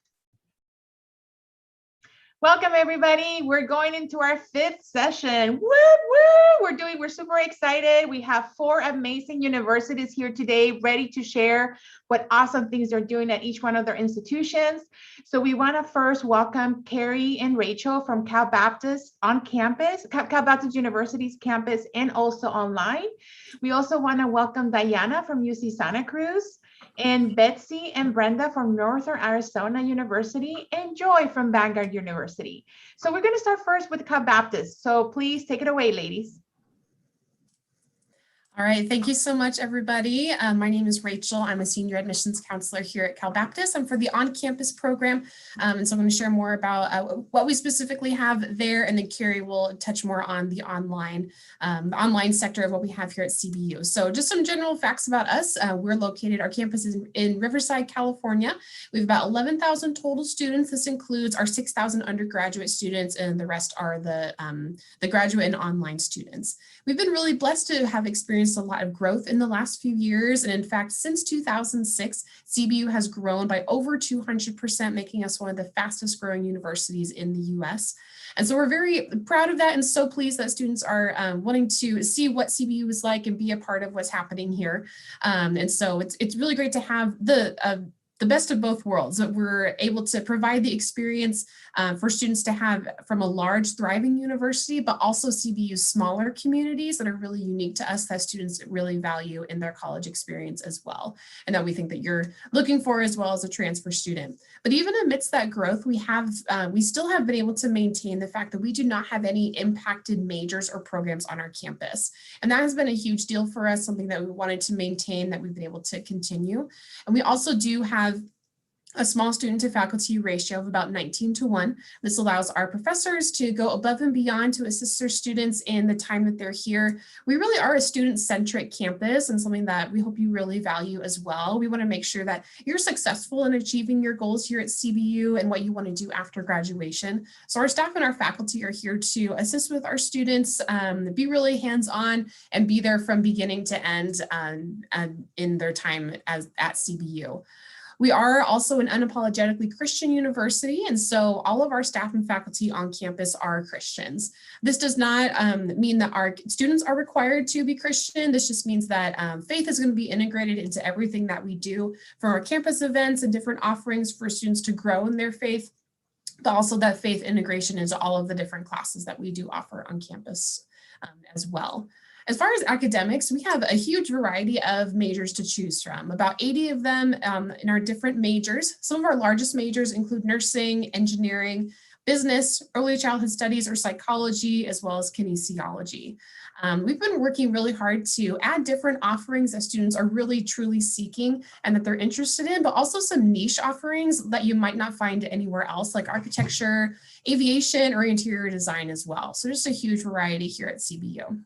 Speaker 1: Welcome, everybody. We're going into our fifth session. Woo, woo! We're super excited. We have 4 amazing universities here today ready to share what awesome things they're doing at each one of their institutions. So we want to first welcome Carrie and Rachel from Cal Baptist on campus, Cal Baptist University's campus, and also online. We also want to welcome Diana from UC Santa Cruz, and Betsy and Brenda from Northern Arizona University, and Joy from Vanguard University. So we're going to start first with Cal Baptist. So please take it away, ladies.
Speaker 2: All right, thank you so much, everybody. My name is Rachel. I'm a senior admissions counselor here at Cal Baptist. I'm for the on-campus program, and so I'm going to share more about what we specifically have there, and then Carrie will touch more on the online sector of what we have here at CBU. So just some general facts about us. We're located, our campus is in Riverside, California. We have about 11,000 total students. This includes our 6,000 undergraduate students, and the rest are the graduate and online students. We've been really blessed to have experienced a lot of growth in the last few years. And in fact, since 2006, CBU has grown by over 200%, making us one of the fastest growing universities in the US. And so we're very proud of that and so pleased that students are wanting to see what CBU is like and be a part of what's happening here. And so it's really great to have the best of both worlds, that we're able to provide the experience for students to have from a large, thriving university, but also CBU's smaller communities that are really unique to us, that students really value in their college experience as well, and that we think that you're looking for as well as a transfer student. But even amidst that growth, we still have been able to maintain the fact that we do not have any impacted majors or programs on our campus. And that has been a huge deal for us, something that we wanted to maintain, that we've been able to continue. And we also do have a small student to faculty ratio of about 19:1. This allows our professors to go above and beyond to assist their students in the time that they're here. We really are a student-centric campus, and something that we hope you really value as well. We want to make sure that you're successful in achieving your goals here at CBU and what you want to do after graduation. So our staff and our faculty are here to assist with our students, be really hands-on, and be there from beginning to end in their time at CBU. We are also an unapologetically Christian university, and so all of our staff and faculty on campus are Christians. This does not mean that our students are required to be Christian. This just means that faith is going to be integrated into everything that we do, from our campus events and different offerings for students to grow in their faith, but also that faith integration into all of the different classes that we do offer on campus as well. As far as academics, we have a huge variety of majors to choose from, about 80 of them in our different majors. Some of our largest majors include nursing, engineering, business, early childhood studies or psychology, as well as kinesiology. We've been working really hard to add different offerings that students are really truly seeking and that they're interested in, but also some niche offerings that you might not find anywhere else, like architecture, aviation, or interior design as well. So just a huge variety here at CBU.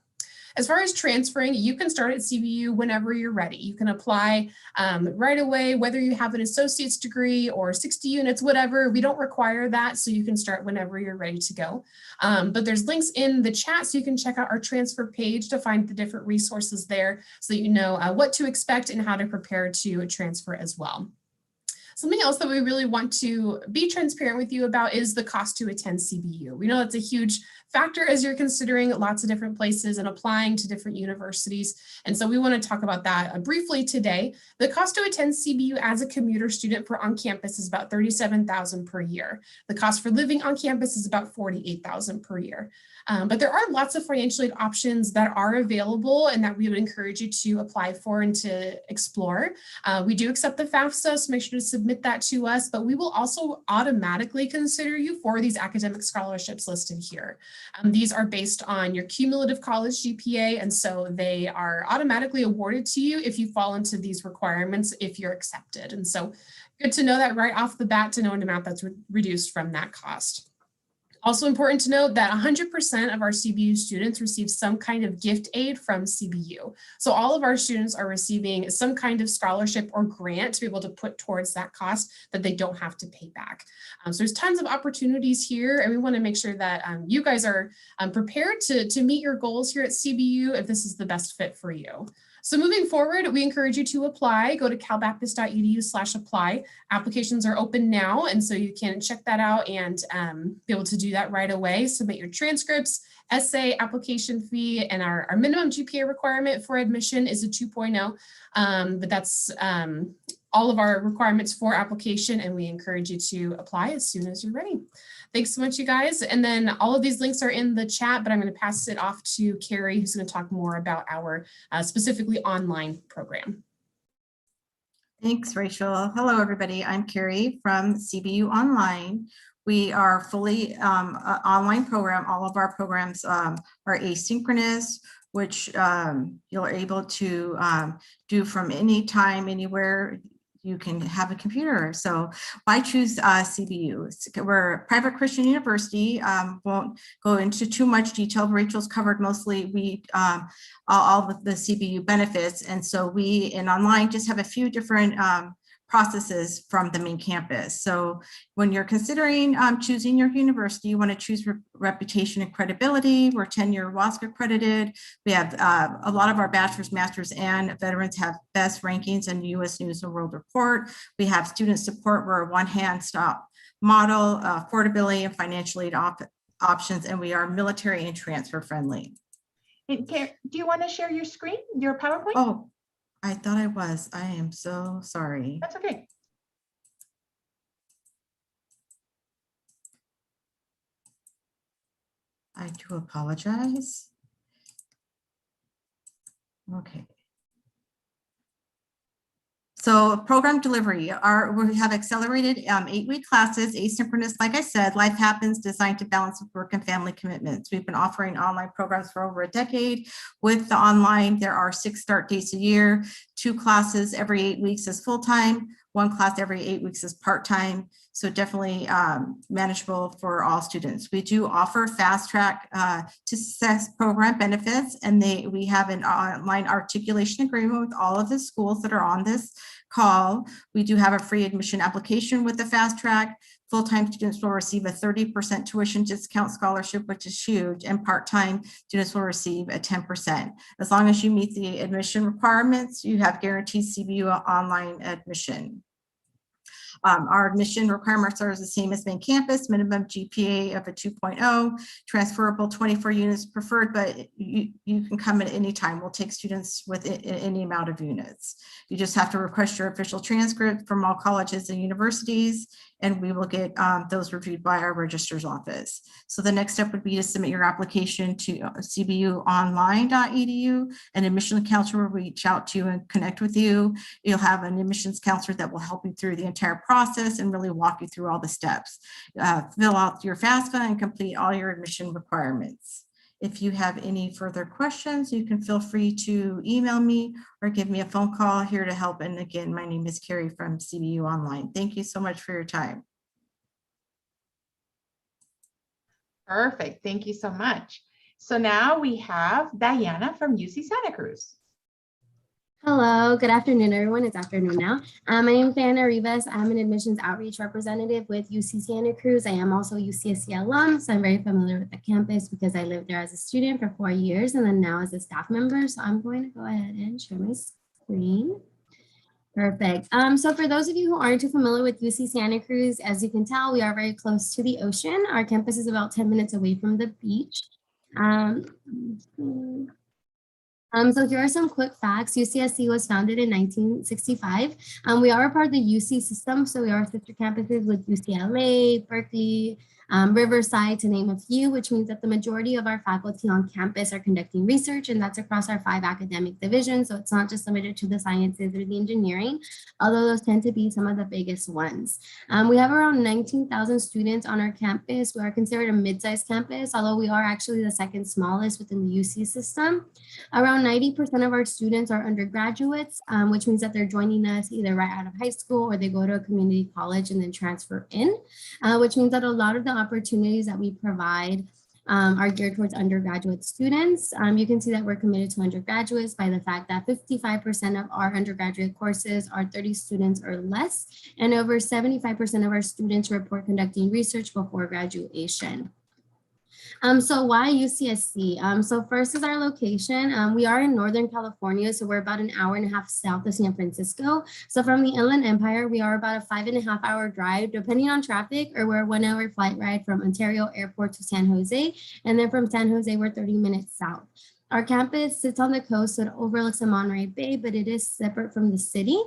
Speaker 2: As far as transferring, you can start at CBU whenever you're ready. You can apply right away, whether you have an associate's degree or 60 units, whatever. We don't require that, so you can start whenever you're ready to go. But there's links in the chat, so you can check out our transfer page to find the different resources there so that you know what to expect and how to prepare to transfer as well. Something else that we really want to be transparent with you about is the cost to attend CBU. We know that's a huge factor as you're considering lots of different places and applying to different universities. And so we want to talk about that briefly today. The cost to attend CBU as a commuter student for on campus is about $37,000 per year. The cost for living on campus is about $48,000 per year. But there are lots of financial aid options that are available and that we would encourage you to apply for and to explore. We do accept the FAFSA, so make sure to submit that to us, but we will also automatically consider you for these academic scholarships listed here. These are based on your cumulative college GPA, and so they are automatically awarded to you if you fall into these requirements if you're accepted. And so good to know that right off the bat, to know an amount that's reduced from that cost. Also important to note that 100% of our CBU students receive some kind of gift aid from CBU. So all of our students are receiving some kind of scholarship or grant to be able to put towards that cost that they don't have to pay back. So there's tons of opportunities here, and we want to make sure that you guys are prepared to meet your goals here at CBU if this is the best fit for you. So moving forward, we encourage you to apply. Go to calbaptist.edu/apply. Applications are open now, and so you can check that out and be able to do that right away. Submit your transcripts, essay, application fee, and our minimum GPA requirement for admission is a 2.0, but that's all of our requirements for application, and we encourage you to apply as soon as you're ready. Thanks so much, you guys. And then all of these links are in the chat, but I'm going to pass it off to Carrie, who's going to talk more about our specifically online program.
Speaker 3: Thanks, Rachel. Hello, everybody. I'm Carrie from CBU Online. We are fully online program. All of our programs are asynchronous, which you're able to do from any time, anywhere. You can have a computer. So why choose CBU? We're a private Christian university. Won't go into too much detail. Rachel's covered mostly all of the CBU benefits. And so we in online just have a few different processes from the main campus. So when you're considering choosing your university, you want to choose reputation and credibility. We're 10-year WASC accredited. We have a lot of our bachelor's, master's, and veterans have best rankings in the U.S. News and World Report. We have student support. We're a one-hand-stop model, affordability and financial aid options, and we are military and transfer friendly.
Speaker 1: Do you want to share your screen, your PowerPoint?
Speaker 3: Oh, I thought I was. I am so sorry.
Speaker 1: That's okay.
Speaker 3: I do apologize. Okay. So program delivery, we have accelerated 8-week classes, asynchronous, like I said, life happens, designed to balance work and family commitments. We've been offering online programs for over a decade. With the online, there are 6 start dates a year, 2 classes every 8 weeks is full-time, 1 class every 8 weeks is part-time. So definitely manageable for all students. We do offer fast track to success program benefits, and we have an online articulation agreement with all of the schools that are on this call. We do have a free admission application with the fast track. Full-time students will receive a 30% tuition discount scholarship, which is huge, and part-time students will receive a 10%. As long as you meet the admission requirements, you have guaranteed CBU online admission. Our admission requirements are the same as main campus, minimum GPA of a 2.0, transferable 24 units preferred, but you can come at any time. We'll take students with any amount of units. You just have to request your official transcript from all colleges and universities, and we will get those reviewed by our registrar's office. So the next step would be to submit your application to cbuonline.edu. An admissions counselor will reach out to you and connect with you. You'll have an admissions counselor that will help you through the entire process and really walk you through all the steps. Fill out your FAFSA and complete all your admission requirements. If you have any further questions, you can feel free to email me or give me a phone call. Here to help. And again, my name is Carrie from CBU Online. Thank you so much for your time.
Speaker 1: Perfect. Thank you so much. So now we have Diana from UC Santa Cruz.
Speaker 4: Hello, good afternoon, everyone. It's afternoon now. My name is Diana Rivas. I'm an admissions outreach representative with UC Santa Cruz. I am also UCSC alum, so I'm very familiar with the campus because I lived there as a student for 4 years and then now as a staff member. So I'm going to go ahead and share my screen. Perfect. So for those of you who aren't too familiar with UC Santa Cruz, as you can tell, we are very close to the ocean. Our campus is about 10 minutes away from the beach. So here are some quick facts. UCSC was founded in 1965. We are a part of the UC system, so we are sister campuses with UCLA, Berkeley, Riverside, to name a few, which means that the majority of our faculty on campus are conducting research, and that's across our 5 academic divisions. So it's not just limited to the sciences or the engineering, although those tend to be some of the biggest ones. We have around 19,000 students on our campus. We are considered a mid-sized campus, although we are actually the second smallest within the UC system. Around 90% of our students are undergraduates, which means that they're joining us either right out of high school or they go to a community college and then transfer in, which means that a lot of the opportunities that we provide are geared towards undergraduate students. You can see that we're committed to undergraduates by the fact that 55% of our undergraduate courses are 30 students or less, and over 75% of our students report conducting research before graduation. So why UCSC? So first is our location. We are in Northern California, so we're about an hour and a half south of San Francisco. So from the Inland Empire, we are about a 5.5-hour drive, depending on traffic, or we're a 1-hour flight ride from Ontario Airport to San Jose. And then from San Jose, we're 30 minutes south. Our campus sits on the coast, so it overlooks the Monterey Bay, but it is separate from the city.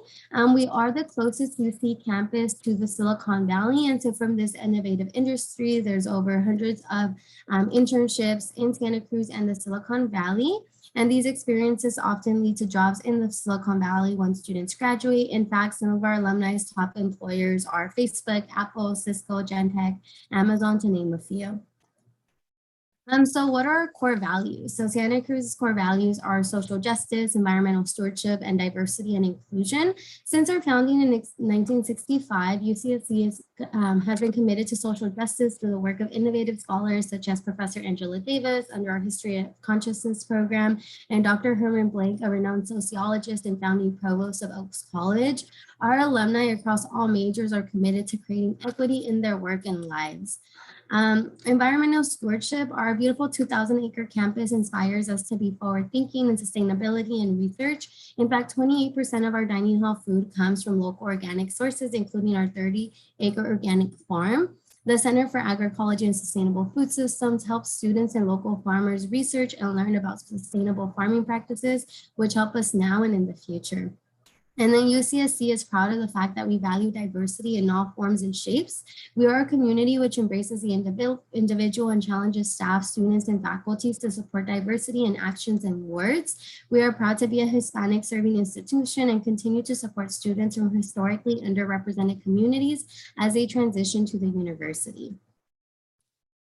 Speaker 4: We are the closest UC campus to the Silicon Valley. And so from this innovative industry, there's over hundreds of internships in Santa Cruz and the Silicon Valley. And these experiences often lead to jobs in the Silicon Valley when students graduate. In fact, some of our alumni's top employers are Facebook, Apple, Cisco, Genentech, Amazon, to name a few. So what are our core values? So Santa Cruz's core values are social justice, environmental stewardship, and diversity and inclusion. Since our founding in 1965, UCSC has been committed to social justice through the work of innovative scholars such as Professor Angela Davis under our History of Consciousness program, and Dr. Herman Blank, a renowned sociologist and founding provost of Oaks College. Our alumni across all majors are committed to creating equity in their work and lives. Environmental stewardship, our beautiful 2,000-acre campus inspires us to be forward-thinking in sustainability and research. In fact, 28% of our dining hall food comes from local organic sources, including our 30-acre organic farm. The Center for Agroecology and Sustainable Food Systems helps students and local farmers research and learn about sustainable farming practices, which help us now and in the future. And then UCSC is proud of the fact that we value diversity in all forms and shapes. We are a community which embraces the individual and challenges staff, students, and faculties to support diversity in actions and words. We are proud to be a Hispanic serving institution and continue to support students from historically underrepresented communities as they transition to the university.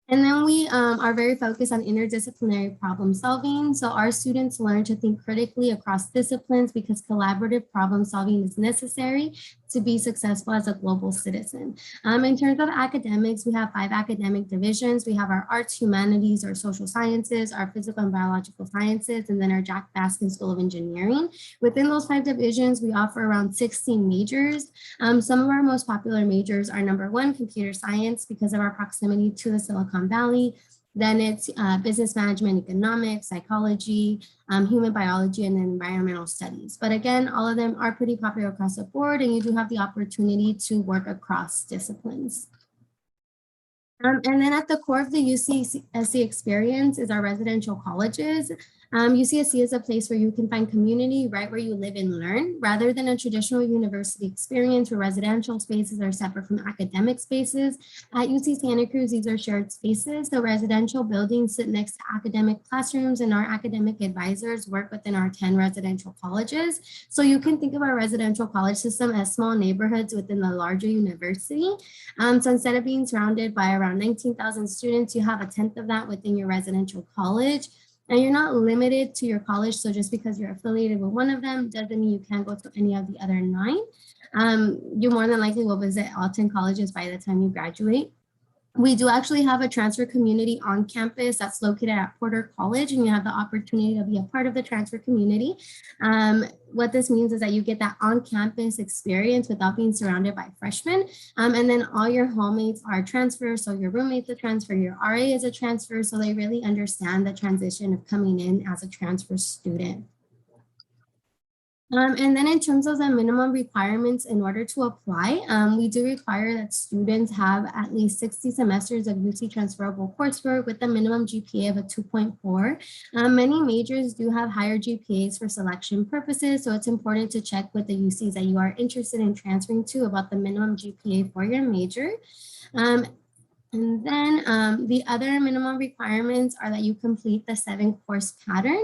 Speaker 4: And then we are very focused on interdisciplinary problem solving. So our students learn to think critically across disciplines because collaborative problem solving is necessary to be successful as a global citizen. In terms of academics, we have 5 academic divisions. We have our arts, humanities, our social sciences, our physical and biological sciences, and then our Jack Baskin School of Engineering. Within those 5 divisions, we offer around 16 majors. Some of our most popular majors are number 1, computer science, because of our proximity to the Silicon Valley. Then it's business management, economics, psychology, human biology, and then environmental studies. But again, all of them are pretty popular across the board, and you do have the opportunity to work across disciplines. And then at the core of the UCSC experience is our residential colleges. UCSC is a place where you can find community right where you live and learn, rather than a traditional university experience where residential spaces are separate from academic spaces. At UC Santa Cruz, these are shared spaces. The residential buildings sit next to academic classrooms, and our academic advisors work within our 10 residential colleges. So you can think of our residential college system as small neighborhoods within the larger university. So instead of being surrounded by around 19,000 students, you have a 10th of that within your residential college. And you're not limited to your college. So just because you're affiliated with one of them doesn't mean you can't go to any of the other 9. You more than likely will visit all 10 colleges by the time you graduate. We do actually have a transfer community on campus that's located at Porter College, and you have the opportunity to be a part of the transfer community. What this means is that you get that on-campus experience without being surrounded by freshmen. And then all your hallmates are transfers, so your roommate's a transfer, your RA is a transfer, so they really understand the transition of coming in as a transfer student. And then in terms of the minimum requirements in order to apply, we do require that students have at least 60 semesters of UC transferable coursework with a minimum GPA of a 2.4. Many majors do have higher GPAs for selection purposes, so it's important to check with the UCs that you are interested in transferring to about the minimum GPA for your major. And then the other minimum requirements are that you complete the 7-course pattern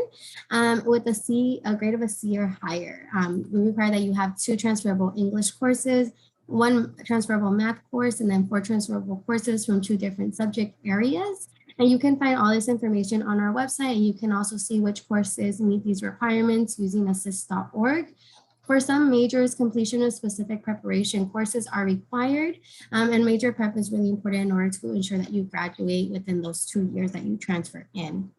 Speaker 4: with a grade of a C or higher. We require that you have 2 transferable English courses, 1 transferable math course, and then 4 transferable courses from 2 different subject areas. And you can find all this information on our website, and you can also see which courses meet these requirements using assist.org. For some majors, completion of specific preparation courses are required, and major prep is really important in order to ensure that you graduate within those 2 years that you transfer in.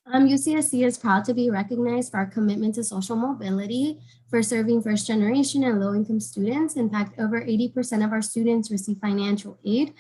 Speaker 4: UCSC is proud to be recognized for our commitment to social mobility, for serving first generation and low income students. In fact, over 80% of our students receive financial aid.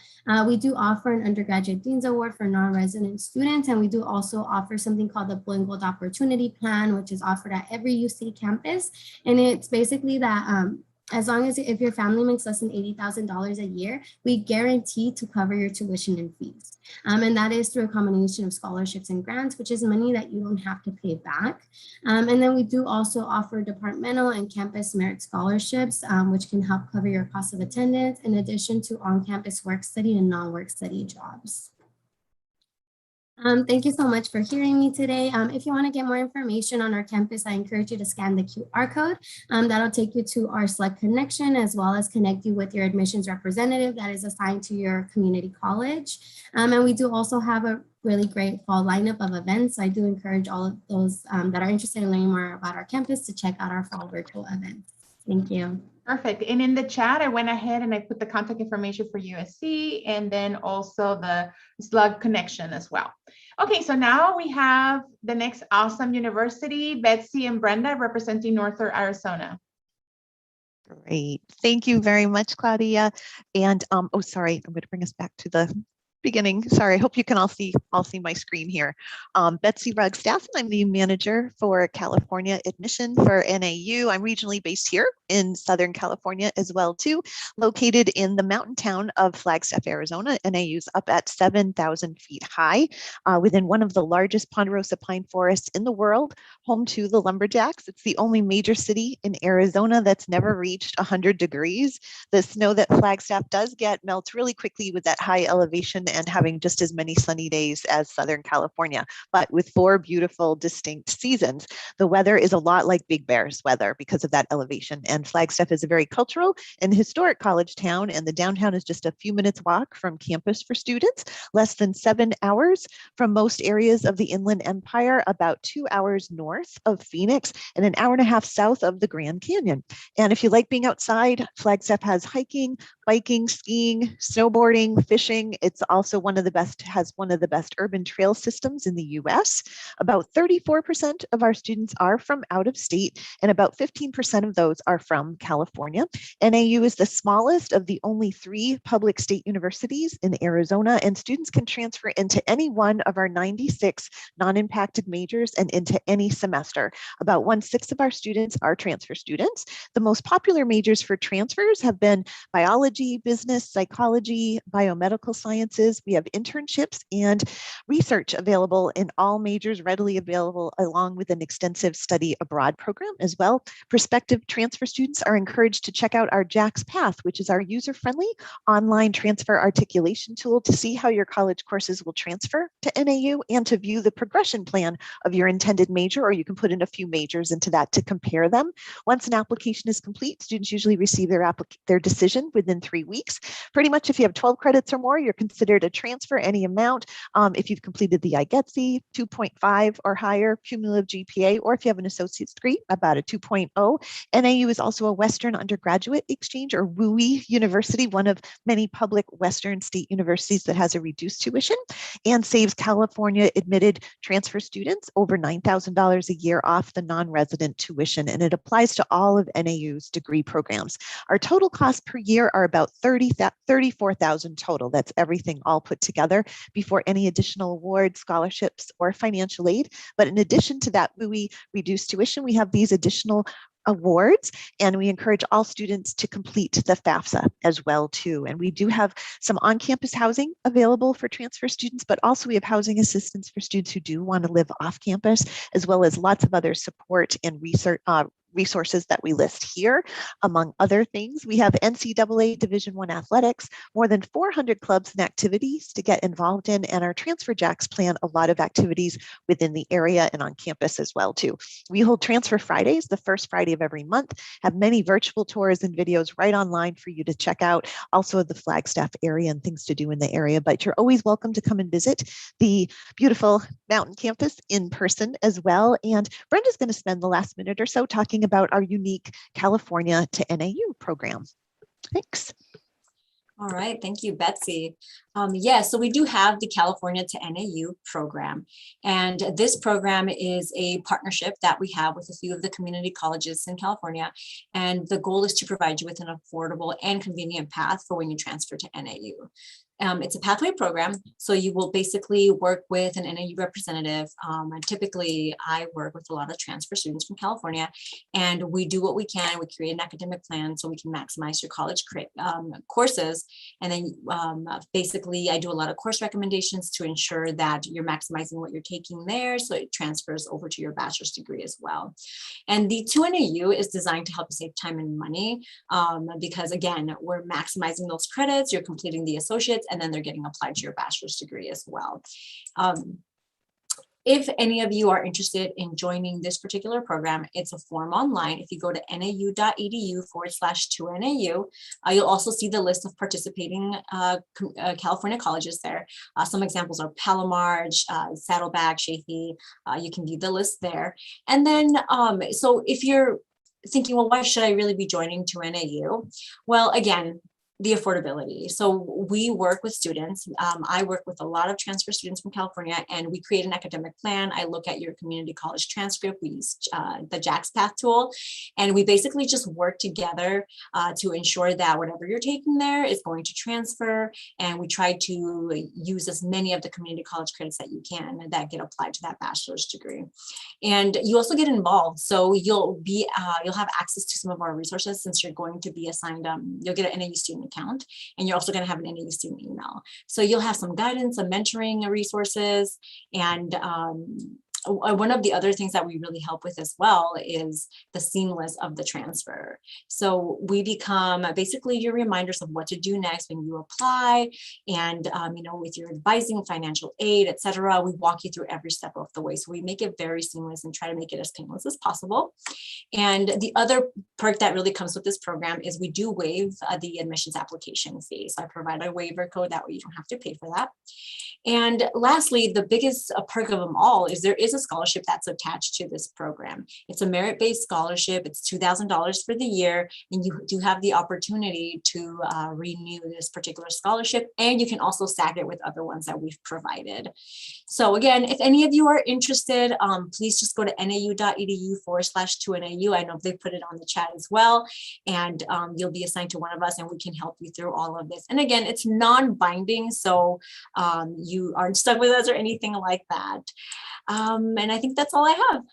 Speaker 4: We do offer an undergraduate Dean's Award for non-resident students, and we do also offer something called the Blue and Gold Opportunity Plan, which is offered at every UC campus. And it's basically that as long as if your family makes less than $80,000 a year, we guarantee to cover your tuition and fees. And that is through a combination of scholarships and grants, which is money that you don't have to pay back. And then we do also offer departmental and campus merit scholarships, which can help cover your cost of attendance, in addition to on-campus work study and non-work study jobs. Thank you so much for hearing me today. If you want to get more information on our campus, I encourage you to scan the QR code. That'll take you to our Select Connection, as well as connect you with your admissions representative that is assigned to your community college. And we do also have a really great fall lineup of events. I do encourage all of those that are interested in learning more about our campus to check out our fall virtual events. Thank you.
Speaker 1: Perfect. And in the chat, I went ahead and I put the contact information for USC and then also the Slug Connection as well. Okay, so now we have the next awesome university, Betsy and Brenda, representing Northern Arizona.
Speaker 5: Great. Thank you very much, Claudia. And oh, sorry, I'm going to bring us back to the beginning. Sorry, I hope you can all see my screen here. Betsy Rugstaff, and I'm the manager for California admission for NAU. I'm regionally based here in Southern California as well too, located in the mountain town of Flagstaff, Arizona. NAU's up at 7,000 feet high, within one of the largest ponderosa pine forests in the world, home to the lumberjacks. It's the only major city in Arizona that's never reached 100 degrees. The snow that Flagstaff does get melts really quickly with that high elevation and having just as many sunny days as Southern California, but with 4 beautiful distinct seasons. The weather is a lot like Big Bear's weather because of that elevation. And Flagstaff is a very cultural and historic college town, and the downtown is just a few minutes walk from campus for students, less than 7 hours from most areas of the Inland Empire, about 2 hours north of Phoenix, and an hour and a half south of the Grand Canyon. And if you like being outside, Flagstaff has hiking, biking, skiing, snowboarding, fishing. It's all also has one of the best urban trail systems in the US. About 34% of our students are from out of state, and about 15% of those are from California. NAU is the smallest of the only 3 public state universities in Arizona, and students can transfer into any one of our 96 non-impacted majors and into any semester. About 1/6 of our students are transfer students. The most popular majors for transfers have been biology, business, psychology, biomedical sciences. We have internships and research available in all majors, readily available, along with an extensive study abroad program as well. Prospective transfer students are encouraged to check out our JAX Path, which is our user-friendly online transfer articulation tool to see how your college courses will transfer to NAU and to view the progression plan of your intended major, or you can put in a few majors into that to compare them. Once an application is complete, students usually receive their decision within 3 weeks. Pretty much if you have 12 credits or more, you're considered a transfer any amount. If you've completed the IGETC 2.5 or higher cumulative GPA, or if you have an associate's degree, about a 2.0. NAU is also a Western undergraduate exchange, or WUI university, one of many public Western state universities that has a reduced tuition and saves California admitted transfer students over $9,000 a year off the non-resident tuition, and it applies to all of NAU's degree programs. Our total costs per year are about $34,000 total. That's everything all put together before any additional awards, scholarships, or financial aid. But in addition to that WUI reduced tuition, we have these additional awards, and we encourage all students to complete the FAFSA as well too. And we do have some on-campus housing available for transfer students, but also we have housing assistance for students who do want to live off campus, as well as lots of other support and resources that we list here. Among other things, we have NCAA Division I athletics, more than 400 clubs and activities to get involved in, and our Transfer Jacks plan a lot of activities within the area and on campus as well too. We hold Transfer Fridays, the first Friday of every month, have many virtual tours and videos right online for you to check out, also the Flagstaff area and things to do in the area, but you're always welcome to come and visit the beautiful Mountain campus in person as well. And Brenda's going to spend the last minute or so talking about our unique California to NAU program. Thanks.
Speaker 6: All right, thank you, Betsy. So we do have the California to NAU program, and this program is a partnership that we have with a few of the community colleges in California, and the goal is to provide you with an affordable and convenient path for when you transfer to NAU. It's a pathway program, so you will basically work with an NAU representative. Typically, I work with a lot of transfer students from California, and we do what we can. We create an academic plan so we can maximize your college courses. And then basically, I do a lot of course recommendations to ensure that you're maximizing what you're taking there, so it transfers over to your bachelor's degree as well. And the 2NAU is designed to help you save time and money because, again, we're maximizing those credits, you're completing the associates, and then they're getting applied to your bachelor's degree as well. If any of you are interested in joining this particular program, it's a form online. If you go to nau.edu/2NAU, you'll also see the list of participating California colleges there. Some examples are Palomar, Saddleback, Chaffey. You can view the list there. And then, so if you're thinking, well, why should I really be joining 2NAU? Well, again, the affordability. So we work with students. I work with a lot of transfer students from California, and we create an academic plan. I look at your community college transcript. We use the JAX Path tool, and we basically just work together to ensure that whatever you're taking there is going to transfer. And we try to use as many of the community college credits that you can that get applied to that bachelor's degree. And you also get involved. So you'll have access to some of our resources since you're going to be assigned, you'll get an NAU student account, and you're also going to have an NAU student email. So you'll have some guidance, some mentoring resources, and one of the other things that we really help with as well is the seamless of the transfer. So we become basically your reminders of what to do next when you apply, and with your advising, financial aid, etc. We walk you through every step of the way. So we make it very seamless and try to make it as painless as possible. And the other perk that really comes with this program is we do waive the admissions application fee. So I provide a waiver code, that way you don't have to pay for that. And lastly, the biggest perk of them all is there is a a scholarship that's attached to this program. It's a merit-based scholarship. It's $2,000 for the year, and you do have the opportunity to renew this particular scholarship, and you can also stack it with other ones that we've provided. So again, if any of you are interested, please just go to nau.edu/2NAU. I know they put it on the chat as well, and you'll be assigned to one of us, and we can help you through all of this. And again, it's non-binding, so you aren't stuck with us or anything like that. And I think that's all I have.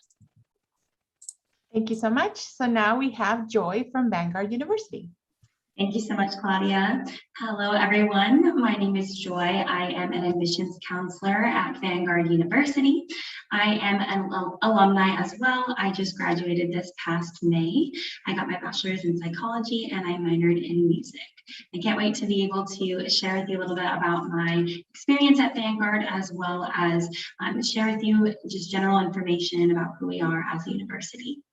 Speaker 1: Thank you so much. So now we have Joy from Vanguard University.
Speaker 7: Thank you so much, Claudia. Hello, everyone. My name is Joy. I am an admissions counselor at Vanguard University. I am an alumni as well. I just graduated this past May. I got my bachelor's in psychology and I minored in music. I can't wait to be able to share with you a little bit about my experience at Vanguard, as well as share with you just general information about who we are as a university.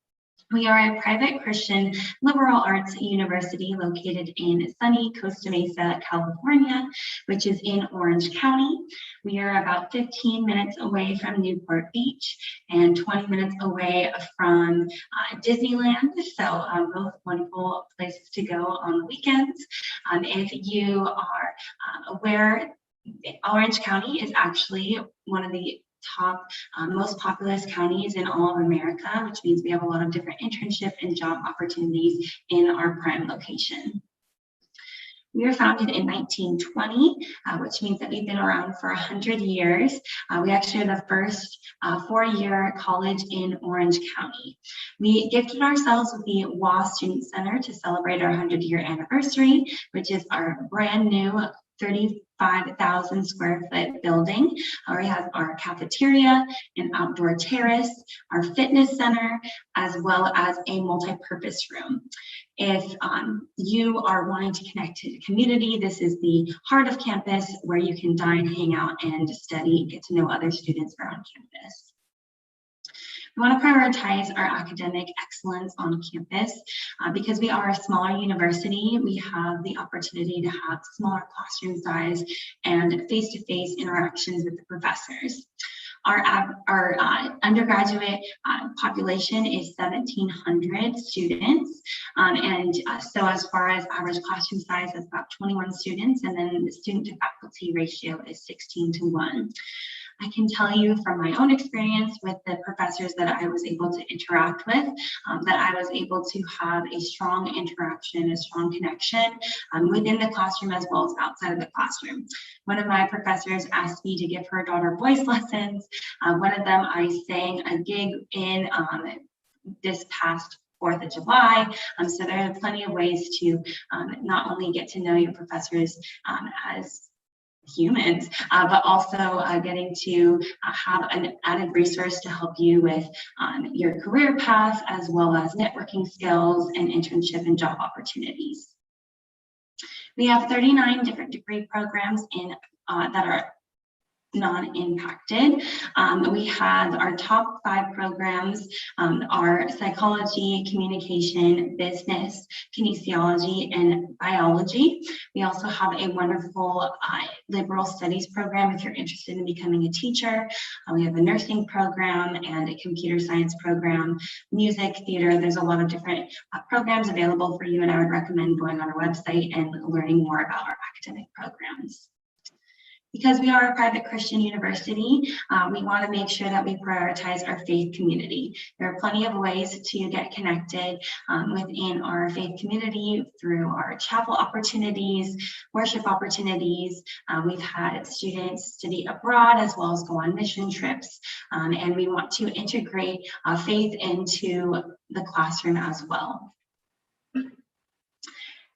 Speaker 7: We are a private Christian liberal arts university located in sunny Costa Mesa, California, which is in Orange County. We are about 15 minutes away from Newport Beach and 20 minutes away from Disneyland. So both wonderful places to go on the weekends. If you are aware, Orange County is actually one of the top most populous counties in all of America, which means we have a lot of different internship and job opportunities in our prime location. We were founded in 1920, which means that we've been around for 100 years. We actually are the first four-year college in Orange County. We gifted ourselves with the WA Student Center to celebrate our 100-year anniversary, which is our brand new 35,000 square foot building. We have our cafeteria, an outdoor terrace, our fitness center, as well as a multi-purpose room. If you are wanting to connect to the community, this is the heart of campus where you can dine, hang out, and study, get to know other students around campus. We want to prioritize our academic excellence on campus because we are a smaller university. We have the opportunity to have smaller classroom size and face-to-face interactions with the professors. Our undergraduate population is 1,700 students. So as far as average classroom size, that's about 21 students. And then the student to faculty ratio is 16:1. I can tell you from my own experience with the professors that I was able to interact with, that I was able to have a strong interaction, a strong connection within the classroom as well as outside of the classroom. One of my professors asked me to give her daughter voice lessons. One of them I sang a gig in this past 4th of July. So there are plenty of ways to not only get to know your professors as humans, but also getting to have an added resource to help you with your career path, as well as networking skills and internship and job opportunities. We have 39 different degree programs in that are non-impacted. We have our top 5 programs are psychology, communication, business, kinesiology, and biology. We also have a wonderful liberal studies program if you're interested in becoming a teacher. We have a nursing program and a computer science program, music, theater. There's a lot of different programs available for you, and I would recommend going on our website and learning more about our academic programs. Because we are a private Christian university, we want to make sure that we prioritize our faith community. There are plenty of ways to get connected within our faith community through our chapel opportunities, worship opportunities. We've had students study abroad as well as go on mission trips. And we want to integrate faith into the classroom as well.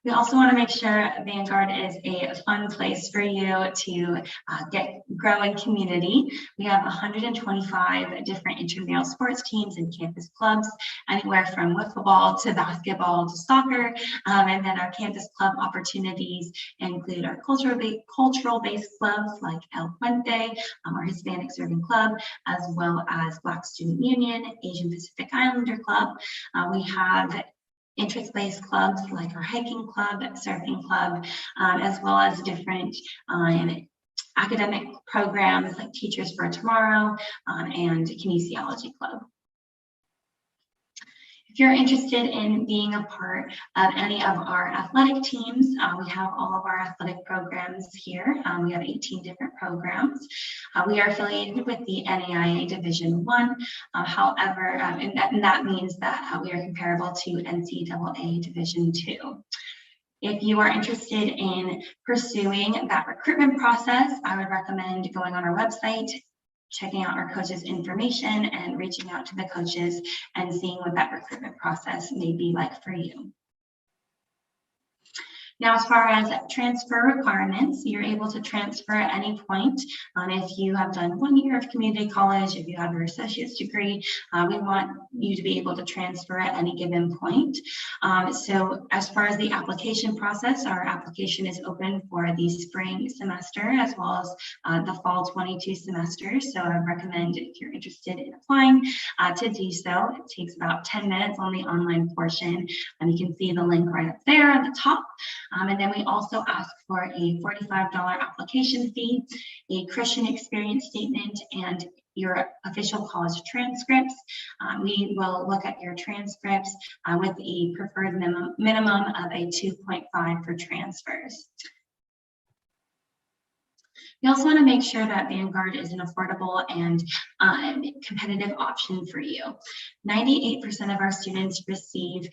Speaker 7: We also want to make sure Vanguard is a fun place for you to grow in community. We have 125 different intramural sports teams and campus clubs, anywhere from wiffle ball to basketball to soccer. And then our campus club opportunities include our cultural-based clubs like El Puente, our Hispanic Serving Club, as well as Black Student Union, Asian Pacific Islander Club. We have interest-based clubs like our hiking club, surfing club, as well as different academic programs like Teachers for Tomorrow and Kinesiology Club. If you're interested in being a part of any of our athletic teams, we have all of our athletic programs here. We have 18 different programs. We are affiliated with the NAIA Division I. However, and that means that we are comparable to NCAA Division II. If you are interested in pursuing that recruitment process, I would recommend going on our website, checking out our coaches' information and reaching out to the coaches and seeing what that recruitment process may be like for you. Now, as far as transfer requirements, you're able to transfer at any point. If you have done 1 year of community college, if you have your associate's degree, we want you to be able to transfer at any given point. So as far as the application process, our application is open for the spring semester as well as the fall 22 semester. So I recommend, if you're interested in applying, to do so. It takes about 10 minutes on the online portion, and you can see the link right up there at the top. And then we also ask for a $45 application fee, a Christian experience statement, and your official college transcripts. We will look at your transcripts with a preferred minimum of a 2.5 for transfers. We also want to make sure that Vanguard is an affordable and competitive option for you. 98% of our students receive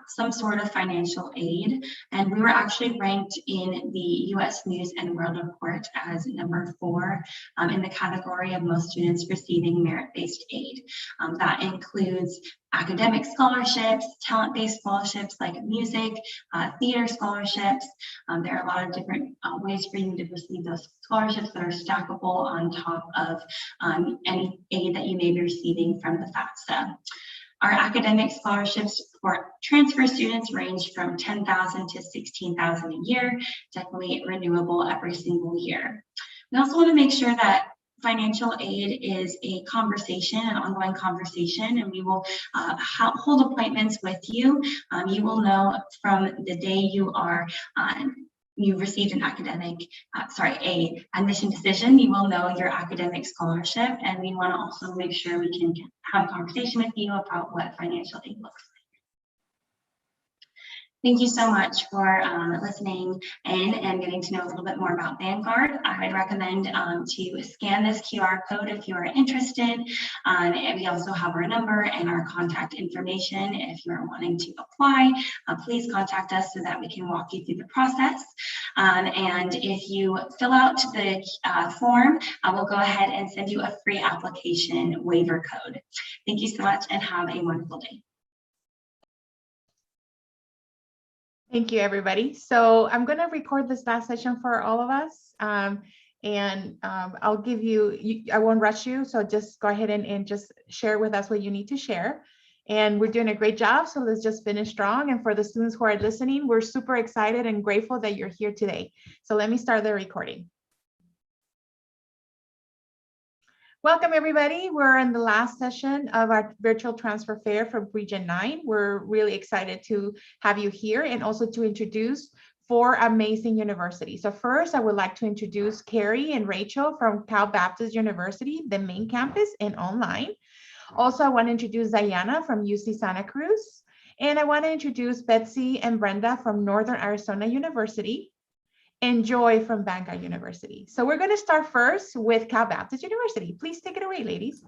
Speaker 7: some sort of financial aid, and we were actually ranked in the U.S. News and World Report as number 4 in the category of most students receiving merit-based aid. That includes academic scholarships, talent-based scholarships like music, theater scholarships. There are a lot of different ways for you to receive those scholarships that are stackable on top of any aid that you may be receiving from the FAFSA. Our academic scholarships for transfer students range from $10,000 to $16,000 a year, definitely renewable every single year. We also want to make sure that financial aid is a conversation, an ongoing conversation, and we will hold appointments with you. You will know from the day you are you received an admission decision, you will know your academic scholarship, and we want to also make sure we can have a conversation with you about what financial aid looks like. Thank you so much for listening in and getting to know a little bit more about Vanguard. I would recommend to scan this QR code if you are interested. And we also have our number and our contact information. If you're wanting to apply, please contact us so that we can walk you through the process. And if you fill out the form, we'll go ahead and send you a free application waiver code. Thank you so much and have a wonderful day.
Speaker 1: Thank you, everybody. So I'm going to record this last session for all of us. I'll give you, I won't rush you. So just go ahead and just share with us what you need to share. And we're doing a great job. So let's just finish strong. And for the students who are listening, we're super excited and grateful that you're here today. So let me start the recording. Welcome, everybody. We're in the last session of our virtual transfer fair for Region 9. We're really excited to have you here and also to introduce 4 amazing universities. So first, I would like to introduce Carrie and Rachel from Cal Baptist University, the main campus and online. Also, I want to introduce Diana from UC Santa Cruz. And I want to introduce Betsy and Brenda from Northern Arizona University, and Joy from Vanguard University. So we're going to start first with Cal Baptist University. Please take it away, ladies.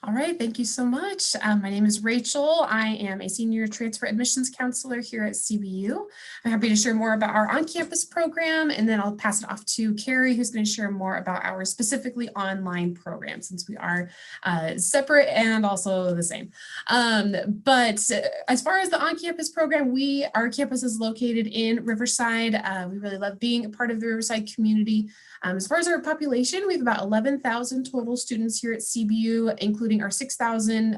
Speaker 2: All right, thank you so much. My name is Rachel. I am a senior transfer admissions counselor here at CBU. I'm happy to share more about our on-campus program, and then I'll pass it off to Carrie, who's going to share more about our specifically online program, since we are separate and also the same. But as far as the on-campus program, our campus is located in Riverside. We really love being a part of the Riverside community. As far as our population, we have about 11,000 total students here at CBU, including our 6,000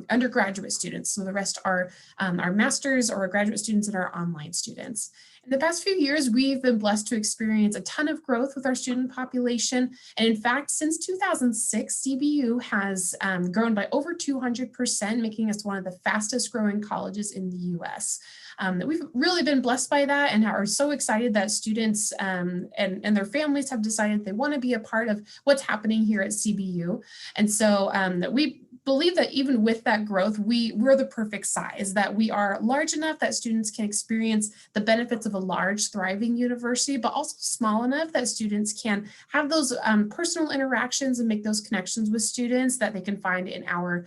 Speaker 2: undergraduate students. So the rest are our master's or graduate students and our online students. In the past few years, we've been blessed to experience a ton of growth with our student population. And in fact, since 2006, CBU has grown by over 200%, making us one of the fastest growing colleges in the US. that we've really been blessed by that and are so excited that students and their families have decided they want to be a part of what's happening here at CBU. And so that we believe that even with that growth, we're the perfect size, that we are large enough that students can experience the benefits of a large, thriving university, but also small enough that students can have those personal interactions and make those connections with students that they can find in our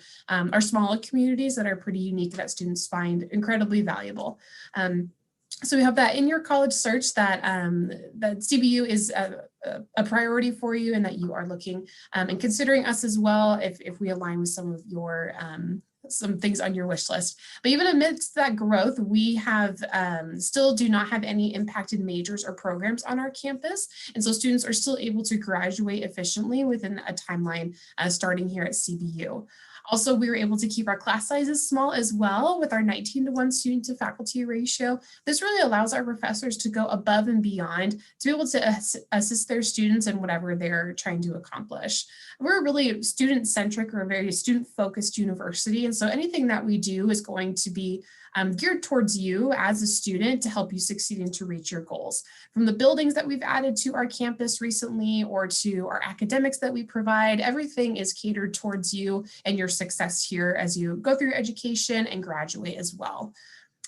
Speaker 2: smaller communities that are pretty unique, that students find incredibly valuable. So we hope that in your college search that that CBU is a priority for you, and that you are looking and considering us as well if we align with some of your some things on your wish list. But even amidst that growth, we have still do not have any impacted majors or programs on our campus. And so students are still able to graduate efficiently within a timeline starting here at CBU. Also, we were able to keep our class sizes small as well with our 19:1 student to faculty ratio. This really allows our professors to go above and beyond to be able to assist their students in whatever they're trying to accomplish. We're a really student-centric or a very student-focused university. And so anything that we do is going to be geared towards you as a student to help you succeed and to reach your goals. From the buildings that we've added to our campus recently or to our academics that we provide, everything is catered towards you and your success here as you go through your education and graduate as well.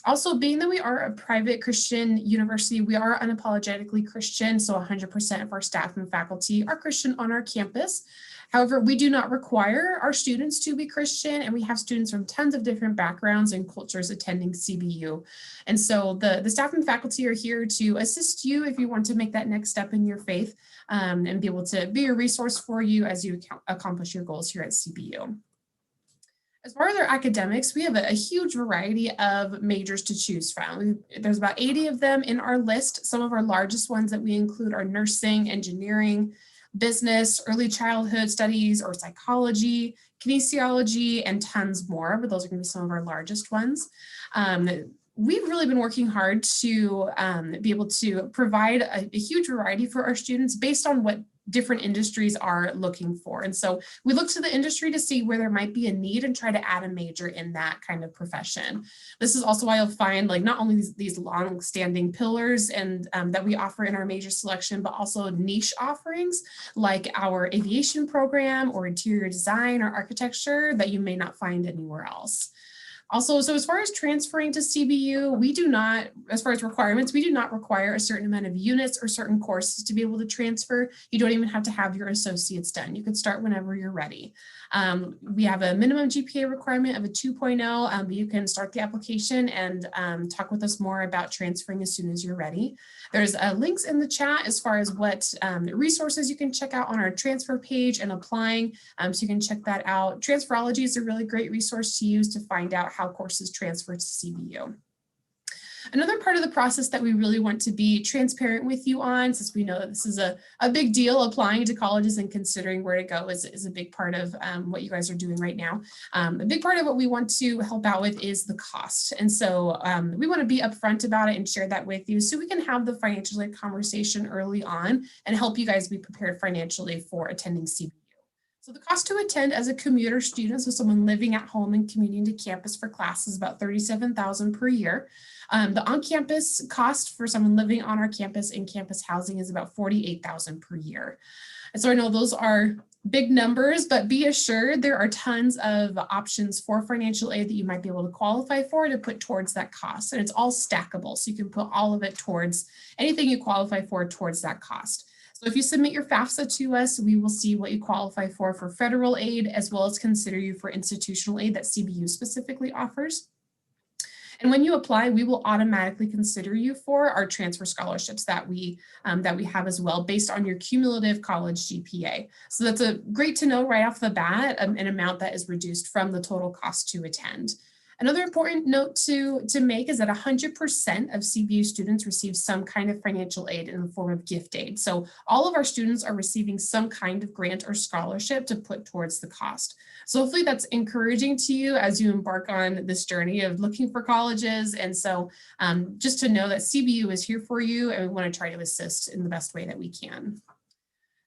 Speaker 2: Also, being that we are a private Christian university, we are unapologetically Christian, so 100% of our staff and faculty are Christian on our campus. However, we do not require our students to be Christian, and we have students from tons of different backgrounds and cultures attending CBU. And so the staff and faculty are here to assist you if you want to make that next step in your faith and be able to be a resource for you as you accomplish your goals here at CBU. As far as our academics, we have a huge variety of majors to choose from. There's about 80 of them in our list. Some of our largest ones that we include are nursing, engineering, business, early childhood studies or psychology, kinesiology, and tons more, but those are going to be some of our largest ones. We've really been working hard to be able to provide a huge variety for our students based on what different industries are looking for. And so we look to the industry to see where there might be a need and try to add a major in that kind of profession. This is also why you'll find like not only these long-standing pillars and that we offer in our major selection, but also niche offerings like our aviation program or interior design or architecture that you may not find anywhere else. Also, so as far as transferring to CBU, we do not, as far as requirements, we do not require a certain amount of units or certain courses to be able to transfer. You don't even have to have your associates done. You could start whenever you're ready. We have a minimum GPA requirement of a 2.0, but you can start the application and talk with us more about transferring as soon as you're ready. There's links in the chat as far as what resources you can check out on our transfer page and applying, so you can check that out. Transferology is a really great resource to use to find out how courses transfer to CBU. Another part of the process that we really want to be transparent with you on, since we know that this is a big deal, applying to colleges and considering where to go is a big part of what you guys are doing right now. A big part of what we want to help out with is the cost. And so we want to be upfront about it and share that with you so we can have the financial aid conversation early on and help you guys be prepared financially for attending CBU. So the cost to attend as a commuter student, so someone living at home and commuting to campus for class, is about $37,000 per year. The on-campus cost for someone living on our campus in campus housing is about $48,000 per year. And so I know those are big numbers, but be assured there are tons of options for financial aid that you might be able to qualify for to put towards that cost. And it's all stackable, so you can put all of it towards anything you qualify for towards that cost. So if you submit your FAFSA to us, we will see what you qualify for federal aid, as well as consider you for institutional aid that CBU specifically offers. And when you apply, we will automatically consider you for our transfer scholarships that we have as well, based on your cumulative college GPA. So that's great to know right off the bat, an amount that is reduced from the total cost to attend. Another important note to make is that 100% of CBU students receive some kind of financial aid in the form of gift aid. So all of our students are receiving some kind of grant or scholarship to put towards the cost. So hopefully that's encouraging to you as you embark on this journey of looking for colleges. And so just to know that CBU is here for you, and we want to try to assist in the best way that we can.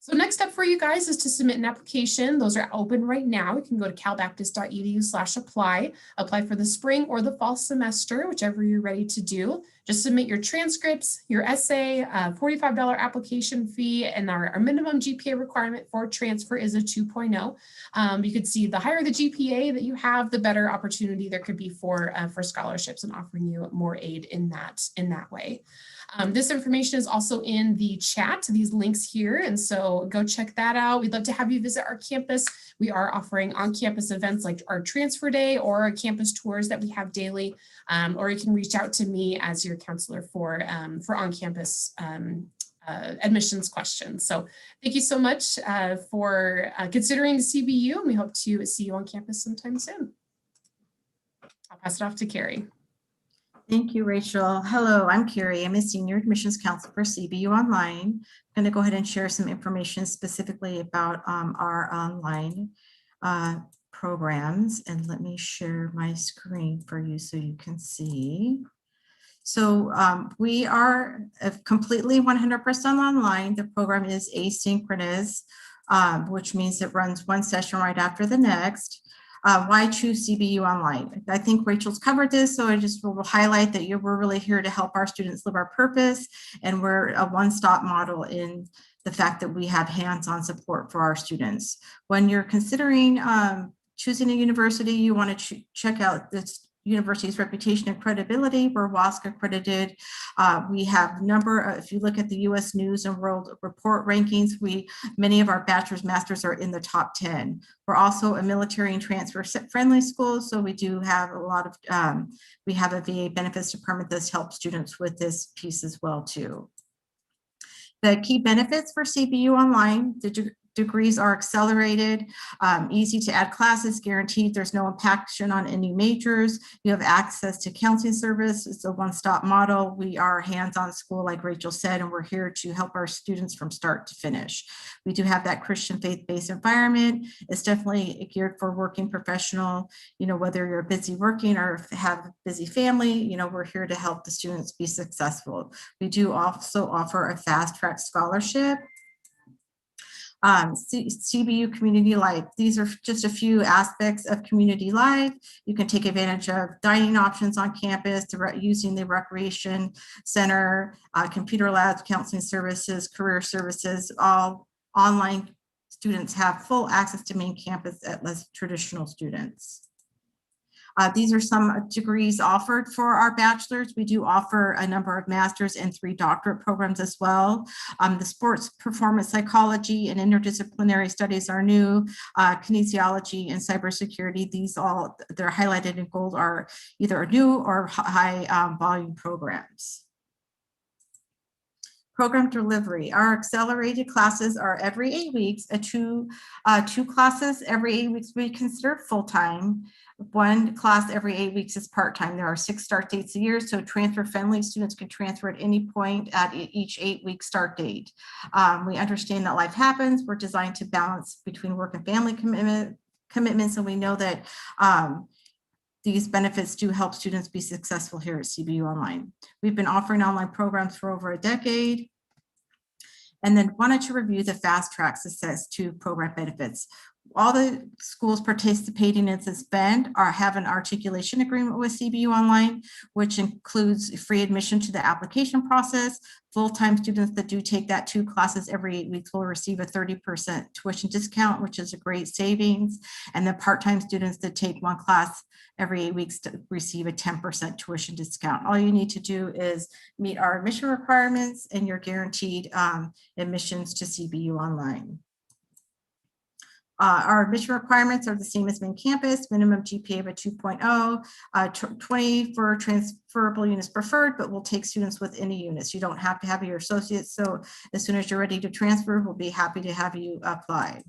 Speaker 2: So next step for you guys is to submit an application. Those are open right now. You can go to calbaptist.edu/apply, apply for the spring or the fall semester, whichever you're ready to do. Just submit your transcripts, your essay, $45 application fee, and our minimum GPA requirement for transfer is a 2.0. You could see the higher the GPA that you have, the better opportunity there could be for scholarships and offering you more aid in that way. This information is also in the chat, these links here, and so go check that out. We'd love to have you visit our campus. We are offering on-campus events like our transfer day or our campus tours that we have daily, or you can reach out to me as your counselor for on-campus admissions questions. So thank you so much for considering CBU, and we hope to see you on campus sometime soon. I'll pass it off to Carrie.
Speaker 3: Thank you, Rachel. Hello, I'm Carrie. I'm a senior admissions counselor for CBU Online. I'm going to go ahead and share some information specifically about our online programs. And let me share my screen for you so you can see. So we are completely 100% online. The program is asynchronous, which means it runs one session right after the next. Why choose CBU Online? I think Rachel's covered this, so I just will highlight that we're really here to help our students live our purpose, and we're a one-stop model in the fact that we have hands-on support for our students. When you're considering choosing a university, you want to check out this university's reputation and credibility. We're WASC accredited. We have if you look at the US News and World Report rankings, many of our bachelor's, masters are in the top 10. We're also a military and transfer friendly school. So we do have a lot of, we have a VA benefits department that helps students with this piece as well too. The key benefits for CBU Online, the degrees are accelerated, easy to add classes, guaranteed. There's no impaction on any majors. You have access to counseling service. It's a one-stop model. We are hands-on school, like Rachel said, and we're here to help our students from start to finish. We do have that Christian faith-based environment. It's definitely geared for working professional, whether you're busy working or have a busy family, we're here to help the students be successful. We do also offer a fast track scholarship. CBU Community Life. These are just a few aspects of community life. You can take advantage of dining options on campus, using the recreation center, computer labs, counseling services, career services. All online students have full access to main campus at less traditional students. These are some degrees offered for our bachelor's. We do offer a number of master's and 3 doctorate programs as well. The sports performance psychology and interdisciplinary studies are new. Kinesiology and cybersecurity, they're highlighted in gold, are either new or high volume programs. Program delivery. Our accelerated classes are every 8 weeks. Two classes every 8 weeks we consider full-time. 1 class every 8 weeks is part-time. There are 6 start dates a year, so transfer-friendly students can transfer at any point at each 8-week start date. We understand that life happens. We're designed to balance between work and family commitments, and we know that these benefits do help students be successful here at CBU Online. We've been offering online programs for over a decade. And then wanted to review the fast track success to program benefits. All the schools participating in this band have an articulation agreement with CBU Online, which includes free admission to the application process. Full-time students that do take that 2 classes every 8 weeks will receive a 30% tuition discount, which is a great savings. And the part-time students that take 1 class every 8 weeks to receive a 10% tuition discount. All you need to do is meet our admission requirements and you're guaranteed admissions to CBU Online. Our admission requirements are the same as main campus, minimum GPA of a 2.0, 20 for transferable units preferred, but we'll take students with any units. You don't have to have your associates. So as soon as you're ready to transfer, we'll be happy to have you apply.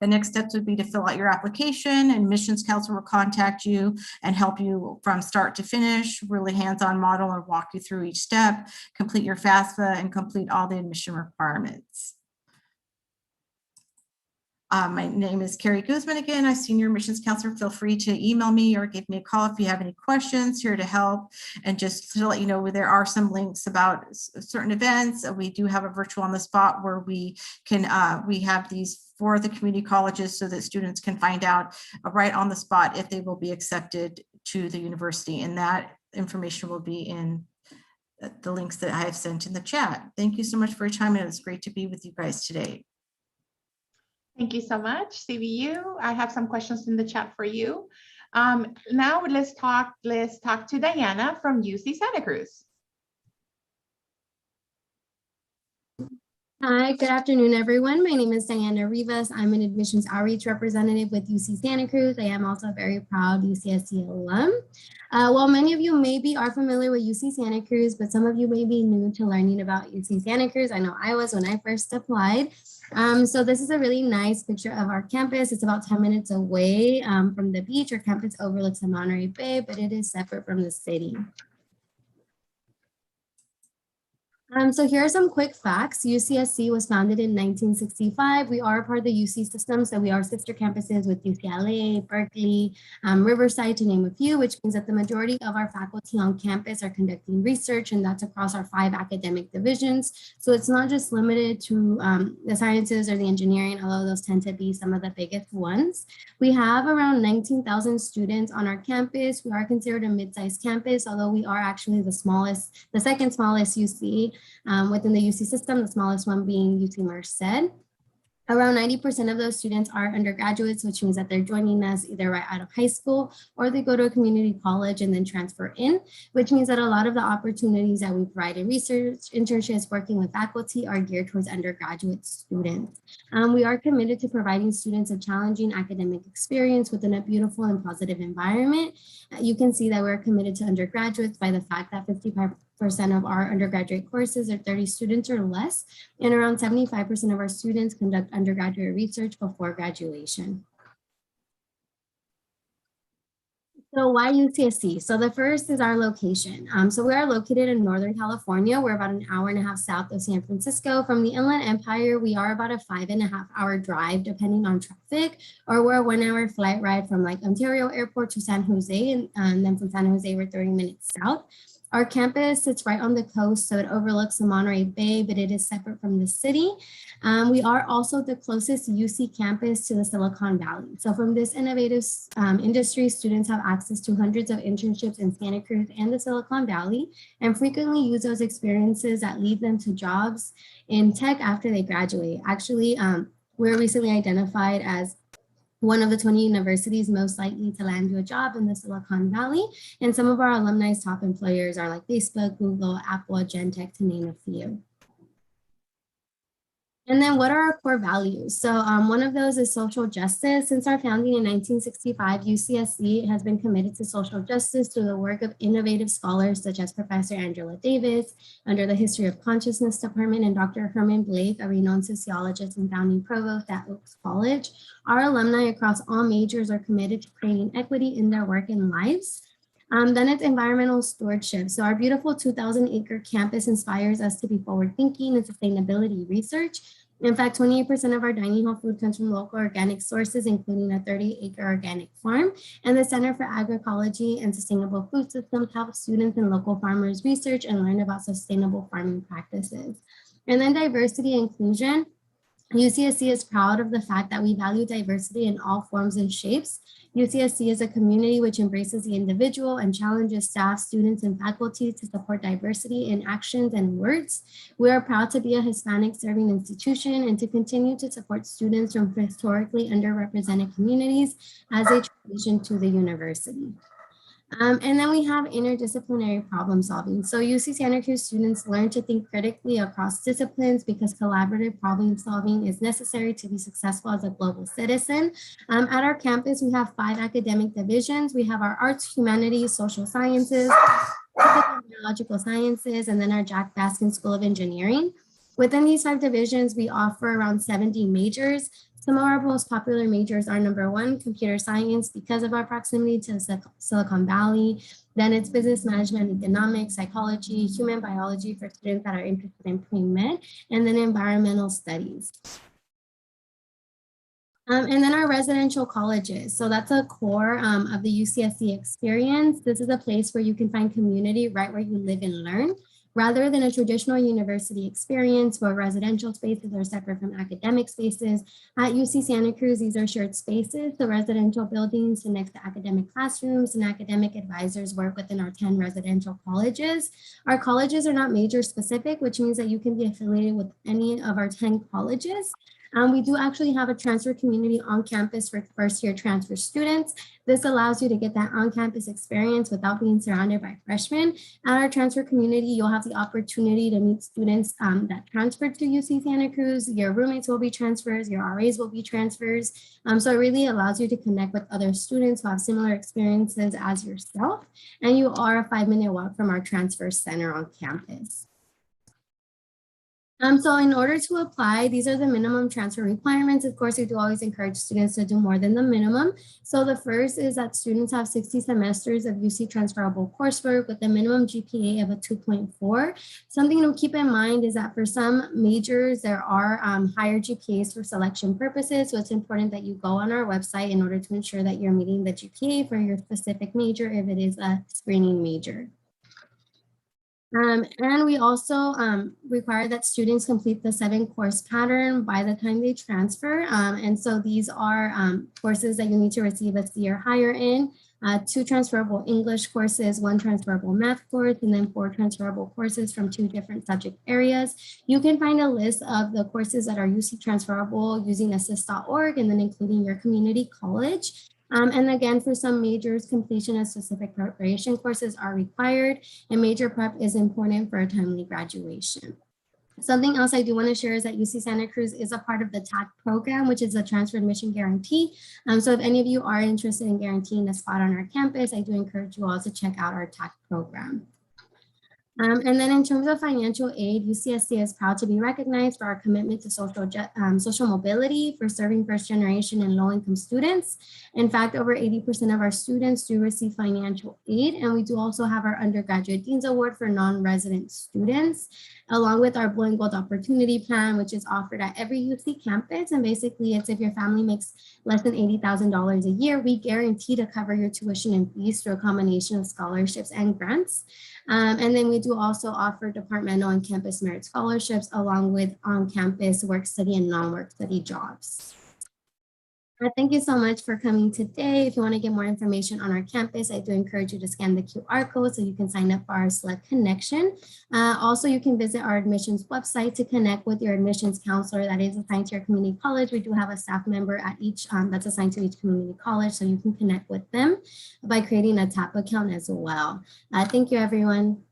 Speaker 3: The next steps would be to fill out your application, and admissions counselor will contact you and help you from start to finish, really hands-on model and walk you through each step, complete your FAFSA and complete all the admission requirements. My name is Carrie Guzman again. I'm Senior Admissions Counselor. Feel free to email me or give me a call if you have any questions. Here to help. And just to let you know, there are some links about certain events. We do have a virtual on the spot where we can, we have these for the community colleges so that students can find out right on the spot if they will be accepted to the university. And that information will be in the links that I have sent in the chat. Thank you so much for your time. And it's great to be with you guys today.
Speaker 1: Thank you so much, CBU. I have some questions in the chat for you. Now let's talk to Diana from UC Santa Cruz.
Speaker 4: Hi, good afternoon, everyone. My name is Diana Rivas. I'm an admissions outreach representative with UC Santa Cruz. I am also a very proud UCSC alum. While many of you maybe are familiar with UC Santa Cruz, but some of you may be new to learning about UC Santa Cruz. I know I was when I first applied. So this is a really nice picture of our campus. It's about 10 minutes away from the beach. Our campus overlooks the Monterey Bay, but it is separate from the city. So here are some quick facts. UCSC was founded in 1965. We are part of the UC system, so we are sister campuses with UCLA, Berkeley, Riverside, to name a few, which means that the majority of our faculty on campus are conducting research, and that's across our 5 academic divisions. So it's not just limited to the sciences or the engineering, although those tend to be some of the biggest ones. We have around 19,000 students on our campus. We are considered a mid-sized campus, although we are actually the second smallest UC within the UC system, the smallest one being UC Merced. Around 90% of those students are undergraduates, which means that they're joining us either right out of high school or they go to a community college and then transfer in, which means that a lot of the opportunities that we provide in research, internships, working with faculty are geared towards undergraduate students. We are committed to providing students a challenging academic experience within a beautiful and positive environment. You can see that we're committed to undergraduates by the fact that 55% of our undergraduate courses are 30 students or less, and around 75% of our students conduct undergraduate research before graduation. So why UCSC? So the first is our location. So we are located in Northern California. We're about an hour and a half south of San Francisco. From the Inland Empire, we are about a 5.5-hour drive, depending on traffic, or we're a 1-hour flight ride from like Ontario Airport to San Jose, and then from San Jose, we're 30 minutes south. Our campus sits right on the coast, so it overlooks the Monterey Bay, but it is separate from the city. We are also the closest UC campus to the Silicon Valley. So from this innovative industry, students have access to hundreds of internships in Santa Cruz and the Silicon Valley, and frequently use those experiences that lead them to jobs in tech after they graduate. Actually, we're recently identified as one of the 20 universities most likely to land you a job in the Silicon Valley. And some of our alumni's top employers are like Facebook, Google, Apple, Genentech, to name a few. And then what are our core values? So one of those is social justice. Since our founding in 1965, UCSC has been committed to social justice through the work of innovative scholars such as Professor Angela Davis under the History of Consciousness Department, and Dr. Herman Blake, a renowned sociologist and founding provost at Oaks College. Our alumni across all majors are committed to creating equity in their work and lives. Then it's environmental stewardship. So our beautiful 2,000-acre campus inspires us to be forward-thinking and sustainability research. In fact, 28% of our dining hall food comes from local organic sources, including a 30-acre organic farm. And the Center for Agroecology and Sustainable Food Systems helps students and local farmers research and learn about sustainable farming practices. And then diversity and inclusion. UCSC is proud of the fact that we value diversity in all forms and shapes. UCSC is a community which embraces the individual and challenges staff, students, and faculty to support diversity in actions and words. We are proud to be a Hispanic serving institution and to continue to support students from historically underrepresented communities as they transition to the university. And then we have interdisciplinary problem solving. So UC Santa Cruz students learn to think critically across disciplines because collaborative problem solving is necessary to be successful as a global citizen. At our campus, we have 5 academic divisions. We have our arts, humanities, social sciences, biological sciences, and then our Jack Baskin School of Engineering. Within these 5 divisions, we offer around 70 majors. Some of our most popular majors are number 1, computer science, because of our proximity to Silicon Valley. Then it's business management, economics, psychology, human biology for students that are interested in pre-med, and then environmental studies. And then our residential colleges. So that's a core of the UCSC experience. This is a place where you can find community right where you live and learn, rather than a traditional university experience where residential spaces are separate from academic spaces. At UC Santa Cruz, these are shared spaces. The residential buildings sit next to academic classrooms, and academic advisors work within our 10 residential colleges. Our colleges are not major specific, which means that you can be affiliated with any of our 10 colleges. We do actually have a transfer community on campus for first-year transfer students. This allows you to get that on-campus experience without being surrounded by freshmen. At our transfer community, you'll have the opportunity to meet students that transferred to UC Santa Cruz. Your roommates will be transfers, your RAs will be transfers. So it really allows you to connect with other students who have similar experiences as yourself. And you are a 5-minute walk from our transfer center on campus. So in order to apply, these are the minimum transfer requirements. Of course, we do always encourage students to do more than the minimum. So the first is that students have 60 semesters of UC transferable coursework with a minimum GPA of a 2.4. Something to keep in mind is that for some majors, there are higher GPAs for selection purposes. So it's important that you go on our website in order to ensure that you're meeting the GPA for your specific major if it is a screening major. And we also require that students complete the 7-course pattern by the time they transfer. And so these are courses that you need to receive a C or higher in, 2 transferable English courses, 1 transferable math course, and then 4 transferable courses from 2 different subject areas. You can find a list of the courses that are UC transferable using assist.org and then including your community college. And again, for some majors, completion of specific preparation courses are required, and major prep is important for a timely graduation. Something else I do want to share is that UC Santa Cruz is a part of the TAC program, which is a transfer admission guarantee. So if any of you are interested in guaranteeing a spot on our campus, I do encourage you all to check out our TAC program. And then in terms of financial aid, UCSC is proud to be recognized for our commitment to social mobility for serving first generation and low income students. In fact, over 80% of our students do receive financial aid. And we do also have our undergraduate Dean's Award for non-resident students, along with our Blue and Gold Opportunity Plan, which is offered at every UC campus. And basically it's if your family makes less than $80,000 a year, we guarantee to cover your tuition and fees through a combination of scholarships and grants. And then we do also offer departmental and campus merit scholarships along with on-campus work study and non-work study jobs. Thank you so much for coming today. If you want to get more information on our campus, I do encourage you to scan the QR code so you can sign up for our Select Connection. Also, you can visit our admissions website to connect with your admissions counselor that is assigned to your community college. We do have a staff member at each that's assigned to each community college, so you can connect with them by creating a TAP account as well. Thank you, everyone.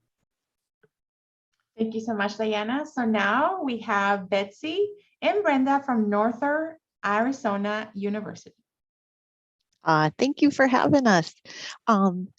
Speaker 1: Thank you so much, Diana. So now we have Betsy and Brenda from Northern Arizona University.
Speaker 5: Thank you for having us. I'm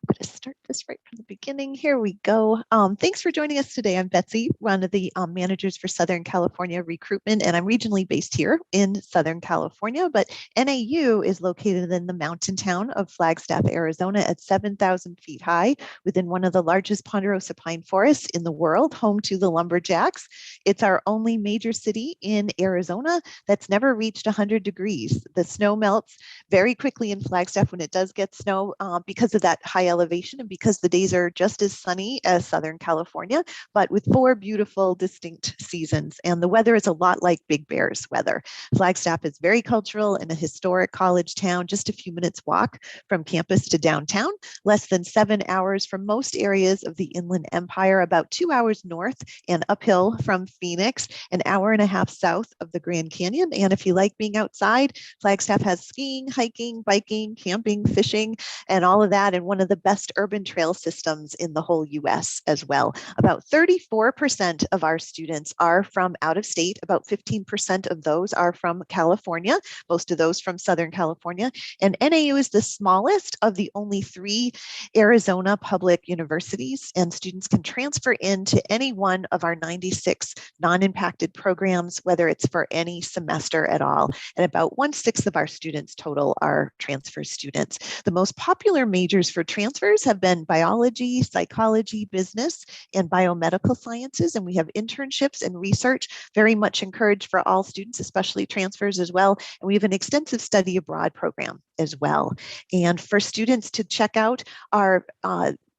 Speaker 5: going to start this right from the beginning. Here we go. Thanks for joining us today. I'm Betsy, one of the managers for Southern California recruitment, and I'm regionally based here in Southern California, but NAU is located in the mountain town of Flagstaff, Arizona at 7,000 feet high within one of the largest ponderosa pine forests in the world, home to the lumberjacks. It's our only major city in Arizona that's never reached 100 degrees. The snow melts very quickly in Flagstaff when it does get snow because of that high elevation and because the days are just as sunny as Southern California, but with 4 beautiful distinct seasons. And the weather is a lot like Big Bear's weather. Flagstaff is very cultural and a historic college town, just a few minutes walk from campus to downtown, less than 7 hours from most areas of the Inland Empire, about 2 hours north and uphill from Phoenix, an hour and a half south of the Grand Canyon. And if you like being outside, Flagstaff has skiing, hiking, biking, camping, fishing, and all of that, and one of the best urban trail systems in the whole US as well. About 34% of our students are from out of state. About 15% of those are from California, most of those from Southern California. And NAU is the smallest of the only 3 Arizona public universities, and students can transfer into any one of our 96 non-impacted programs, whether it's for any semester at all. And about 1/6 of our students total are transfer students. The most popular majors for transfer transfers have been biology, psychology, business, and biomedical sciences. And we have internships and research very much encouraged for all students, especially transfers as well. And we have an extensive study abroad program as well. And for students to check out our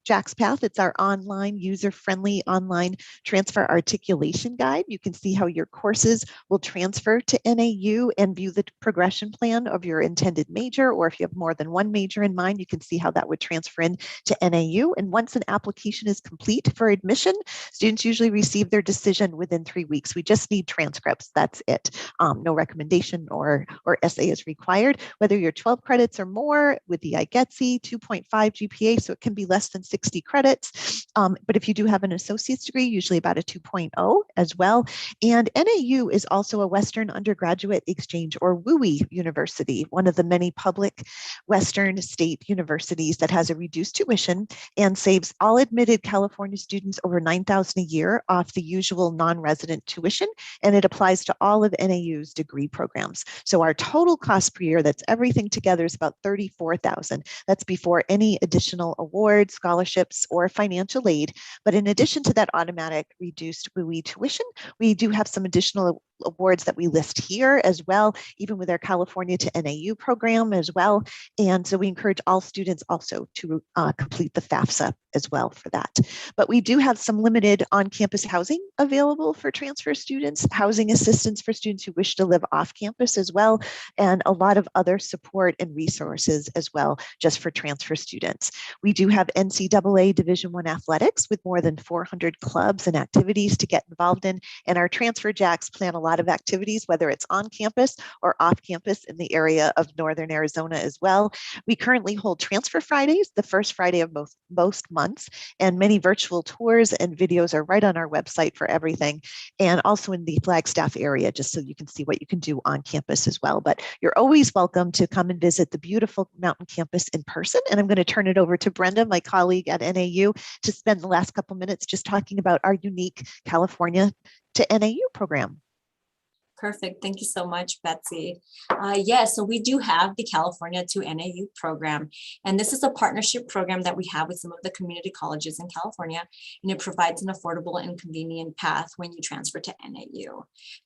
Speaker 5: JAX Path, it's our online, user-friendly online transfer articulation guide. You can see how your courses will transfer to NAU and view the progression plan of your intended major, or if you have more than one major in mind, you can see how that would transfer in to NAU. And once an application is complete for admission, students usually receive their decision within 3 weeks. We just need transcripts, that's it. No recommendation or essay is required, whether you're 12 credits or more with the IGETC, 2.5 GPA, so it can be less than 60 credits. But if you do have an associate's degree, usually about a 2.0 as well. And NAU is also a Western Undergraduate Exchange, or WUI university, one of the many public Western state universities that has a reduced tuition and saves all admitted California students over $9,000 a year off the usual non-resident tuition. And it applies to all of NAU's degree programs. So our total cost per year, that's everything together, is about $34,000. That's before any additional awards, scholarships, or financial aid. But in addition to that automatic reduced WUI tuition, we do have some additional awards that we list here as well, even with our California to NAU program as well. And so we encourage all students also to complete the FAFSA as well for that. But we do have some limited on-campus housing available for transfer students, housing assistance for students who wish to live off campus as well, and a lot of other support and resources as well, just for transfer students. We do have NCAA Division I athletics with more than 400 clubs and activities to get involved in, and our transfer JACs plan a lot of activities, whether it's on campus or off campus in the area of Northern Arizona as well. We currently hold Transfer Fridays, the first Friday of most months, and many virtual tours and videos are right on our website for everything, and also in the Flagstaff area, just so you can see what you can do on campus as well. But you're always welcome to come and visit the beautiful Mountain Campus in person. And I'm going to turn it over to Brenda, my colleague at NAU, to spend the last couple minutes just talking about our unique California to NAU program.
Speaker 6: Perfect. Thank you so much, Betsy. Yes, so we do have the California to NAU program, and this is a partnership program that we have with some of the community colleges in California, and it provides an affordable and convenient path when you transfer to NAU.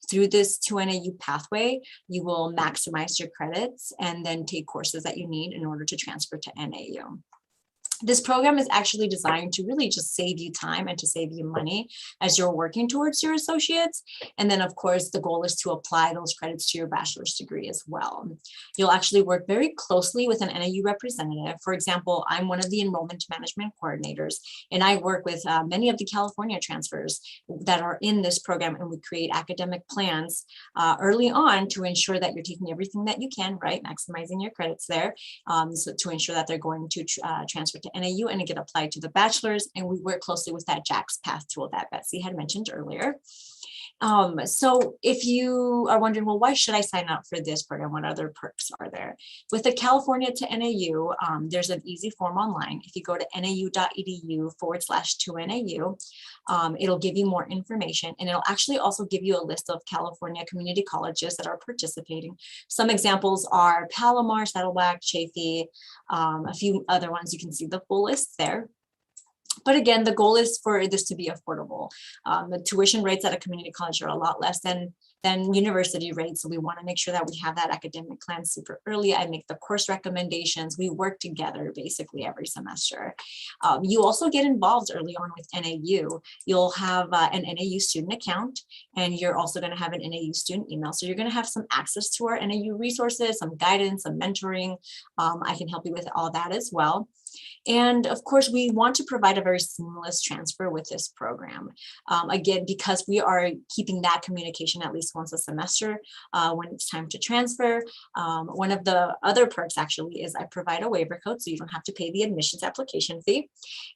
Speaker 6: Through this to NAU pathway, you will maximize your credits and then take courses that you need in order to transfer to NAU. This program is actually designed to really just save you time and to save you money as you're working towards your associates. And then, of course, the goal is to apply those credits to your bachelor's degree as well. You'll actually work very closely with an NAU representative. For example, I'm one of the enrollment management coordinators, and I work with many of the California transfers that are in this program, and we create academic plans early on to ensure that you're taking everything that you can, right? Maximizing your credits there, so to ensure that they're going to transfer to NAU and get applied to the bachelor's. And we work closely with that JAX Path tool that Betsy had mentioned earlier. So if you are wondering, well, why should I sign up for this program? What other perks are there? With the California to NAU, there's an easy form online. If you go to nau.edu/2NAU, it'll give you more information, and it'll actually also give you a list of California community colleges that are participating. Some examples are Palomar, Saddleback, Chaffey, a few other ones. You can see the full list there. But again, the goal is for this to be affordable. The tuition rates at a community college are a lot less than university rates. So we want to make sure that we have that academic plan super early. I make the course recommendations. We work together basically every semester. You also get involved early on with NAU. You'll have an NAU student account, and you're also going to have an NAU student email. So you're going to have some access to our NAU resources, some guidance, some mentoring. I can help you with all that as well. And of course, we want to provide a very seamless transfer with this program. Again, because we are keeping that communication at least once a semester when it's time to transfer. One of the other perks actually is I provide a waiver code, so you don't have to pay the admissions application fee.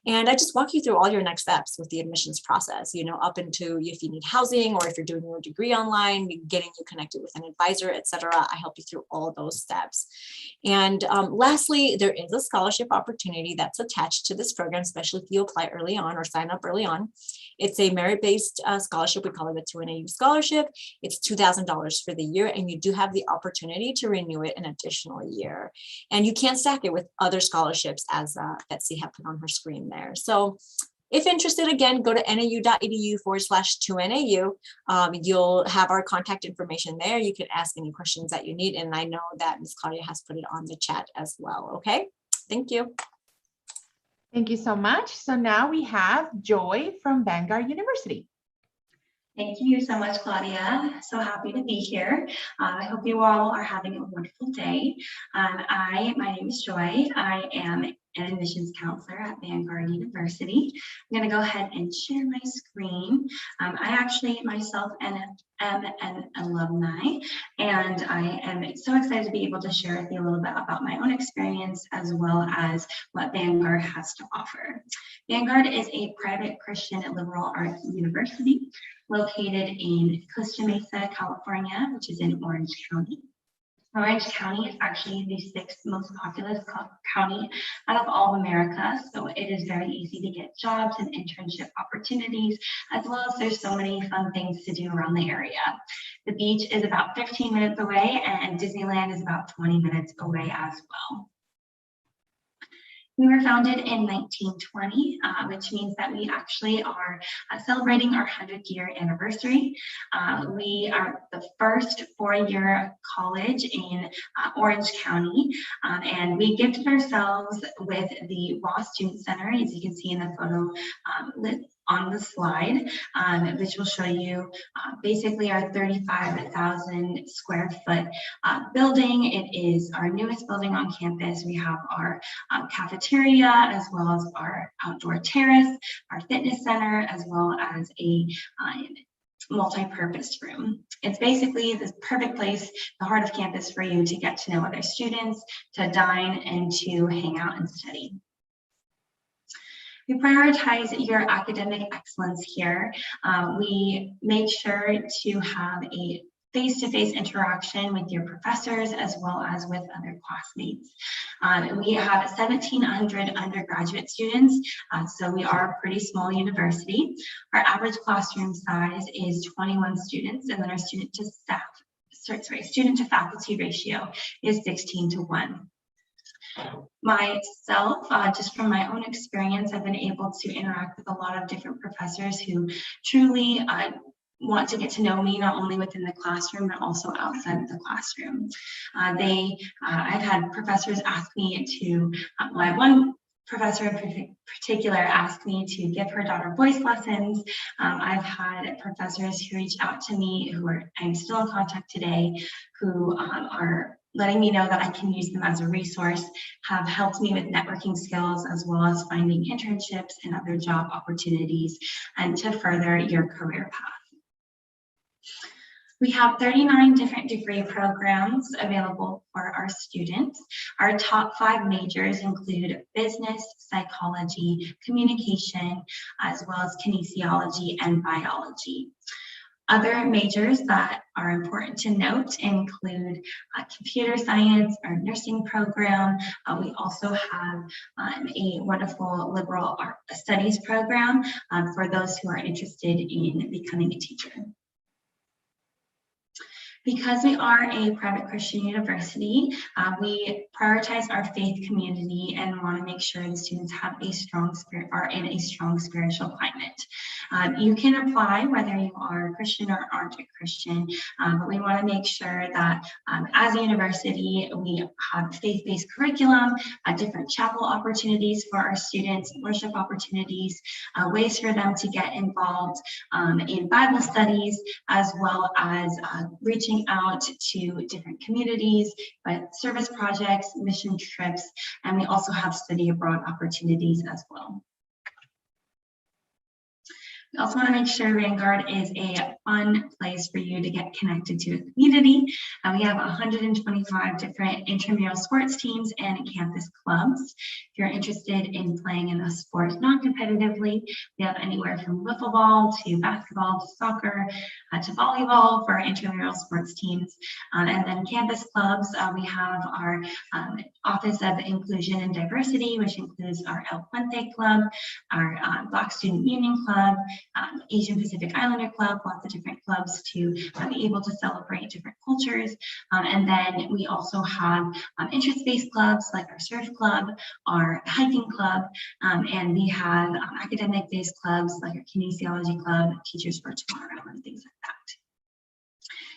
Speaker 6: And I just walk you through all your next steps with the admissions process, up into if you need housing or if you're doing your degree online, getting you connected with an advisor, etc. I help you through all those steps. And lastly, there is a scholarship opportunity that's attached to this program, especially if you apply early on or sign up early on. It's a merit-based scholarship. We call it a 2NAU scholarship. It's It's $2,000 for the year, and you do have the opportunity to renew it an additional year. And you can stack it with other scholarships, as Betsy had put on her screen there. So if interested, again, go to nau.edu/2NAU. You'll have our contact information there. You can ask any questions that you need. And I know that Ms. Claudia has put it on the chat as well. Okay, thank you.
Speaker 1: Thank you so much. So now we have Joy from Vanguard University.
Speaker 7: Thank you so much, Claudia. So happy to be here. I hope you all are having a wonderful day. My name is Joy. I am an admissions counselor at Vanguard University. I'm going to go ahead and share my screen. I actually myself am an alumni, and I am so excited to be able to share with you a little bit about my own experience as well as what Vanguard has to offer. Vanguard is a private Christian liberal arts university located in Costa Mesa, California, which is in Orange County. Orange County is actually the 6th most populous county out of all of America, so it is very easy to get jobs and internship opportunities, as well as there's so many fun things to do around the area. The beach is about 15 minutes away, and Disneyland is about 20 minutes away as well. We were founded in 1920, which means that we actually are celebrating our 100-year anniversary. We are the first 4-year college in Orange County, and we gifted ourselves with the Ross Student Center, as you can see in the photo on the slide, which will show you basically our 35,000 square foot building. It is our newest building on campus. We have our cafeteria, as well as our outdoor terrace, our fitness center, as well as a multi-purpose room. It's basically this perfect place, the heart of campus, for you to get to know other students, to dine, and to hang out and study. We prioritize your academic excellence here. We made sure to have a face-to-face interaction with your professors as well as with other classmates. We have 1,700 undergraduate students, so we are a pretty small university. Our average classroom size is 21 students, and then our student to faculty ratio is 16:1. Myself, just from my own experience, I've been able to interact with a lot of different professors who truly want to get to know me, not only within the classroom, but also outside of the classroom. I've had professors ask me to, I had one professor in particular asked me to give her daughter voice lessons. I've had professors who reach out to me, I'm still in contact today, who are letting me know that I can use them as a resource, have helped me with networking skills, as well as finding internships and other job opportunities, and to further your career path. We have 39 different degree programs available for our students. Our top 5 majors include business, psychology, communication, as well as kinesiology and biology. Other majors that are important to note include computer science, our nursing program. We also have a wonderful liberal art studies program for those who are interested in becoming a teacher. Because we are a private Christian university, we prioritize our faith community and want to make sure the students have a strong spirit, are in a strong spiritual climate. You can apply whether you are Christian or aren't a Christian, but we want to make sure that as a university, we have faith-based curriculum, different chapel opportunities for our students, worship opportunities, ways for them to get involved in Bible studies, as well as reaching out to different communities, but service projects, mission trips, and we also have study abroad opportunities as well. We also want to make sure Vanguard is a fun place for you to get connected to a community. We have 125 different intramural sports teams and campus clubs. If you're interested in playing in a sport non-competitively, we have anywhere from wiffle ball to basketball to soccer to volleyball for our intramural sports teams. And then campus clubs, we have our Office of Inclusion and Diversity, which includes our El Puente Club, our Black Student Union Club, Asian Pacific Islander Club, lots of different clubs to be able to celebrate different cultures. And then we also have interest-based clubs like our surf club, our hiking club, and we have academic-based clubs like our kinesiology club, Teachers for Tomorrow, and things like that.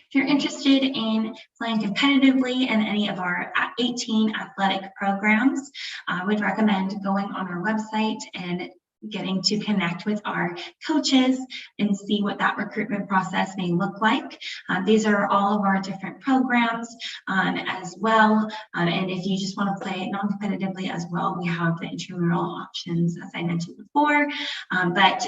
Speaker 7: If you're interested in playing competitively in any of our 18 athletic programs, I would recommend going on our website and getting to connect with our coaches and see what that recruitment process may look like. These are all of our different programs as well. And if you just want to play non-competitively as well, we have the intramural options, as I mentioned before. But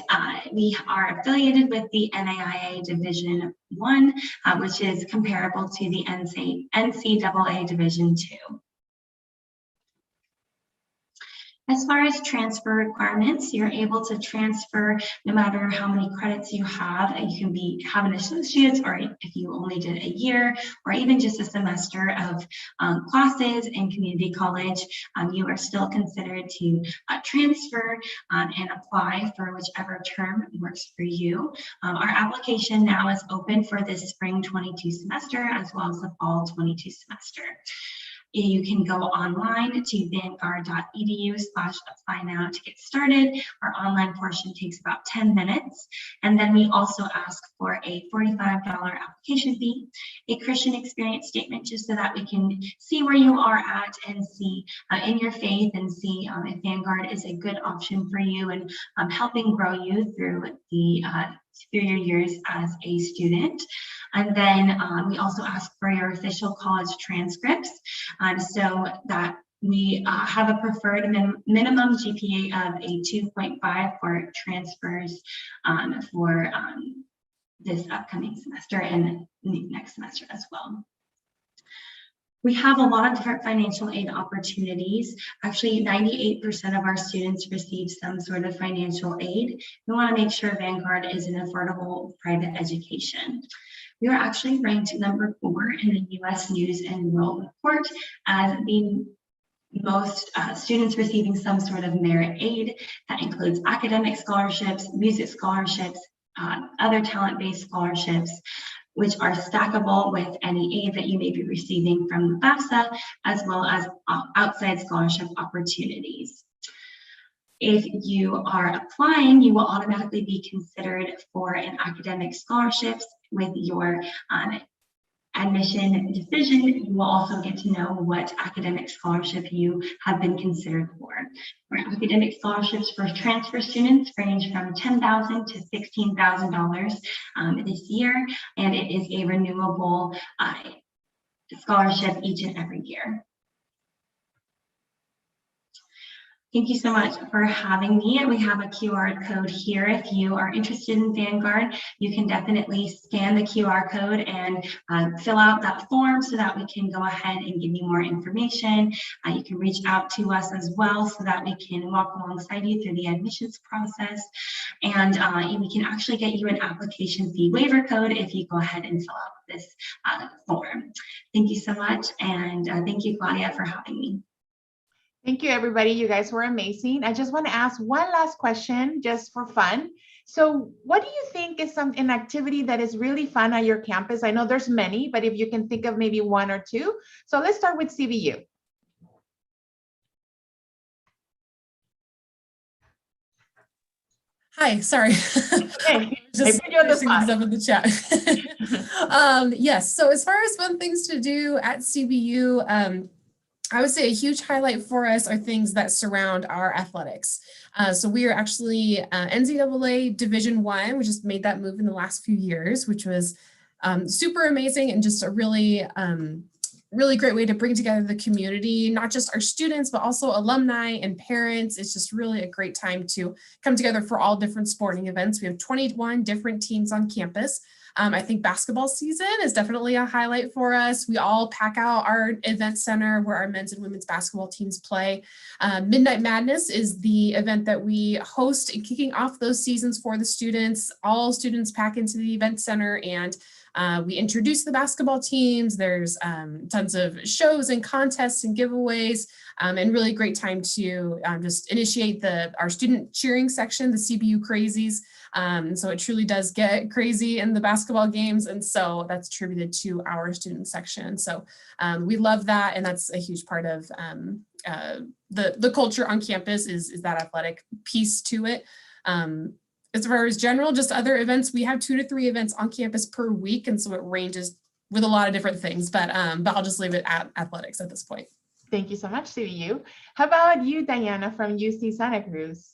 Speaker 7: we are affiliated with the NAIA Division I, which is comparable to the NCAA Division II. As far as transfer requirements, you're able to transfer no matter how many credits you have. You can have an associate's, or if you only did a year, or even just a semester of classes in community college, you are still considered to transfer and apply for whichever term works for you. Our application now is open for this spring 22 semester as well as the fall 22 semester. You can go online to vanguard.edu/apply now to get started. Our online portion takes about 10 minutes. And then we also ask for a $45 application fee, a Christian experience statement, just so that we can see where you are at and see in your faith and see if Vanguard is a good option for you and helping grow you through your years as a student. And then we also ask for your official college transcripts so that we have a preferred minimum GPA of a 2.5 for transfers for this upcoming semester and next semester as well. We have a lot of different financial aid opportunities. Actually, 98% of our students receive some sort of financial aid. We want to make sure Vanguard is an affordable private education. We are actually ranked number 4 in the U.S. News and World Report as the most students receiving some sort of merit aid. That includes academic scholarships, music scholarships, other talent-based scholarships, which are stackable with any aid that you may be receiving from the FAFSA, as well as outside scholarship opportunities. If you are applying, you will automatically be considered for an academic scholarships with your admission decision. You will also get to know what academic scholarship you have been considered for. Our academic scholarships for transfer students range from $10,000 to $16,000 this year, and it is a renewable scholarship each and every year. Thank you so much for having me. We have a QR code here. If you are interested in Vanguard, you can definitely scan the QR code and fill out that form so that we can go ahead and give you more information. You can reach out to us as well so that we can walk alongside you through the admissions process. And we can actually get you an application fee waiver code if you go ahead and fill out this form. Thank you so much. And thank you, Claudia, for having me.
Speaker 1: Thank you, everybody. You guys were amazing. I just want to ask one last question just for fun. So what do you think is an activity that is really fun on your campus? I know there's many, but if you can think of maybe one or two. So let's start with CBU.
Speaker 2: Hi, sorry.
Speaker 1: Hey,
Speaker 2: Just
Speaker 1: I put you on the
Speaker 2: finishing these
Speaker 1: spot.
Speaker 2: up in the chat. Yes, so as far as fun things to do at CBU, I would say a huge highlight for us are things that surround our athletics. So we are actually NCAA Division I. We just made that move in the last few years, which was super amazing and just a really great way to bring together the community, not just our students, but also alumni and parents. It's just really a great time to come together for all different sporting events. We have 21 different teams on campus. I think basketball season is definitely a highlight for us. We all pack out our event center where our men's and women's basketball teams play. Midnight Madness is the event that we host and kicking off those seasons for the students. All students pack into the event center and We introduce the basketball teams. There's tons of shows and contests and giveaways, and really great time to just initiate our student cheering section, the CBU Crazies. So it truly does get crazy in the basketball games. And so that's attributed to our student section. So we love that. And that's a huge part of the culture on campus is that athletic piece to it. As far as general, just other events, we have 2 to 3 events on campus per week. And so it ranges with a lot of different things, but I'll just leave it at athletics at this point.
Speaker 1: Thank you so much, CBU. How about you, Diana, from UC Santa Cruz?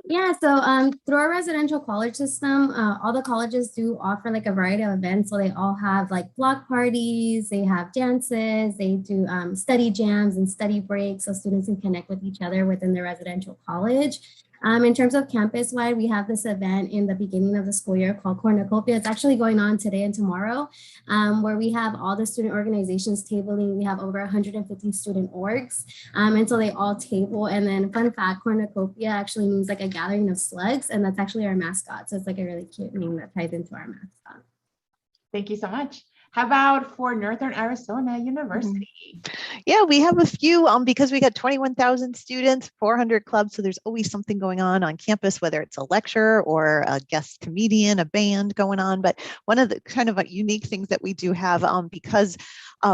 Speaker 4: Yeah, so through our residential college system, all the colleges do offer like a variety of events. So they all have like block parties, they have dances, they do study jams and study breaks so students can connect with each other within their residential college. In terms of campus-wide, we have this event in the beginning of the school year called Cornucopia. It's actually going on today and tomorrow, where we have all the student organizations tabling. We have over 150 student orgs, and so they all table. And then fun fact, Cornucopia actually means like a gathering of slugs, and that's actually our mascot. So it's like a really cute name that ties into our mascot.
Speaker 1: Thank you so much. How about for Northern Arizona University?
Speaker 5: Yeah, we have a few because we got 21,000 students, 400 clubs. So there's always something going on campus, whether it's a lecture or a guest comedian, a band going on. But one of the kind of unique things that we do have because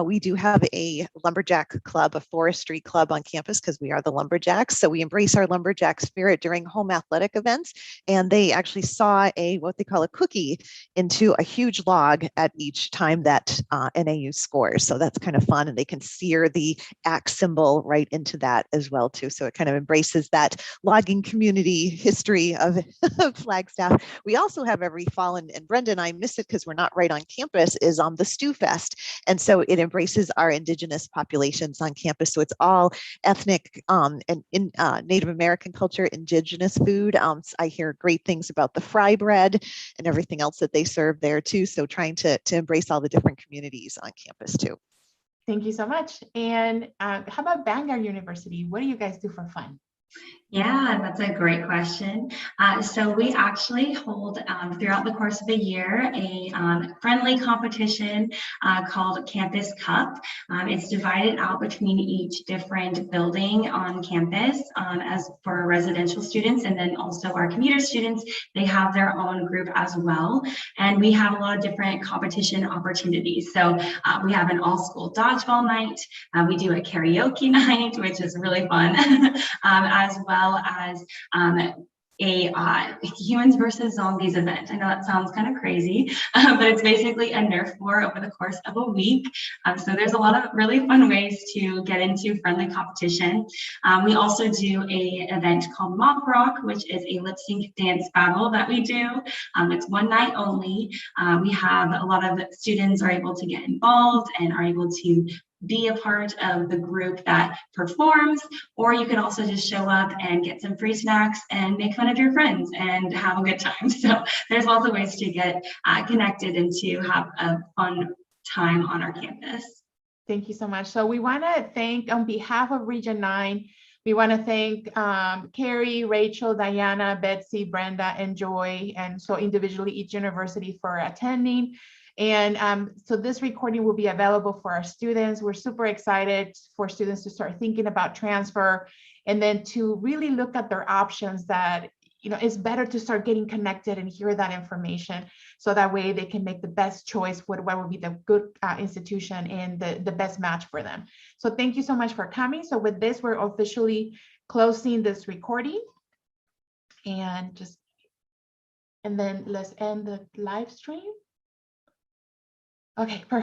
Speaker 5: we do have a lumberjack club, a forestry club on campus because we are the lumberjacks. So we embrace our lumberjack spirit during home athletic events. And they actually saw what they call a cookie into a huge log at each time that NAU scores. So that's kind of fun. And they can sear the axe symbol right into that as well too. So it kind of embraces that logging community history of Flagstaff. We also have every fall, and Brenda and I miss it because we're not right on campus, is on the Stew Fest. And so it embraces our indigenous populations on campus. So it's all ethnic and in Native American culture, indigenous food. I hear great things about the fry bread and everything else that they serve there too. So trying to embrace all the different communities on campus too.
Speaker 1: Thank you so much. And how about Bangor University? What do you guys do for fun?
Speaker 7: Yeah, that's a great question. So we actually hold throughout the course of the year a friendly competition called Campus Cup. It's divided out between each different building on campus as for residential students, and then also our commuter students, they have their own group as well. And we have a lot of different competition opportunities. So we have an all-school dodgeball night. We do a karaoke night, which is really fun, as well as a humans versus zombies event. I know that sounds kind of crazy, but it's basically a Nerf war over the course of a week. So there's a lot of really fun ways to get into friendly competition. We also do an event called Mop Rock, which is a lip sync dance battle that we do. It's one night only. We have a lot of students are able to get involved and are able to be a part of the group that performs, or you can also just show up and get some free snacks and make fun of your friends and have a good time. So there's lots of ways to get connected and to have a fun time on our campus.
Speaker 1: Thank you so much. So we want to thank, on behalf of Region 9, we want to thank Carrie, Rachel, Diana, Betsy, Brenda, and Joy, and so individually each university for attending. And so this recording will be available for our students. We're super excited for students to start thinking about transfer and then to really look at their options that, you know, it's better to start getting connected and hear that information. So that way they can make the best choice with what would be the good institution and the best match for them. So thank you so much for coming. So with this, we're officially closing this recording and then let's end the live stream. Okay, perfect.